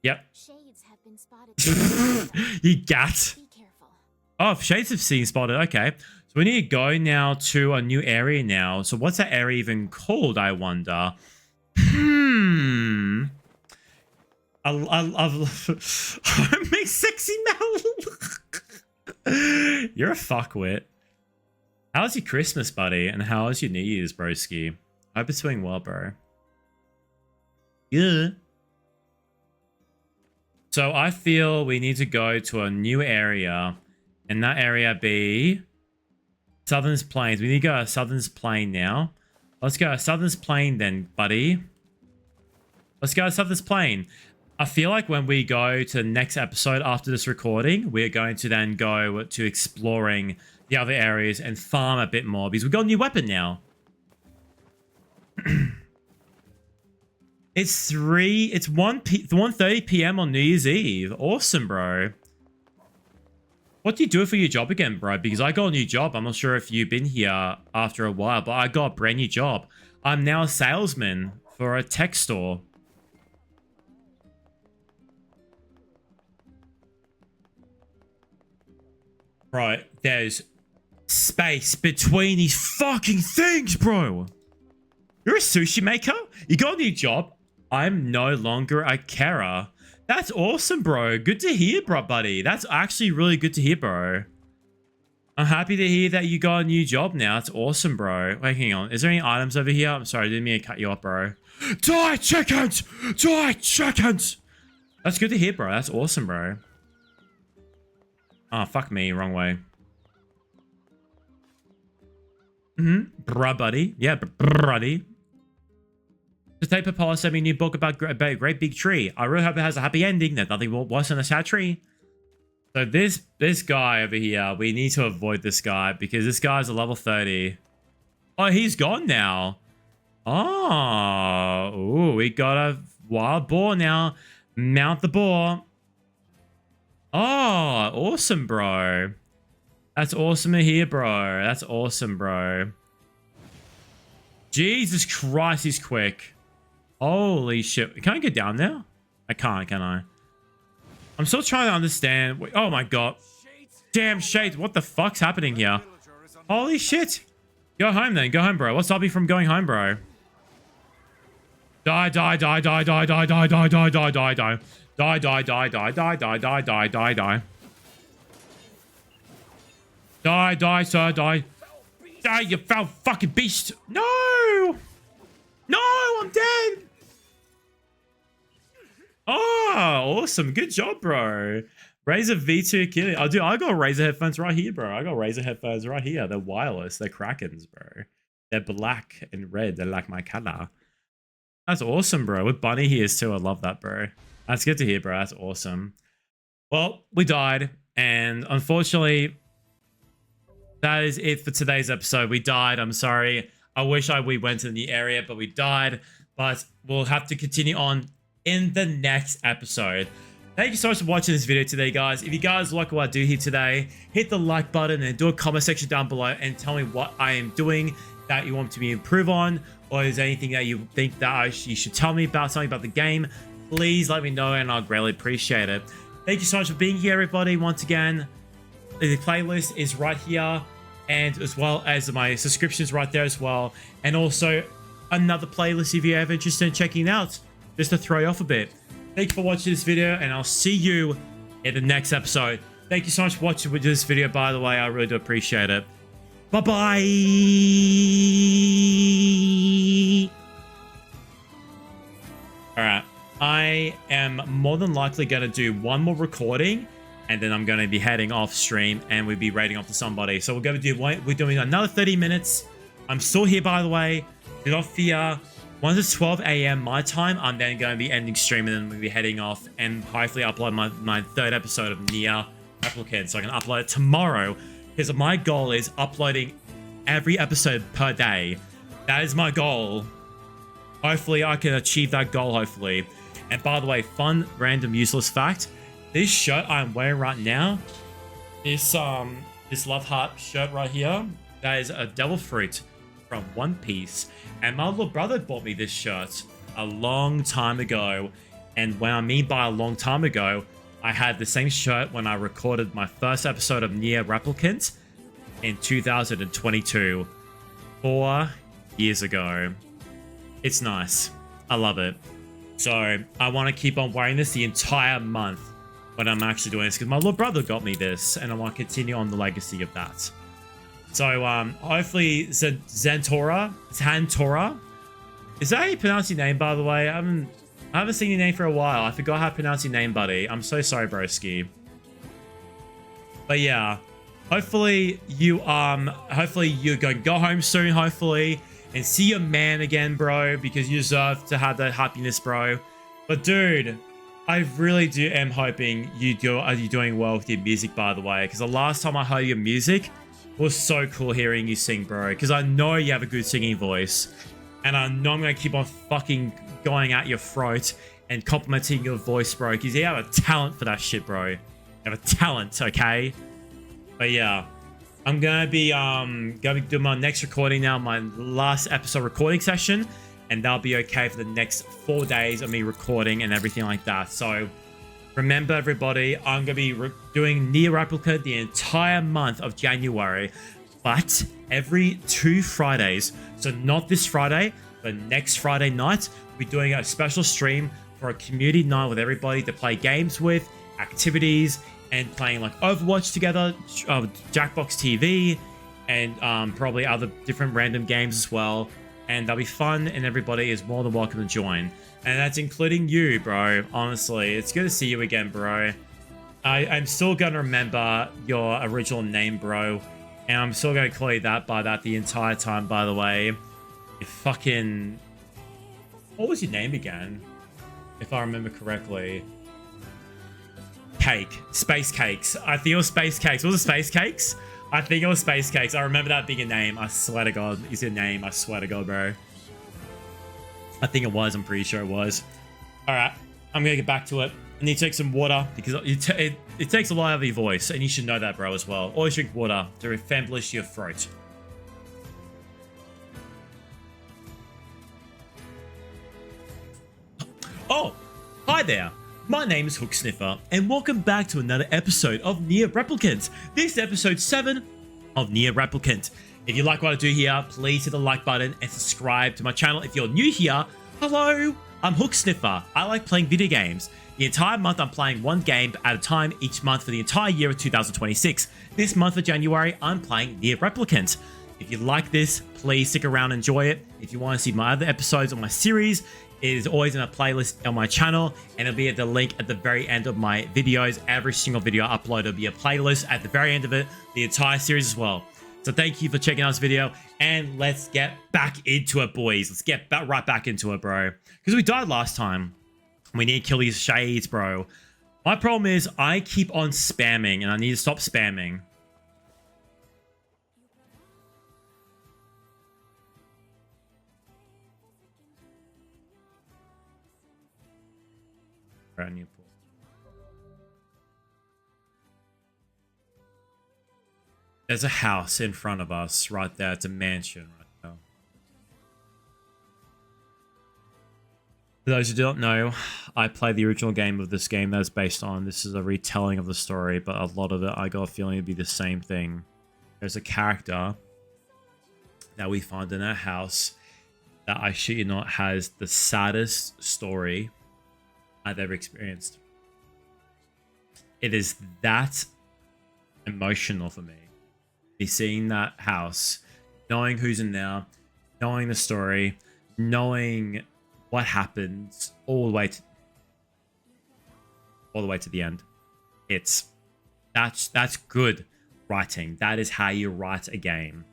Yep. Shades have been spotted. You gat. Be careful. Oh, Shades have seen spotted. Okay. So we need to go now to a new area now. So what's that area even called, I wonder? I make sexy Mel. You're a fuckwit. How's your Christmas, buddy? And how was your New Year's, broski? I hope it's doing well, bro. Yeah. So I feel we need to go to a new area. And that area be Southern's Plains. We need to go to Southern's Plain now. Let's go to Southern's Plain then, buddy. Let's go to Southern's Plain. I feel like when we go to the next episode after this recording, we're going to then go to exploring the other areas and farm a bit more because we've got a new weapon now. It's 1:30 p.m. on New Year's Eve. Awesome, bro. What do you do for your job again, bro? Because I got a new job. I'm not sure if you've been here after a while, but I got a brand new job. I'm now a salesman for a tech store. Right, there's space between these fucking things, bro. You're a sushi maker? You got a new job? I'm no longer a carer. That's awesome, bro. Good to hear, bro, buddy. That's actually really good to hear, bro. I'm happy to hear that you got a new job now. That's awesome, bro. Wait, hang on. Is there any items over here? I'm sorry, I didn't mean to cut you off, bro. Die, chickens! Die, chickens! That's good to hear, bro. That's awesome, bro. Oh, fuck me. Wrong way. Bruh, buddy. Yeah, buddy. The tape Apollo sent me a new book about a great big tree. I really hope it has a happy ending. There's nothing worse than a sad tree. So this guy over here, we need to avoid this guy because this guy's a level 30. Oh, he's gone now. Oh, ooh, we got a wild boar now. Mount the boar. Oh, awesome, bro. That's awesome to hear, bro. That's awesome, bro. Jesus Christ, he's quick. Holy shit. Can I get down there? I can't, can I? I'm still trying to understand. Wait, oh my god. Damn, Shades. What the fuck's happening here? Holy shit. Go home then. Go home, bro. What's stopping you from going home, bro? Die, die, die, die, die, die, die, die, die, die, die, die. Die, die, die, die, die, die, die, die, die, die. Die, die, sir, die. Die, you foul fucking beast. No! No, I'm dead. Oh, awesome. Good job, bro. Razer V2 killing. I got Razer headphones right here, bro. I got Razer headphones right here. They're wireless. They're Krakens, bro. They're black and red. They're like my color. That's awesome, bro. With bunny ears too. I love that, bro. That's good to hear, bro. That's awesome. Well, we died. And unfortunately, that is it for today's episode. We died. I'm sorry. I wish we went to the area, but we died. But we'll have to continue on in the next episode. Thank you so much for watching this video today, guys. If you guys like what I do here today, hit the like button and do a comment section down below and tell me what I am doing that you want me to improve on, or is there anything that you think that you should tell me about, something about the game. Please let me know and I'll greatly appreciate it. Thank you so much for being here, everybody. Once again, the playlist is right here, and as well as my subscriptions right there as well, and also another playlist if you're ever interested in checking it out, just to throw you off a bit. Thank you for watching this video, and I'll see you in the next episode. Thank you so much for watching this video, by the way. I really do appreciate it. Bye-bye. Alright. I am more than likely going to do one more recording, and then I'm going to be heading off stream, and we'll be raiding off to somebody. So we're doing another 30 minutes. I'm still here, by the way. Do not fear. Once it's 12 a.m. my time, I'm then going to be ending stream, and then we'll be heading off and hopefully upload my third episode of Neir Replicant, so I can upload it tomorrow, because my goal is uploading every episode per day. That is my goal. Hopefully I can achieve that goal, hopefully. And by the way, fun, random, useless fact, this shirt I'm wearing right now, this Love Heart shirt right here, that is a devil fruit from One Piece. And my little brother bought me this shirt a long time ago. And when I mean by a long time ago, I had the same shirt when I recorded my first episode of Neir Replicant in 2022. 4 years ago. It's nice. I love it. So I want to keep on wearing this the entire month when I'm actually doing this, because my little brother got me this and I want to continue on the legacy of that. So hopefully Zantora, is that how you pronounce your name, by the way? I haven't seen your name for a while. I forgot how to pronounce your name, buddy. I'm so sorry, broski. But yeah, hopefully you go home soon, hopefully, and see your man again, bro, because you deserve to have that happiness, bro. But dude, I really am hoping are you doing well with your music, by the way, because the last time I heard your music it was so cool hearing you sing, bro, because I know you have a good singing voice, and I know I'm gonna keep on fucking going at your throat and complimenting your voice, bro, because you have a talent for that shit, bro. You have a talent, okay? But yeah, I'm gonna be doing my next recording now, my last episode recording session, and that'll be okay for the next 4 days of me recording and everything like that. So remember, everybody, I'm gonna be doing Neir Replicant the entire month of January, but every 2 Fridays. So not this Friday, but next Friday night, we're doing a special stream for a community night with everybody to play games with, activities, and playing like Overwatch together, Jackbox TV, and probably other different random games as well. And that'll be fun, and everybody is more than welcome to join. And that's including you, bro. Honestly, it's good to see you again, bro. I'm still gonna remember your original name, bro. And I'm still gonna call you that by that the entire time, by the way. You fucking... What was your name again? If I remember correctly. Cake. Space Cakes. I think it was Space Cakes. Was it Space Cakes? I think it was Space Cakes. I remember that being a name. I swear to God. It's a name. I swear to God, bro. I think it was. I'm pretty sure it was. Alright. I'm going to get back to it. I need to take some water because it takes a lot out of your voice. And you should know that, bro, as well. Always drink water to refamblish your throat. Oh! Hi there! My name is hahah, and welcome back to another episode of Neir Replicant. This is episode 7 of Neir Replicant. If you like what I do here, please hit the like button and subscribe to my channel. If you're new here, hello, I'm hahah. I like playing video games. The entire month I'm playing one game at a time each month for the entire year of 2026. This month of January, I'm playing Neir Replicant. If you like this, please stick around and enjoy it. If you want to see my other episodes of my series, it is always in a playlist on my channel, and it'll be at the link at the very end of my videos. Every single video I upload will be a playlist at the very end of it, the entire series as well. So thank you for checking out this video, and let's get back into it, boys. Let's get right back into it, bro. Because we died last time. We need to kill these shades, bro. My problem is I keep on spamming, and I need to stop spamming. Brand new pool. There's a house in front of us right there. It's a mansion right there. For those who don't know, I played the original game of this game that is based on. This is a retelling of the story, but a lot of it I got a feeling it'd be the same thing. There's a character that we find in our house that I shit you not has the saddest story I've ever experienced. It is that emotional for me. Be seeing that house, knowing who's in there, knowing the story, knowing what happens all the way to the end. That's good writing. That is how you write a game.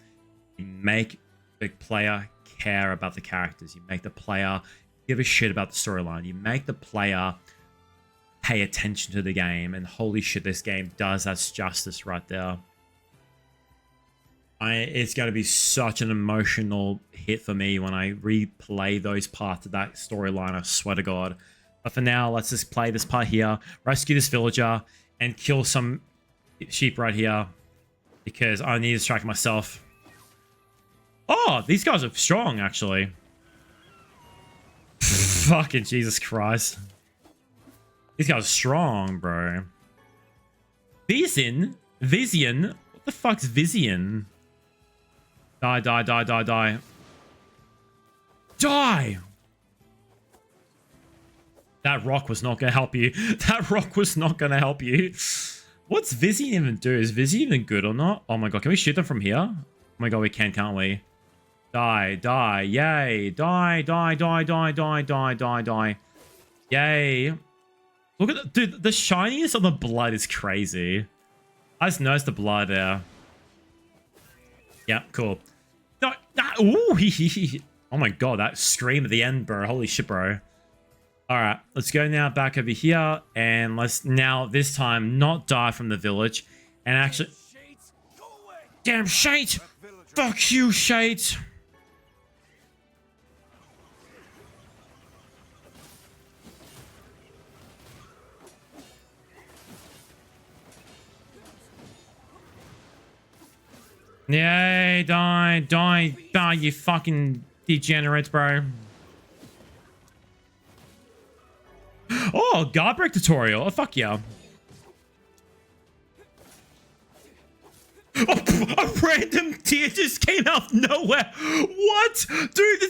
You make the player care about the characters. You make the player give a shit about the storyline. You make the player pay attention to the game, and holy shit, this game does that justice right there. It's going to be such an emotional hit for me when I replay those parts of that storyline, I swear to God. But for now, let's just play this part here, rescue this villager, and kill some sheep right here, because I need to distract myself. Oh, these guys are strong, actually. Fucking Jesus Christ. These guys are strong, bro. Vision? Vision? What the fuck's Vision? Die, die, die, die, die. Die! That rock was not gonna help you. That rock was not gonna help you. What's Vision even do? Is Vision even good or not? Oh my god, can we shoot them from here? Oh my god, we can, can't we? Die, die, yay. Die, die, die, die, die, die, die, die. Yay. Look at the, dude, the shininess of the blood is crazy. I just noticed the blood there. Yeah, cool. No, that, ooh, oh my god, that scream at the end, bro. Holy shit, bro. Alright, let's go now back over here. And let's now, this time, not die from the village. And actually... Damn, Shade! Fuck you, Shade! Yay, die, die, die, you fucking degenerates, bro. Oh, guard break tutorial. Oh, fuck yeah. Oh, a random deer just came out of nowhere. What? Dude,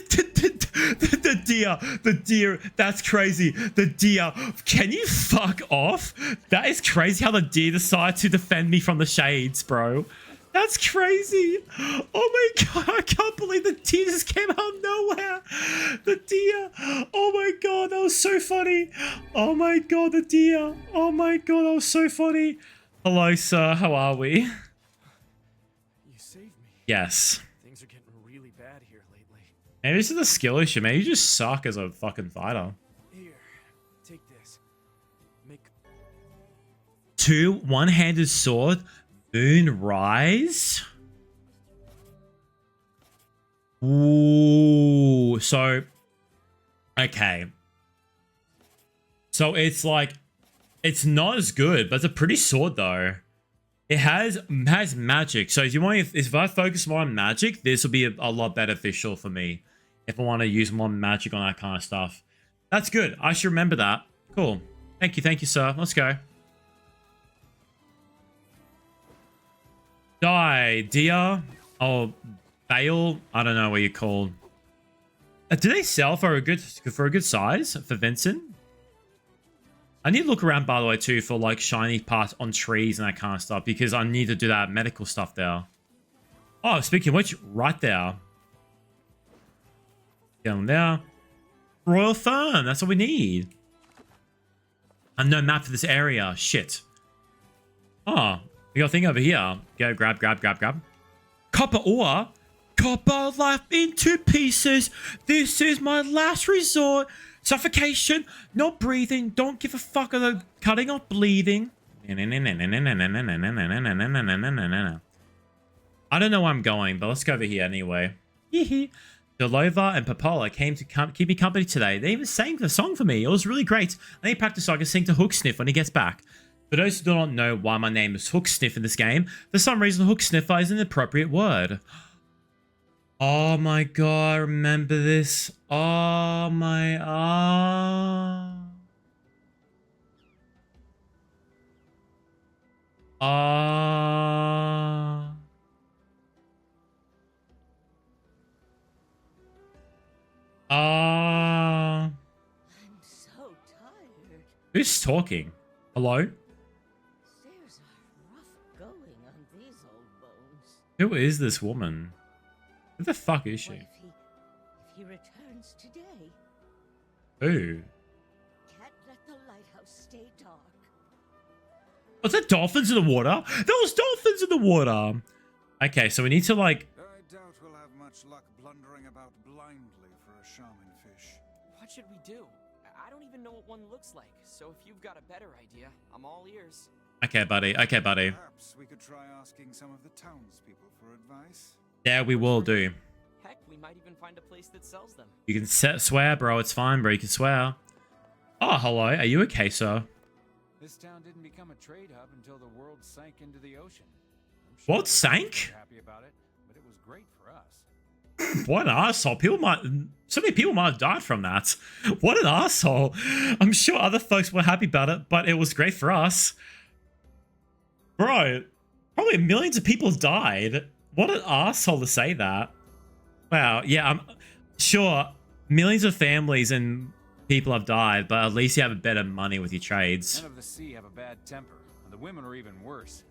the deer, that's crazy. The deer, can you fuck off? That is crazy how the deer decided to defend me from the shades, bro. That's crazy. Oh my god, I can't believe the deer just came out of nowhere. The deer. Oh my god, that was so funny. Oh my god, the deer. Oh my god, that was so funny. Hello, sir. How are we? You saved me. Yes. Things are getting really bad here lately. Maybe this is a skill issue. Maybe you just suck as a fucking fighter. Here, take this. Make 2 one-handed sword. Moon Rise? Ooh, so... Okay. So it's like... It's not as good, but it's a pretty sword though. It has magic. So if you want, if I focus more on magic, this will be a lot beneficial for me. If I want to use more magic on that kind of stuff. That's good. I should remember that. Cool. Thank you, sir. Let's go. Die, deer. Oh, bale. I don't know what you're called. Do they sell for a good size for Vincent? I need to look around, by the way, too, for like shiny parts on trees and that kind of stuff, because I need to do that medical stuff there. Oh, speaking of which, right there. Down there. Royal Fern. That's what we need. And no map for this area. Shit. Oh. We got a thing over here. Go, grab. Copper ore. Copper life into pieces. This is my last resort. Suffocation. Not breathing. Don't give a fuck about cutting or bleeding. I don't know where I'm going, but let's go over here anyway. Delova and Popola came to keep me company today. They even sang the song for me. It was really great. I need practice so I can sing to Hooksniff when he gets back. For those who do not know why my name is Hooksniff in this game, for some reason Hooksniffer is an appropriate word. Oh my god, remember this? Oh my... I'm so tired. Who's talking? Hello? Stairs are rough going on these old bones. Who is this woman? Who the fuck is she? What if he returns today? Who? Can't let the lighthouse stay dark. Was that dolphins in the water? There was dolphins in the water! Okay, so we need to like... I doubt we'll have much luck blundering about blindly for a shaman fish. What should we do? I don't even know what one looks like, so if you've got a better idea, I'm all ears. Okay, buddy. Okay, buddy. Perhaps we could try asking some of the townspeople for advice. Yeah, we will do. Heck, we might even find a place that sells them. You can swear, bro. It's fine, bro. You can swear. Oh, hello. Are you okay, sir? This town didn't become a trade hub until the world sank into the ocean. I'm sure What sank? happy about it, but it was great for us. What an asshole. So many people might have died from that. What an asshole. I'm sure other folks were happy about it, but it was great for us. Bro, probably millions of people died. What an asshole to say that. Wow, yeah, I'm sure millions of families and people have died, but at least you have better money with your trades. Men of the sea have a bad temper, and the women are even worse.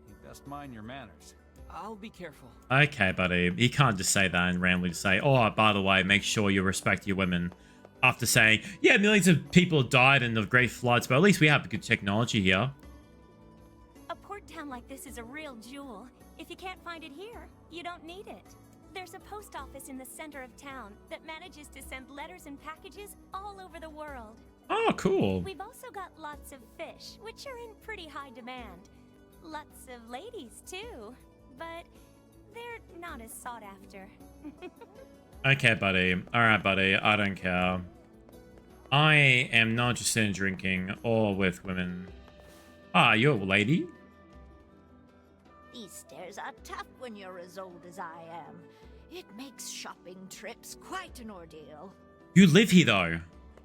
You best mind your manners. I'll be careful. Okay, buddy. You can't just say that and randomly say, oh, by the way, make sure you respect your women. After saying, yeah, millions of people died in the Great Floods, but at least we have good technology here. A port town like this is a real jewel. If you can't find it here, you don't need it. There's a post office in the center of town that manages to send letters and packages all over the world. Oh, cool. We've also got lots of fish, which are in pretty high demand. Lots of ladies, too. But they're not as sought after. Okay, buddy. Alright, buddy. I don't care. I am not interested in drinking or with women. Ah, you're a lady? These stairs are tough when you're as old as I am. It makes shopping trips quite an ordeal. You live here, though.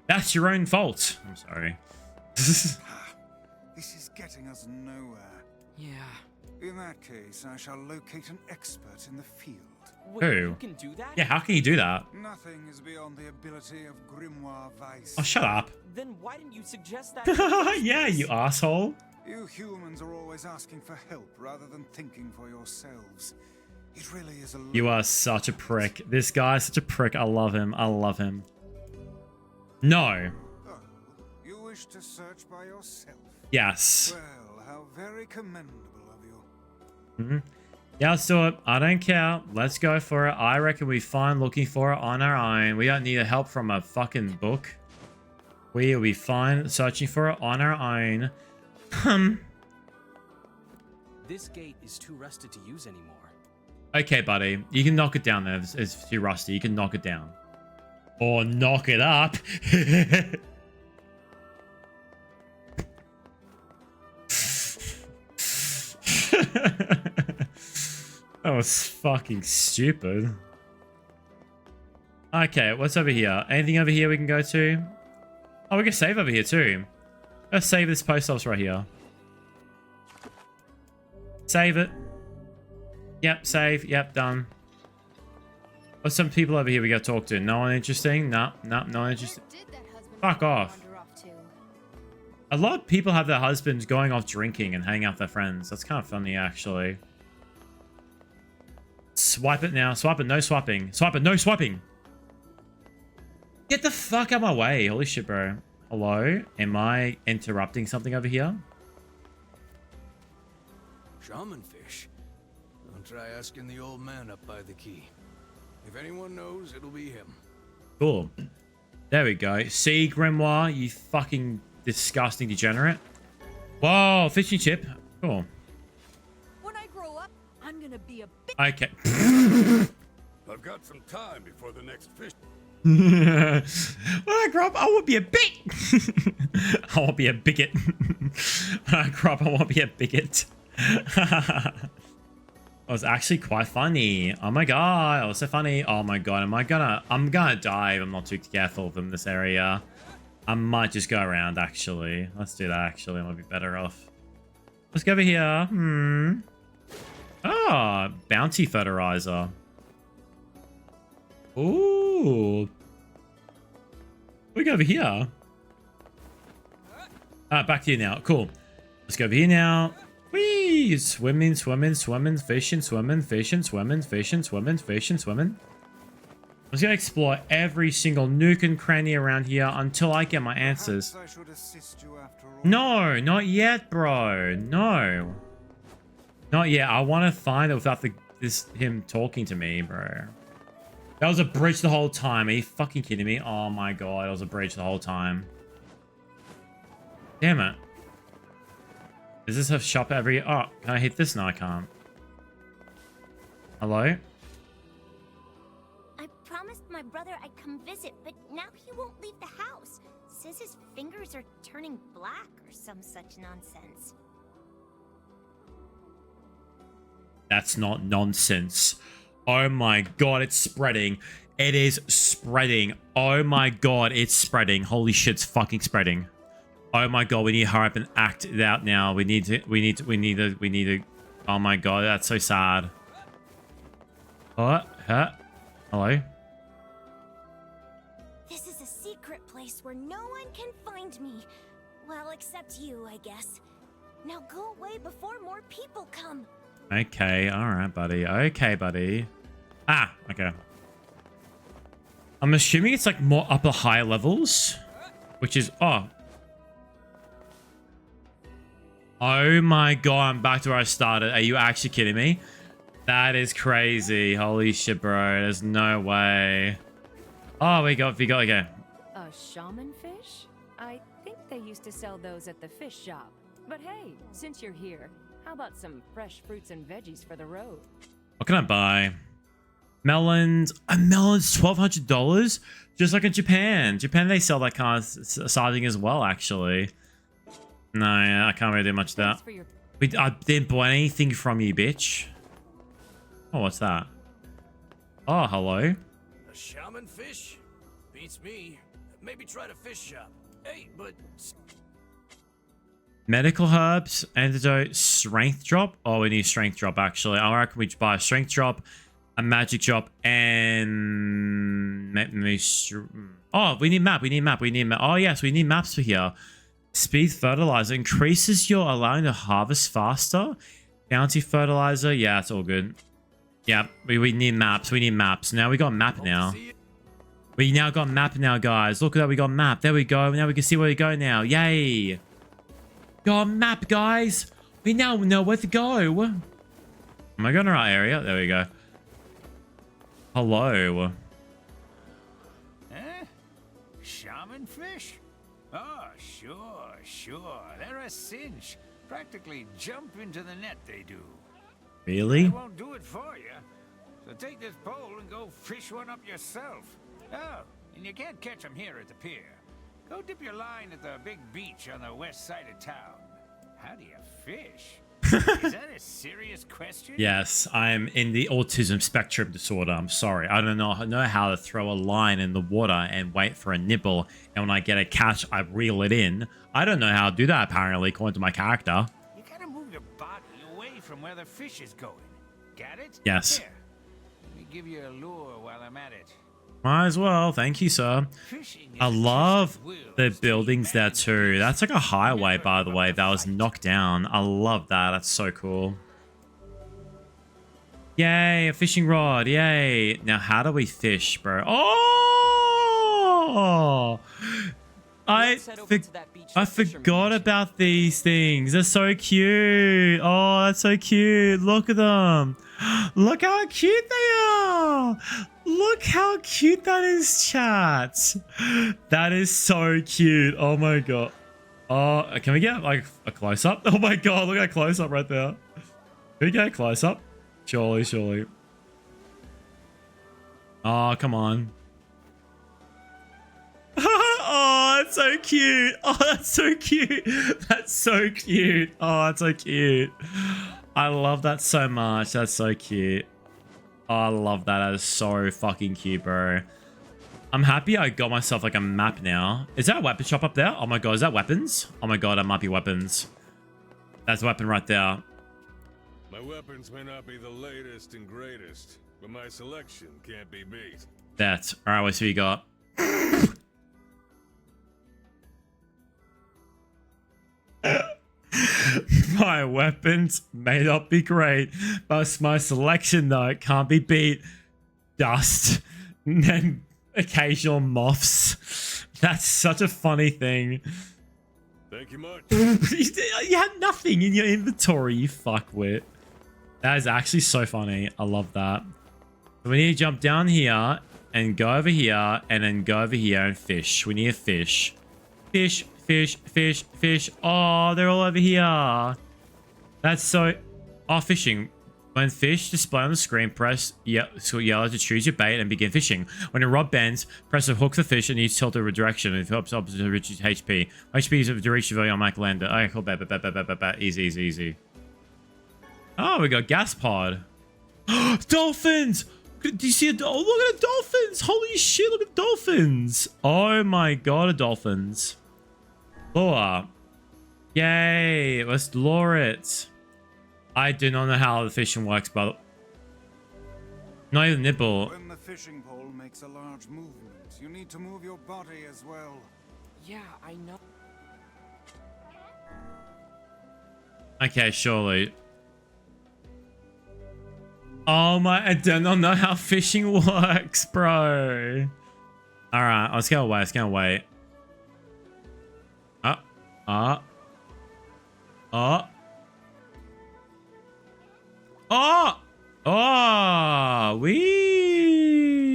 That's your own fault. I'm sorry. This is getting us nowhere. Yeah. In that case, I shall locate an expert in the field. Wait, Who? you can do that? Yeah, how can you do that? Nothing is beyond the ability of 𝐈𝐌𝐏𝐻𝐑𝐓. Oh, shut up. Then why didn't you suggest that? Yeah, you asshole. You humans are always asking for help rather than thinking for yourselves. It really is a... You are such a prick. This guy is such a prick. I love him. I love him. No. Oh, you wish to search by yourself? Yes. Well, how very commendable of you. Mm-hmm. Yeah, let's do it. I don't care. Let's go for it. I reckon we fine looking for it on our own. We don't need help from a fucking book. We will be fine searching for it on our own. This gate is too rusted to use anymore. Okay, buddy. You can knock it down there. It's too rusty. You can knock it down. Or knock it up. That was fucking stupid. Okay, what's over here? Anything over here we can go to? Oh, we can save over here too. Let's save this post office right here. Save it. Yep, save. Yep, done. What's some people over here we gotta talk to? No one interesting? No, no one interesting. Fuck off. A lot of people have their husbands going off drinking and hanging out with their friends. That's kind of funny, actually. Swipe it now. Swipe it. No swiping. Swipe it. No swiping. Get the fuck out of my way. Holy shit, bro. Hello? Am I interrupting something over here? Shaman fish? Don't try asking the old man up by the key. If anyone knows, it'll be him. Cool. There we go. See, Grimoire, you fucking disgusting degenerate. Whoa, fishing chip. Cool. When I grow up, I'm gonna be a big... Okay. I've got some time before the next fish. When I grow up, I will be a bigot. I won't be a bigot. When I grow up, I won't be a bigot. That was actually quite funny. Oh my god, that was so funny. Oh my god, I'm gonna die if I'm not too careful in this area. I might just go around, actually. Let's do that, actually. I might be better off. Let's go over here. Ah, bounty fertilizer. Ooh. We go over here. Back to you now. Cool. Let's go over here now. Whee! Swimming, swimming, swimming, fishing, swimming, fishing, swimming, fishing, swimming, fishing, swimming. I'm just gonna explore every single nook and cranny around here until I get my answers. I should assist you after all. No, not yet, bro. No. Not yet. I want to find it without him talking to me, bro. That was a bridge the whole time. Are you fucking kidding me? Oh my god, that was a bridge the whole time. Damn it. Does this have shop every... Oh, can I hit this? No, I can't. Hello? I promised my brother I'd come visit, but now he won't leave the house. Says his fingers are turning black or some such nonsense. That's not nonsense. Oh my god, it's spreading. It is spreading. Oh my god, it's spreading. Holy shit, it's fucking spreading. Oh my god, we need to hurry up and act it out now. We need to. Oh my god, that's so sad. What? Huh? Hello? This is a secret place where no one can find me. Well, except you, I guess. Now go away before more people come. Okay, alright, buddy. Okay, buddy. Ah, okay. I'm assuming it's like more upper higher levels. Which is... Oh. Oh my god, I'm back to where I started. Are you actually kidding me? That is crazy. Holy shit, bro. There's no way. Oh, we got, okay. A shaman fish? I think they used to sell those at the fish shop. But hey, since you're here, how about some fresh fruits and veggies for the road? What can I buy? Melons. A melon's $1,200? Just like in Japan. Japan, they sell that kind of sizing as well, actually. No, yeah, I can't really do much of that. I didn't buy anything from you, bitch. Oh, what's that? Oh, hello. A shaman fish? Beats me. Maybe try the fish shop. Hey, but... Medical herbs, antidote, strength drop. Oh, we need strength drop, actually. I reckon we buy a strength drop, a magic drop, and... Oh, we need map. Oh, yes, we need maps for here. Speed fertilizer increases your allowing to harvest faster. Bounty fertilizer. Yeah, it's all good. Yeah, we need maps. We need maps. Now we got map now. We now got map now, guys. Look at that. We got map. There we go. Now we can see where we go now. Yay. Got map, guys. We now know where to go. Am I going to the right area? There we go. Hello. Shaman fish? Oh, sure. They're a cinch. Practically jump into the net, they do. Really? I won't do it for you. So take this pole and go fish one up yourself. Oh, and you can't catch them here at the pier. Go dip your line at the big beach on the west side of town. How do you fish? Is that a serious question? Yes, I'm in the autism spectrum disorder. I'm sorry. I don't know how to throw a line in the water and wait for a nibble. And when I get a catch, I reel it in. I don't know how to do that, apparently, according to my character. You gotta move your body away from where the fish is going. Got it? Yes. Here, let me give you a lure while I'm at it. Might as well. Thank you, sir. I love the buildings there, too. That's like a highway, by the way, that was knocked down. I love that. That's so cool. Yay, a fishing rod. Yay. Now, how do we fish, bro? Oh! I forgot about these things. They're so cute. Oh, that's so cute. Look at them. Look how cute they are. Look how cute that is, chat. That is so cute. Oh my god. Oh, can we get like a close up? Oh my god, look at that close up right there. Can we get a close up? Surely. Oh, come on. Oh, that's so cute. Oh, that's so cute. That's so cute. Oh, that's so cute. I love that so much. That's so cute. Oh, I love that. That is so fucking cute, bro. I'm happy I got myself like a map now. Is that a weapon shop up there? Oh my god, is that weapons? Oh my god, that might be weapons. That's a weapon right there. My weapons may not be the latest and greatest, but my selection can't be beat. That's all right. What's what you got? My weapons may not be great, but my selection, though, it can't be beat. Dust and then occasional moths. That's such a funny thing. Thank you much. You had nothing in your inventory, you fuckwit. That is actually so funny. I love that. We need to jump down here and go over here and then go over here and fish. We need a fish. Fish. Oh, they're all over here. That's so... Oh, fishing. When fish display on the screen, press yellow to choose your bait and begin fishing. When a rod bends, press a hook for fish and use tilt the direction. It helps opposite to reduce HP. HP is a reach value on Mike Lander. Okay, cool. Easy. Oh, we got gas pod. Dolphins! Do you see a oh, look at the dolphins! Holy shit, look at dolphins! Oh my god, dolphins. Lure. Yay, let's lure it. I do not know how the fishing works, but not even nibble. When the fishing pole makes a large movement, you need to move your body as well. Yeah, I know. Okay, surely. Oh my, I do not know how fishing works, bro. Alright, let's go away, let's go away. Wee.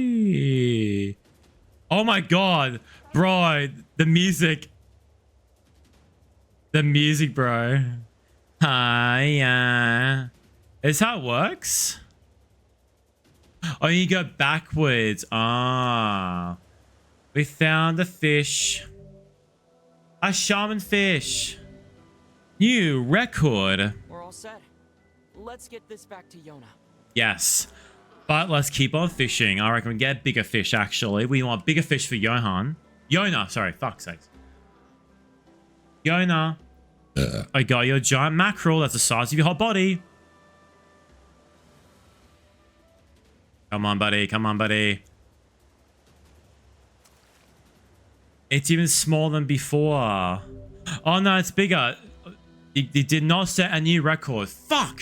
Oh my god, bro, the music. The music, bro. Hiya. Is how it works? Oh, you go backwards. Ah. We found a fish. A shaman fish. New record. We're all set. Let's get this back to Yona. Yes. But let's keep on fishing. I reckon we get bigger fish, actually. We want bigger fish for Johan. Yona, sorry. Fuck's sake. Yona. I got your giant mackerel. That's the size of your whole body. Come on, buddy. Come on, buddy. It's even smaller than before. Oh, no, it's bigger. It did not set a new record. Fuck!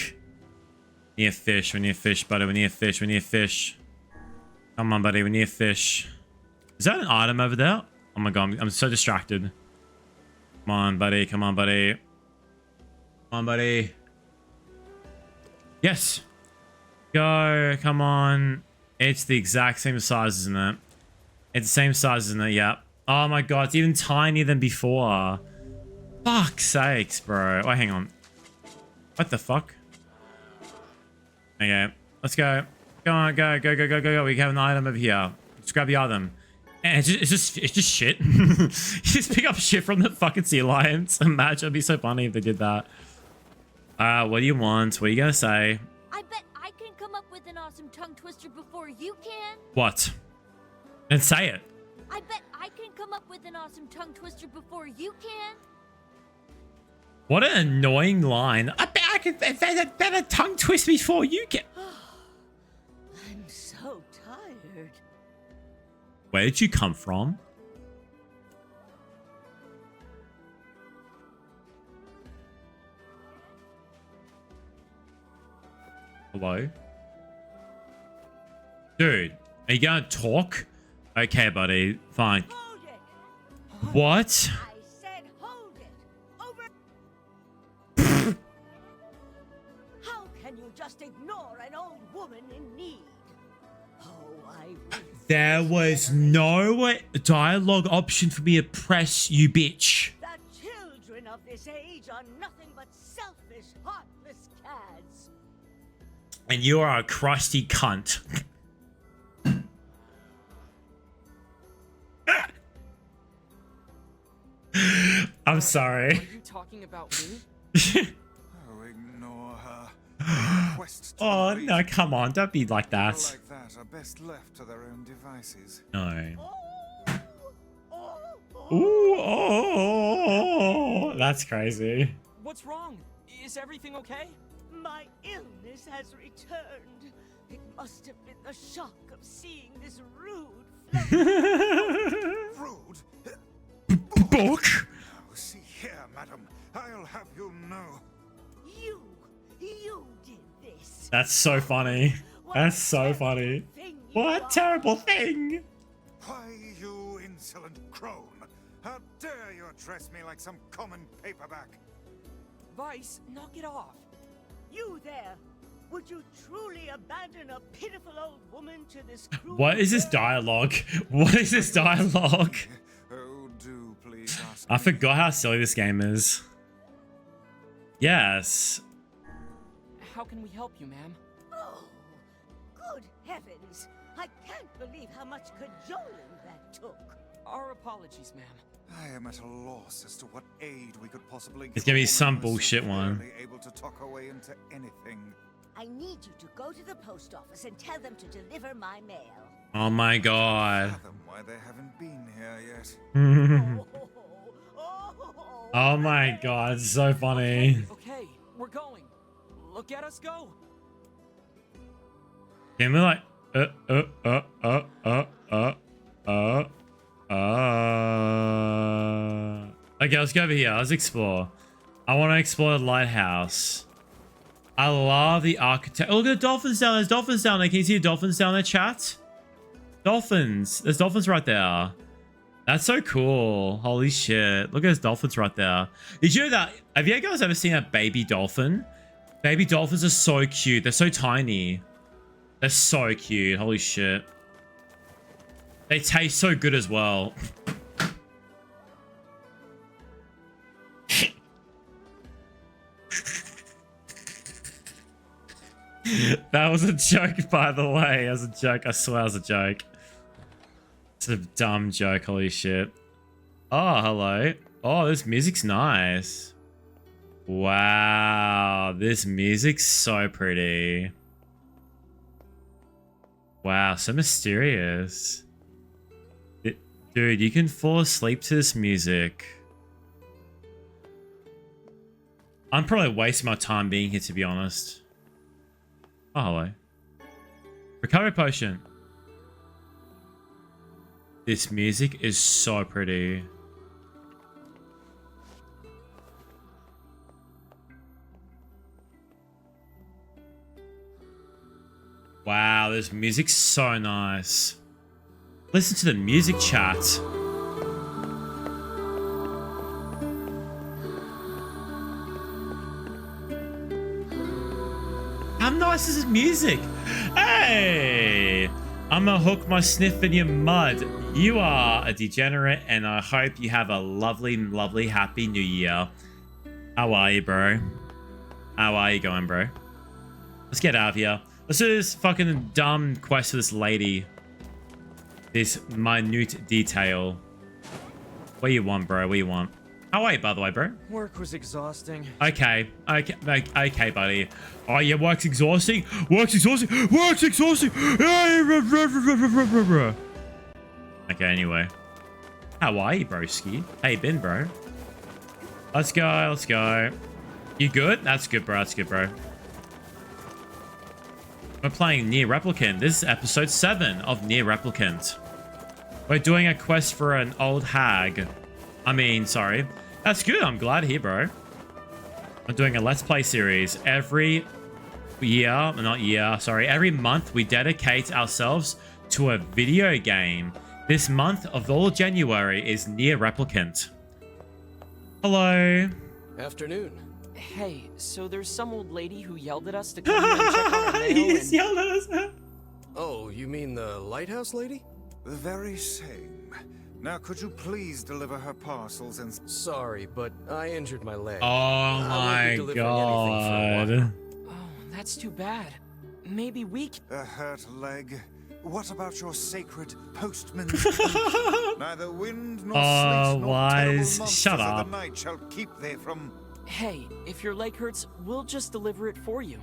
We need a fish. We need a fish, buddy. We need a fish. We need a fish. Come on, buddy. We need a fish. Is that an item over there? Oh, my God. I'm so distracted. Come on, buddy. Come on, buddy. Come on, buddy. Yes. Go. Come on. It's the exact same size, isn't it? It's the same size, isn't it? Yep. Oh my god, it's even tinier than before. Fuck's sakes, bro. Oh, hang on. What the fuck? Okay, let's go. Go on, go, go, go, go, go, go. We have an item over here. Let's grab the item. And it's just shit. You just pick up shit from the fucking sea lions. Imagine, it'd be so funny if they did that. What do you want? What are you gonna say? I bet I can come up with an awesome tongue twister before you can. What? And say it. I bet I can come up with an awesome tongue twister before you can. What an annoying line. I bet I can better tongue twist before you can. I'm so tired. Where did you come from? Hello? Dude, are you gonna talk? Okay, buddy. Fine. Hold it. What? I said hold it. Over. How can you just ignore an old woman in need? Oh, I There was no dialogue option for me to press, you bitch. The children of this age are nothing but selfish, heartless cads. And you are a crusty cunt. I'm sorry. Are you talking about me? Oh, ignore her. Oh, no, come on. Don't be like that. People like that are best left to their own devices. No. Ooh, oh, that's crazy. What's wrong? Is everything okay? My illness has returned. It must have been the shock of seeing this rude Rude? Book? Oh, see here, madam. I'll have you know. You did this. That's so funny. That's so funny. What a terrible thing. Why, you insolent crone. How dare you address me like some common paperback? Vice, knock it off. You there. Would you truly abandon a pitiful old woman to this cruel What is this dialogue? What is this dialogue? Oh, do please ask I forgot how silly this game is. Yes. How can we help you, ma'am? Oh, good heavens. I can't believe how much cajoling that took. Our apologies, ma'am. I am at a loss as to what aid we could possibly give. It's gonna be a some woman who is bullshit so one. barely able to talk her way into anything. I need you to go to the post office and tell them to deliver my mail. Oh my god. Fathom why they haven't been here yet. Oh my god, it's so funny. Okay, we're going. Look at us go. Can we like Okay, let's go over here. Let's explore. I want to explore the lighthouse. I love the architect. Oh, look at the dolphins down there. There's dolphins down there. Can you see the dolphins down there, chat? Dolphins. There's dolphins right there. That's so cool. Holy shit. Look at those dolphins right there. Did you know that? Have you guys ever seen a baby dolphin? Baby dolphins are so cute. They're so tiny. They're so cute. Holy shit. They taste so good as well. That was a joke, by the way. That was a joke. I swear it was a joke. It's a dumb joke. Holy shit. Oh, hello. Oh, this music's nice. Wow. This music's so pretty. Wow, so mysterious. Dude, you can fall asleep to this music. I'm probably wasting my time being here, to be honest. Oh, hello. Recovery potion. This music is so pretty. Wow, this music's so nice. Listen to the music, chat. How nice is this music? Hey! I'ma hook my sniff in your mud. You are a degenerate, and I hope you have a lovely, lovely, happy new year. How are you, bro? How are you going, bro? Let's get out of here. Let's do this fucking dumb quest for this lady. This minute detail. What do you want, bro? What do you want? How are you, by the way, bro? Work was exhausting. Okay, buddy. Oh, yeah, work's exhausting. Work's exhausting. Work's exhausting. Okay, anyway. How are you, broski? How you been, bro? Let's go. Let's go. You good? That's good, bro. That's good, bro. We're playing Neir Replicant. This is episode 7 of Neir Replicant. We're doing a quest for an old hag. I mean, sorry. That's good. I'm glad to hear, bro. I'm doing a Let's Play series. Every every month we dedicate ourselves to a video game. This month of all January is Neir Replicant. Hello. Afternoon. Hey, so there's some old lady who yelled at us to come here and check on our mail. He just yelled at us. Oh, you mean the lighthouse lady? The very same. Now, could you please deliver her parcels and... Sorry, but I injured my leg. Oh my god. Oh, that's too bad. Maybe we can... A hurt leg? What about your sacred postman? Neither wind nor sleet nor Wise. terrible monsters Shut of up. the night shall keep thee from... Hey, if your leg hurts, we'll just deliver it for you.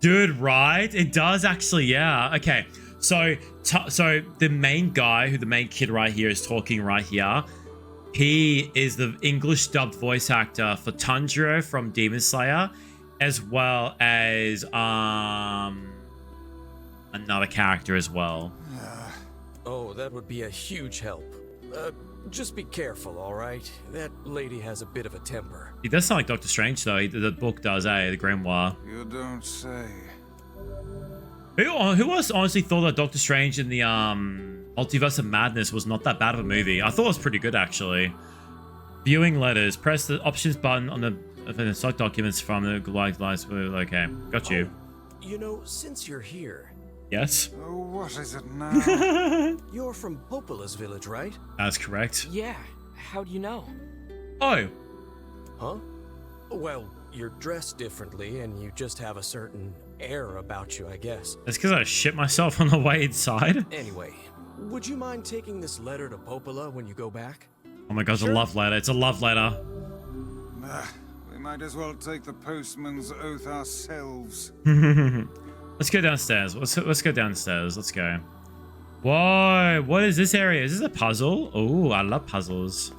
Dude, right? It does actually, yeah. Okay, so the main guy, the main kid right here is talking right here. He is the English dubbed voice actor for Tanjiro from Demon Slayer, as well as another character as well. Oh, that would be a huge help. Just be careful, all right? That lady has a bit of a temper. He does sound like Doctor Strange, though. The book does, the grimoire. You don't say. Who else honestly thought that Doctor Strange in the Multiverse of Madness was not that bad of a movie? I thought it was pretty good, actually. Viewing letters. Press the options button on the stock documents from the okay, got you. You know, since you're here... Yes? Oh, what is it now? You're from Popola's village, right? That's correct. Yeah. How do you know? Oh. Huh? Well, you're dressed differently, and you just have a certain air about you, I guess. That's because I shit myself on the way inside. Anyway, would you mind taking this letter to Popola when you go back? Oh my god, it's a love letter. It's a love letter. We Might as well take the postman's oath ourselves. Let's go downstairs. Let's go downstairs. Let's go. Whoa, what is this area? Is this a puzzle? Oh, I love puzzles.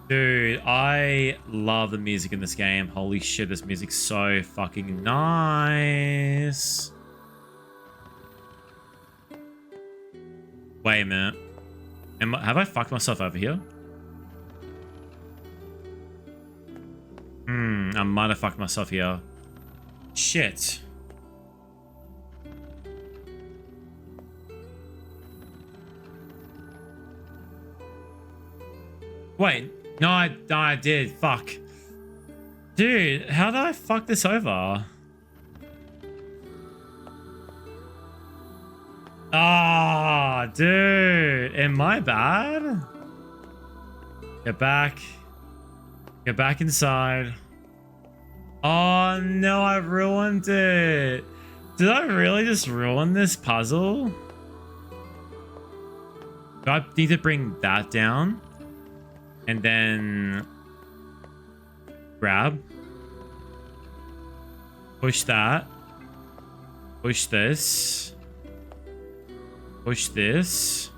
Dude, I love the music in this game. Holy shit, this music's so fucking nice. Wait a minute. Have I fucked myself over here? I might have fucked myself here. Shit. Wait. No, I did. Fuck. Dude, how did I fuck this over? Ah, dude. Am I bad? Get back. Get back inside. Oh, no, I ruined it. Did I really just ruin this puzzle? Do I need to bring that down? And then grab. Push that. Push this. Push this.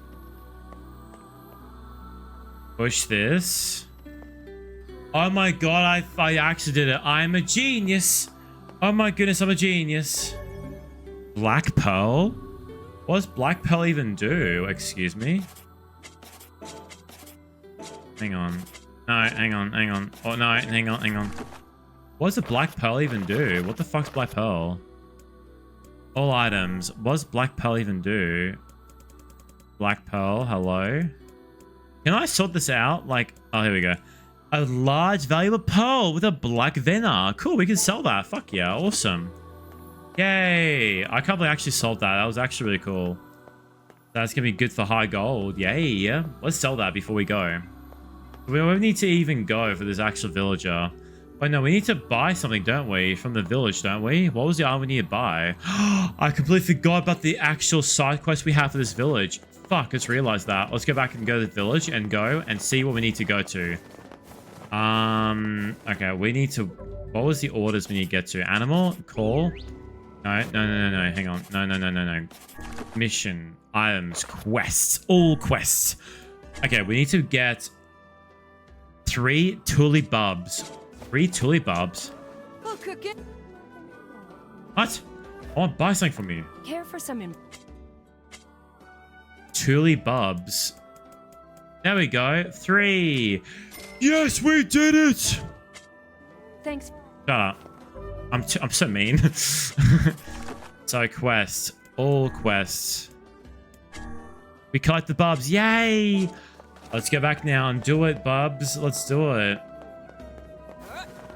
Push this. Oh my god, I actually did it. I'm a genius. Oh my goodness, I'm a genius. Black Pearl? What does Black Pearl even do? Excuse me. Hang on. No, hang on. Oh no, hang on. What does the Black Pearl even do? What the fuck's Black Pearl? All items. What does Black Pearl even do? Black Pearl, hello? Can I sort this out? Like, oh, here we go. A large valuable pearl with a black veneer. Cool, we can sell that. Fuck yeah, awesome. Yay. I can't believe I actually sold that. That was actually really cool. That's gonna be good for high gold. Yay. Let's sell that before we go. We need to even go for this actual villager. Wait, no, we need to buy something, don't we? From the village, don't we? What was the item we need to buy? I completely forgot about the actual side quest we have for this village. Fuck, let's realize that. Let's go back and go to the village and go and see what we need to go to. Okay, we need to... What was the orders we need to get to? Animal? Call? No. Hang on. No. Mission. Items. Quests. All quests. Okay, we need to get 3 tulibubs. 3 tulibubs? I'll cook it. What? I want to buy something from you. Care for some... Tulibubs. There we go. 3. Yes, we did it! Thanks. Shut up. I'm so mean. So quests. All quests. We collect the bubs. Yay! Let's go back now and do it, bubs. Let's do it.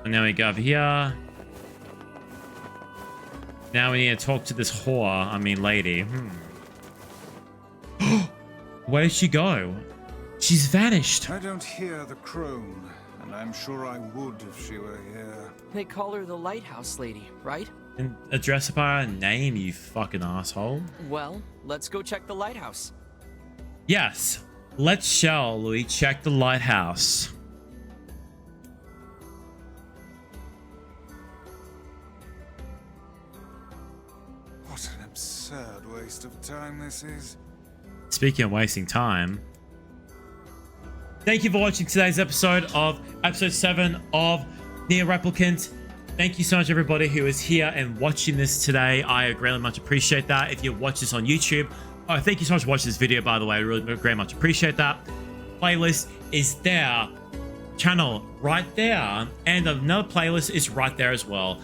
And now we go over here. Now we need to talk to this whore. I mean, lady. Where did she go? She's vanished. I don't hear the crone, and I'm sure I would if she were here. They call her the lighthouse lady, right? And address her by her name, you fucking asshole. Well, let's go check the lighthouse. Yes. Shall we check the lighthouse? What an absurd waste of time this is. Speaking of wasting time, thank you for watching today's episode of episode 7 of Neir Replicant. Thank you so much, everybody who is here and watching this today. I really much appreciate that. If you watch this on YouTube, oh, thank you so much for watching this video, by the way. I really very much appreciate that. Playlist is there. Channel right there. And another playlist is right there as well.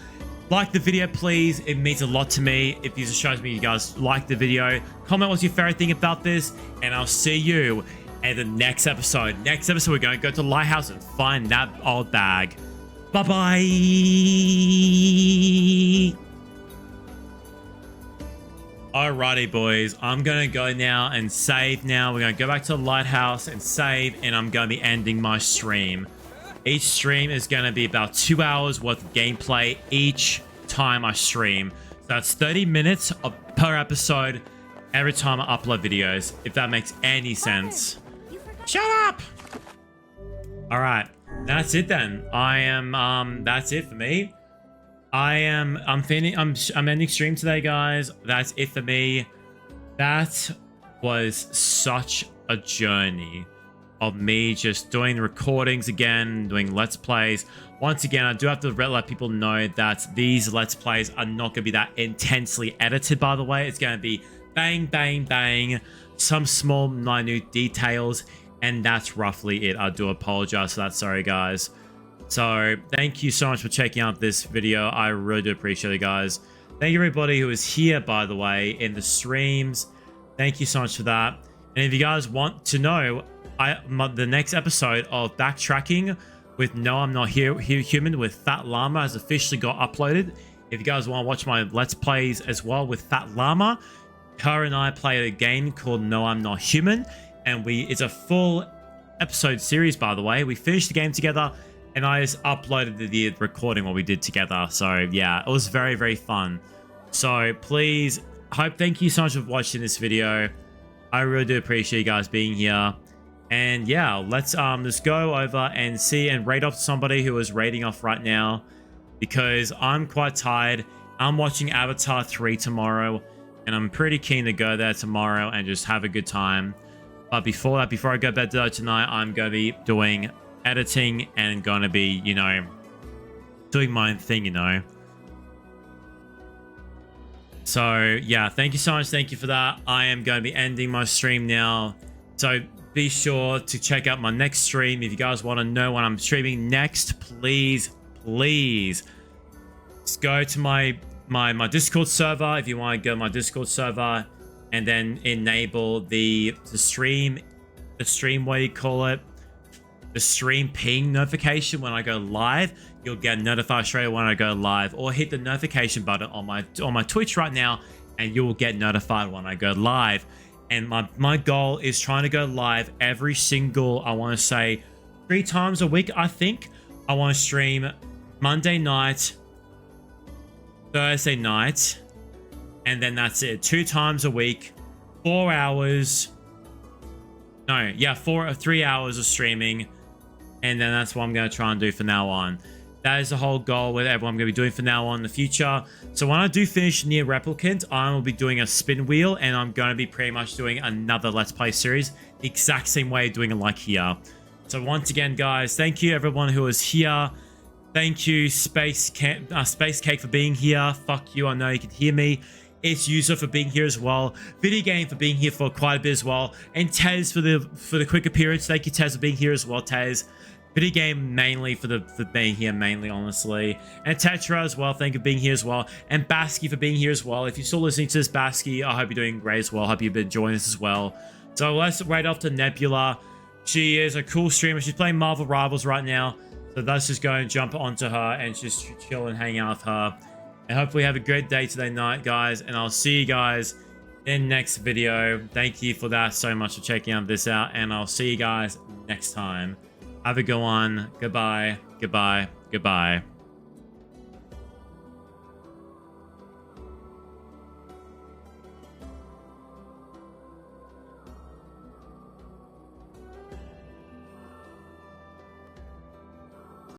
Like the video, please. It means a lot to me. If this shows me you guys like the video. Comment what's your favorite thing about this. And I'll see you in the next episode. Next episode, we're going to go to the lighthouse and find that old bag. Bye-bye. Alrighty, boys. I'm going to go now and save now. We're going to go back to the lighthouse and save. And I'm going to be ending my stream. Each stream is going to be about 2 hours worth of gameplay each time I stream. So that's 30 minutes per episode every time I upload videos, if that makes any sense. Shut up! Alright. that's it then. That's it for me. I'm ending stream today, guys. That's it for me. That was such a journey of me just doing recordings again, doing Let's Plays. Once again, I do have to let people know that these Let's Plays are not going to be that intensely edited, by the way. It's going to be bang, bang, bang, some small, minute details, and that's roughly it. I do apologize for that. Sorry, guys. So, thank you so much for checking out this video. I really do appreciate it, guys. Thank you, everybody who is here, by the way, in the streams. Thank you so much for that. And if you guys want to know, the next episode of Backtracking with No, I'm Not Human with Fat Llama has officially got uploaded. If you guys want to watch my Let's Plays as well with Fat Llama, her and I played a game called No, I'm Not Human, and it's a full episode series, by the way. We finished the game together, and I just uploaded the recording what we did together. So yeah, it was very, very fun. So please, thank you so much for watching this video. I really do appreciate you guys being here. And yeah, let's just go over and see and rate off somebody who is rating off right now, because I'm quite tired. I'm watching Avatar 3 tomorrow, and I'm pretty keen to go there tomorrow and just have a good time. But before that, before I go to bed tonight, I'm going to be doing editing and going to be, you know, doing my own thing, you know. So yeah, thank you so much. Thank you for that. I am going to be ending my stream now. So be sure to check out my next stream. If you guys want to know when I'm streaming next, please just go to my Discord server. If you want to go to my Discord server and then enable the stream, what do you call it? The stream ping notification when I go live. You'll get notified straight away when I go live, or hit the notification button on my Twitch right now, and you will get notified when I go live. And my goal is trying to go live every single, I want to say 3 times a week. I think I want to stream Monday night, Thursday night, and then that's it. 2 times a week, 4 hours. No, yeah, 3 hours of streaming. And then that's what I'm going to try and do from now on. That is the whole goal with everyone I'm going to be doing from now on in the future. So when I do finish Neir Replicant, I will be doing a spin wheel, and I'm going to be pretty much doing another Let's Play series, the exact same way, doing it like here. So once again, guys, thank you everyone who is here. Thank you Space Cake for being here. Fuck you, I know you can hear me. It's User for being here as well. Video Game for being here for quite a bit as well. And Tez for the quick appearance. Thank you, Tez, for being here as well, Tez. Video Game mainly for being here, mainly, honestly. And Tetra as well, thank you for being here as well. And Basky for being here as well. If you're still listening to this, Basky, I hope you're doing great as well. I hope you've been enjoying this as well. So let's right off to Nebula. She is a cool streamer. She's playing Marvel Rivals right now. So let's just go and jump onto her and just chill and hang out with her. And hopefully have a great day today night, guys. And I'll see you guys in next video. Thank you for that so much for checking out this out. And I'll see you guys next time. Have a good one. Goodbye. Goodbye. Goodbye.